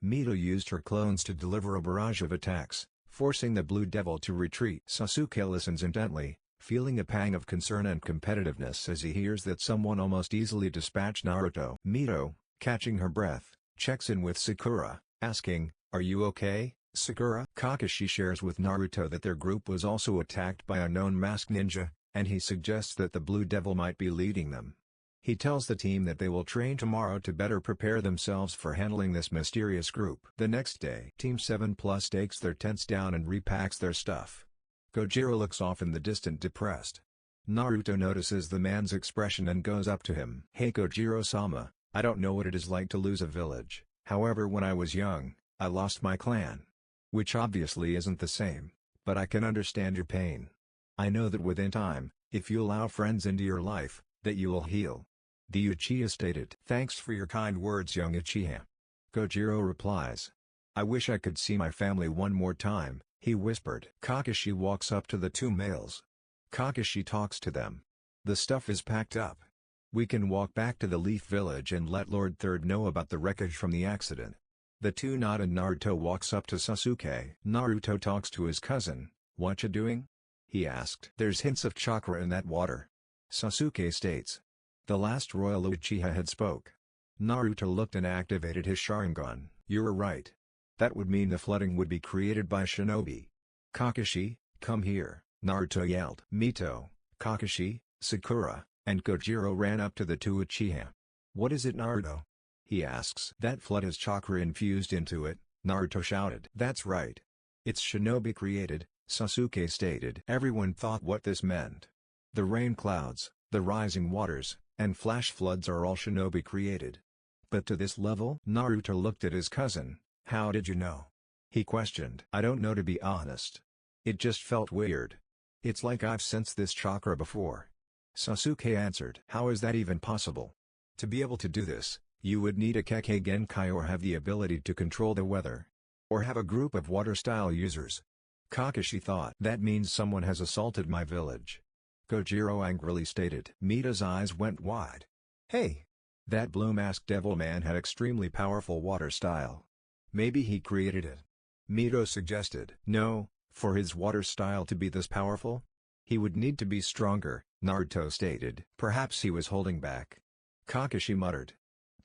Mito used her clones to deliver a barrage of attacks, forcing the Blue Devil to retreat." Sasuke listens intently, feeling a pang of concern and competitiveness as he hears that someone almost easily dispatched Naruto. Mito, catching her breath, checks in with Sakura, asking, "Are you okay, Sakura?" Kakashi shares with Naruto that their group was also attacked by a known masked ninja, and he suggests that the Blue Devil might be leading them. He tells the team that they will train tomorrow to better prepare themselves for handling this mysterious group. The next day, Team 7+ takes their tents down and repacks their stuff. Gojira looks off in the distance depressed. Naruto notices the man's expression and goes up to him. "Hey Gojiro-sama, I don't know what it is like to lose a village, however when I was young, I lost my clan. Which obviously isn't the same, but I can understand your pain. I know that within time, if you allow friends into your life, that you will heal." The Uchiha stated. "Thanks for your kind words, young Uchiha." Gojiro replies. "I wish I could see my family one more time," he whispered. Kakashi walks up to the two males. Kakashi talks to them. "The stuff is packed up. We can walk back to the Leaf Village and let Lord Third know about the wreckage from the accident." The two nod and Naruto walks up to Sasuke. Naruto talks to his cousin. "What you doing?" he asked. "There's hints of chakra in that water," Sasuke states. The last royal Uchiha had spoke. Naruto looked and activated his Sharingan. "You're right. That would mean the flooding would be created by shinobi." "Kakashi, come here," Naruto yelled. Mito, Kakashi, Sakura, and Gojiro ran up to the two Uchiha. "What is it, Naruto?" he asks. "That flood has chakra infused into it," Naruto shouted. "That's right. It's shinobi created," Sasuke stated. Everyone thought what this meant. The rain clouds, the rising waters, and flash floods are all shinobi created. But to this level? Naruto looked at his cousin. "How did you know?" he questioned. "I don't know, to be honest. It just felt weird. It's like I've sensed this chakra before," Sasuke answered. "How is that even possible? To be able to do this, you would need a Kekkei Genkai or have the ability to control the weather. Or have a group of water-style users." Kakashi thought. "That means someone has assaulted my village," Gojiro angrily stated. Mita's eyes went wide. "Hey! That blue-masked devil man had extremely powerful water style. Maybe he created it," Mito suggested. "No, for his water style to be this powerful, he would need to be stronger," Naruto stated. "Perhaps he was holding back," Kakashi muttered.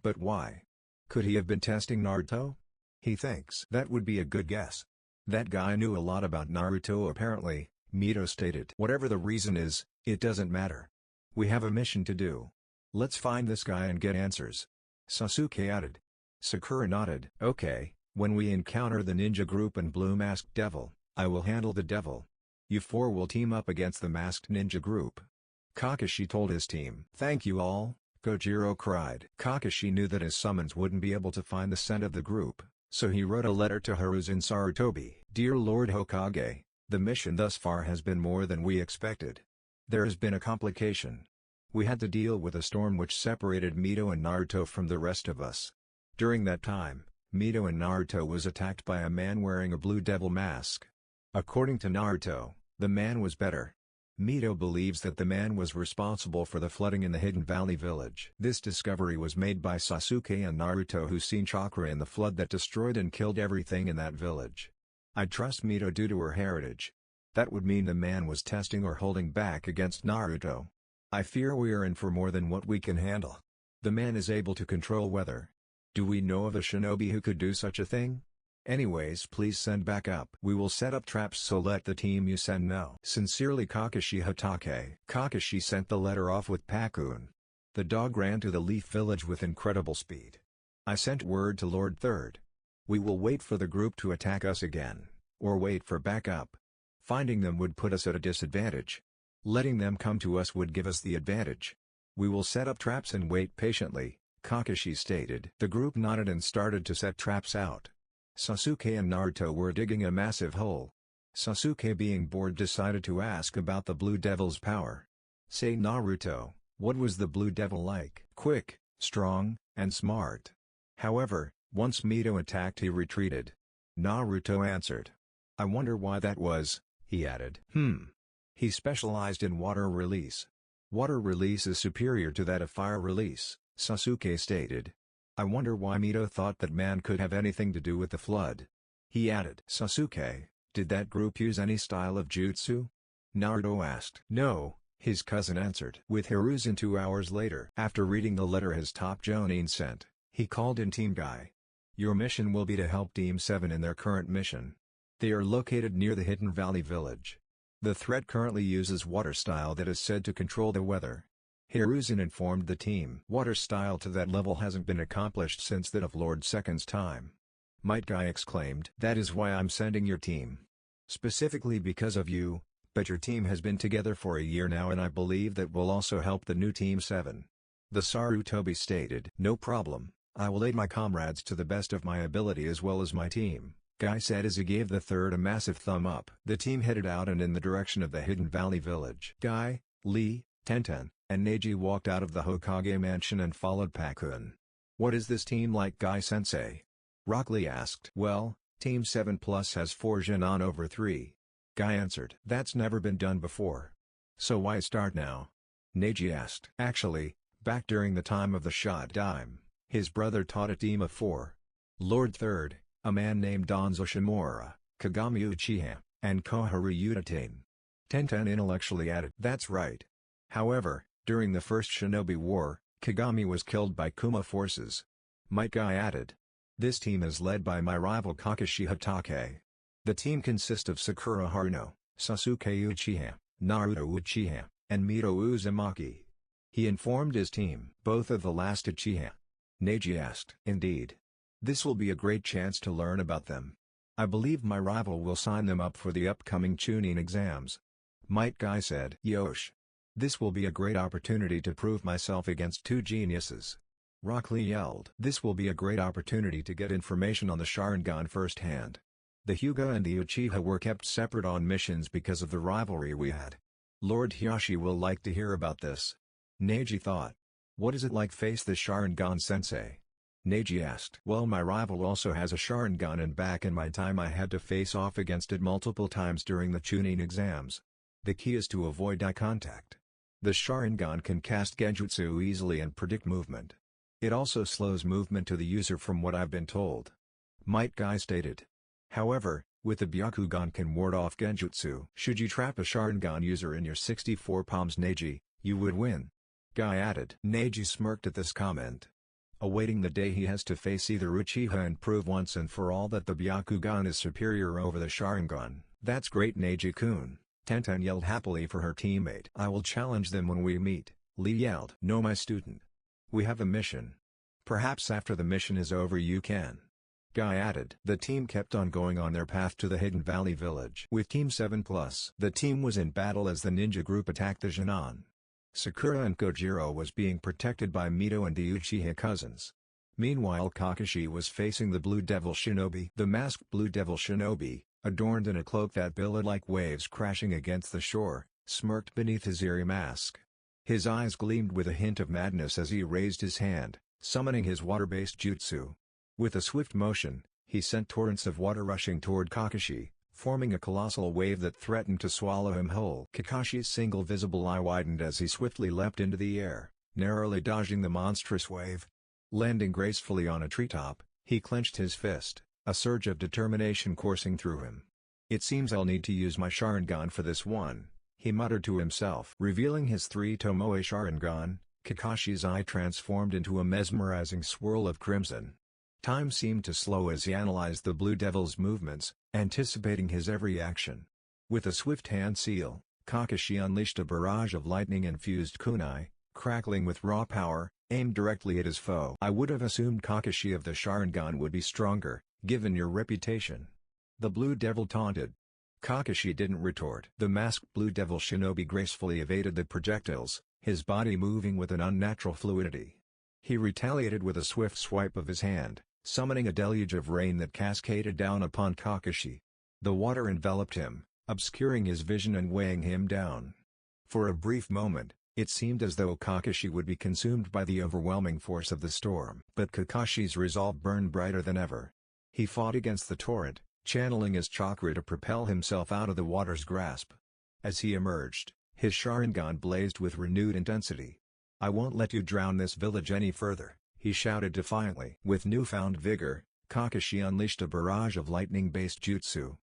"But why? Could he have been testing Naruto?" "He thinks that would be a good guess. That guy knew a lot about Naruto apparently," Mito stated. "Whatever the reason is, it doesn't matter. We have a mission to do. Let's find this guy and get answers," Sasuke added. Sakura nodded. "Okay, when we encounter the ninja group and blue-masked devil, I will handle the devil. You four will team up against the masked ninja group," Kakashi told his team. "Thank you all," Gojiro cried. Kakashi knew that his summons wouldn't be able to find the scent of the group, so he wrote a letter to Hiruzen Sarutobi. "Dear Lord Hokage, the mission thus far has been more than we expected. There has been a complication. We had to deal with a storm which separated Mito and Naruto from the rest of us. During that time, Mito and Naruto was attacked by a man wearing a blue devil mask. According to Naruto, the man was better. Mito believes that the man was responsible for the flooding in the Hidden Valley village. This discovery was made by Sasuke and Naruto, who seen chakra in the flood that destroyed and killed everything in that village. I trust Mito due to her heritage. That would mean the man was testing or holding back against Naruto. I fear we are in for more than what we can handle. The man is able to control weather. Do we know of a shinobi who could do such a thing? Anyways, please send back up. We will set up traps, so let the team you send know. Sincerely, Kakashi Hatake." Kakashi sent the letter off with Pakun. The dog ran to the Leaf Village with incredible speed. "I sent word to Lord Third. We will wait for the group to attack us again, or wait for backup. Finding them would put us at a disadvantage. Letting them come to us would give us the advantage. We will set up traps and wait patiently, Kakashi stated. The group nodded and started to set traps out. Sasuke and Naruto were digging a massive hole. Sasuke, being bored, decided to ask about the Blue Devil's power. Say, Naruto, what was the Blue Devil like? Quick, strong, and smart. However, once Mito attacked, he retreated. Naruto answered. I wonder why that was, he added. He specialized in water release. Water release is superior to that of fire release, Sasuke stated. I wonder why Mito thought that man could have anything to do with the flood. He added. Sasuke, did that group use any style of jutsu? Naruto asked. No, his cousin answered. With Hiruzen 2 hours later. After reading the letter his top jonin sent, he called in Team Guy. Your mission will be to help Team 7 in their current mission. They are located near the Hidden Valley village. The threat currently uses water style that is said to control the weather. Hiruzen informed the team. Water style to that level hasn't been accomplished since that of Lord Second's time. Might Guy exclaimed. That is why I'm sending your team. Specifically because of you, but your team has been together for a year now and I believe that will also help the new Team 7. The Sarutobi stated. No problem, I will aid my comrades to the best of my ability as well as my team, Guy said as he gave the third a massive thumb up. The team headed out and in the direction of the Hidden Valley village. Guy, Lee, Tenten, and Neji walked out of the Hokage mansion and followed Pakun. What is this team like, Guy-sensei? Rock Lee asked. Well, Team 7 Plus has 4 Genin over 3. Guy answered. That's never been done before. So why start now? Neji asked. Actually, back during the time of the Shodaime, his brother taught a team of 4. Lord Third, a man named Danzo Shimura, Kagami Uchiha, and Koharu Udatain. Tenten intellectually added. That's right. However, during the First Shinobi War, Kagami was killed by Kuma forces. Might Guy added. This team is led by my rival Kakashi Hatake. The team consists of Sakura Haruno, Sasuke Uchiha, Naruto Uchiha, and Mito Uzumaki. He informed his team. Both of the last Uchiha. Neji asked. Indeed. This will be a great chance to learn about them. I believe my rival will sign them up for the upcoming Chunin exams. Might Guy said. Yosh. This will be a great opportunity to prove myself against 2 geniuses. Rock Lee yelled. This will be a great opportunity to get information on the Sharingan firsthand. The Hyuga and the Uchiha were kept separate on missions because of the rivalry we had. Lord Hiashi will like to hear about this. Neji thought. What is it like face the Sharingan sensei? Neji asked. Well, my rival also has a Sharingan and back in my time I had to face off against it multiple times during the Chunin exams. The key is to avoid eye contact. The Sharingan can cast genjutsu easily and predict movement. It also slows movement to the user from what I've been told. Might Guy stated. However, with the Byakugan can ward off genjutsu. Should you trap a Sharingan user in your 64 palms Neji, you would win. Guy added. Neji smirked at this comment. Awaiting the day he has to face either Uchiha and prove once and for all that the Byakugan is superior over the Sharingan. That's great, Neji-kun. Tenten yelled happily for her teammate. I will challenge them when we meet, Lee yelled. No, my student. We have a mission. Perhaps after the mission is over you can. Guy added. The team kept on going on their path to the Hidden Valley village. With Team 7 Plus, the team was in battle as the ninja group attacked the Genin. Sakura and Kojiro was being protected by Mito and the Uchiha cousins. Meanwhile, Kakashi was facing the Blue Devil Shinobi. The masked Blue Devil Shinobi, adorned in a cloak that billowed like waves crashing against the shore, smirked beneath his eerie mask. His eyes gleamed with a hint of madness as he raised his hand, summoning his water-based jutsu. With a swift motion, he sent torrents of water rushing toward Kakashi, forming a colossal wave that threatened to swallow him whole. Kakashi's single visible eye widened as he swiftly leapt into the air, narrowly dodging the monstrous wave. Landing gracefully on a treetop, he clenched his fist, a surge of determination coursing through him. It seems I'll need to use my Sharingan for this one, he muttered to himself. Revealing his 3 Tomoe Sharingan, Kakashi's eye transformed into a mesmerizing swirl of crimson. Time seemed to slow as he analyzed the Blue Devil's movements, anticipating his every action. With a swift hand seal, Kakashi unleashed a barrage of lightning-infused kunai, crackling with raw power, aimed directly at his foe. I would have assumed Kakashi of the Sharingan would be stronger, given your reputation. The Blue Devil taunted. Kakashi didn't retort. The masked Blue Devil shinobi gracefully evaded the projectiles, his body moving with an unnatural fluidity. He retaliated with a swift swipe of his hand, summoning a deluge of rain that cascaded down upon Kakashi. The water enveloped him, obscuring his vision and weighing him down. For a brief moment, it seemed as though Kakashi would be consumed by the overwhelming force of the storm. But Kakashi's resolve burned brighter than ever. He fought against the torrent, channeling his chakra to propel himself out of the water's grasp. As he emerged, his Sharingan blazed with renewed intensity. "I won't let you drown this village any further," he shouted defiantly. With newfound vigor, Kakashi unleashed a barrage of lightning-based jutsu.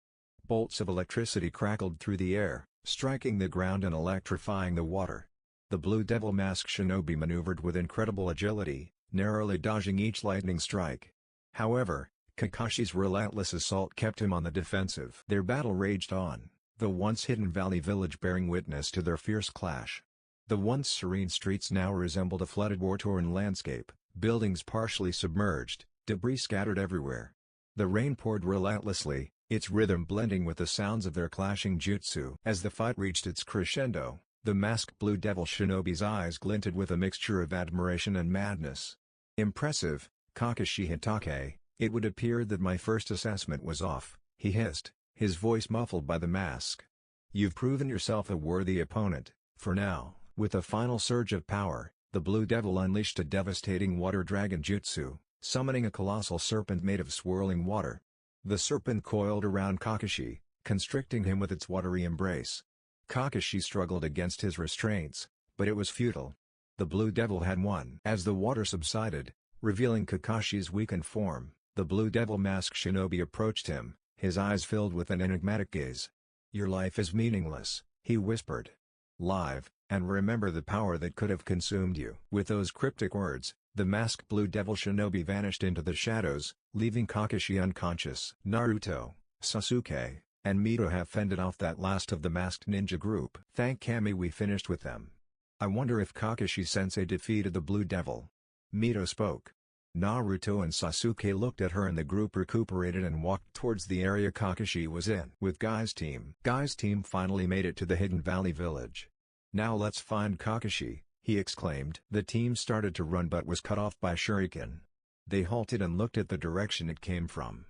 Bolts of electricity crackled through the air, striking the ground and electrifying the water. The Blue Devil masked shinobi maneuvered with incredible agility, narrowly dodging each lightning strike. However, Kakashi's relentless assault kept him on the defensive. Their battle raged on, the once hidden valley village bearing witness to their fierce clash. The once serene streets now resembled a flooded war-torn landscape, buildings partially submerged, debris scattered everywhere. The rain poured relentlessly, its rhythm blending with the sounds of their clashing jutsu. As the fight reached its crescendo, the masked Blue Devil shinobi's eyes glinted with a mixture of admiration and madness. "Impressive, Kakashi Hitake. It would appear that my first assessment was off," he hissed, his voice muffled by the mask. "You've proven yourself a worthy opponent, for now." With a final surge of power, the Blue Devil unleashed a devastating water dragon jutsu, summoning a colossal serpent made of swirling water. The serpent coiled around Kakashi, constricting him with its watery embrace. Kakashi struggled against his restraints, but it was futile. The Blue Devil had won. As the water subsided, revealing Kakashi's weakened form, the Blue Devil masked shinobi approached him, his eyes filled with an enigmatic gaze. "Your life is meaningless," he whispered. "Live, and remember the power that could have consumed you." With those cryptic words, the masked Blue Devil shinobi vanished into the shadows, leaving Kakashi unconscious. Naruto, Sasuke, and Mito have fended off that last of the masked ninja group. Thank Kami we finished with them. I wonder if Kakashi-sensei defeated the Blue Devil. Mito spoke. Naruto and Sasuke looked at her and the group recuperated and walked towards the area Kakashi was in. With Guy's team finally made it to the Hidden Valley village. "Now let's find Kakashi," he exclaimed. The team started to run but was cut off by Shuriken. They halted and looked at the direction it came from.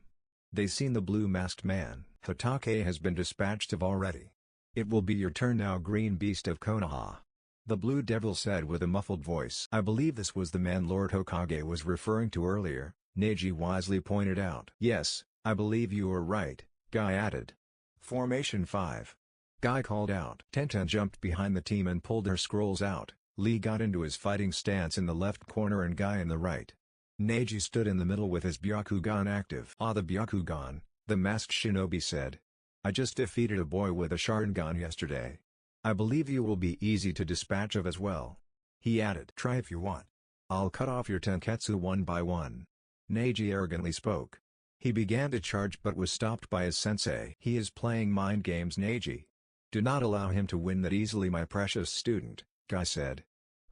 They seen the blue masked man. "Hitake has been dispatched of already. It will be your turn now, Green Beast of Konoha," the Blue Devil said with a muffled voice. "I believe this was the man Lord Hokage was referring to earlier," Neji wisely pointed out. "Yes, I believe you are right," Guy added. "Formation 5. Guy called out. Tenten jumped behind the team and pulled her scrolls out. Lee got into his fighting stance in the left corner and Guy in the right. Neji stood in the middle with his Byakugan active. "Ah, the Byakugan," the masked shinobi said. "I just defeated a boy with a Sharingan yesterday. I believe you will be easy to dispatch of as well." He added, "Try if you want. I'll cut off your tenketsu one by one." Neji arrogantly spoke. He began to charge but was stopped by his sensei. "He is playing mind games, Neji. Do not allow him to win that easily, my precious student," Guy said.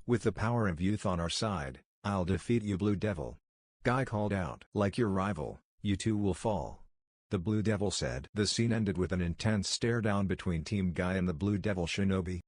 "With the power of youth on our side, I'll defeat you, Blue Devil." Guy called out. "Like your rival, you too will fall," the Blue Devil said. The scene ended with an intense stare down between Team Guy and the Blue Devil shinobi.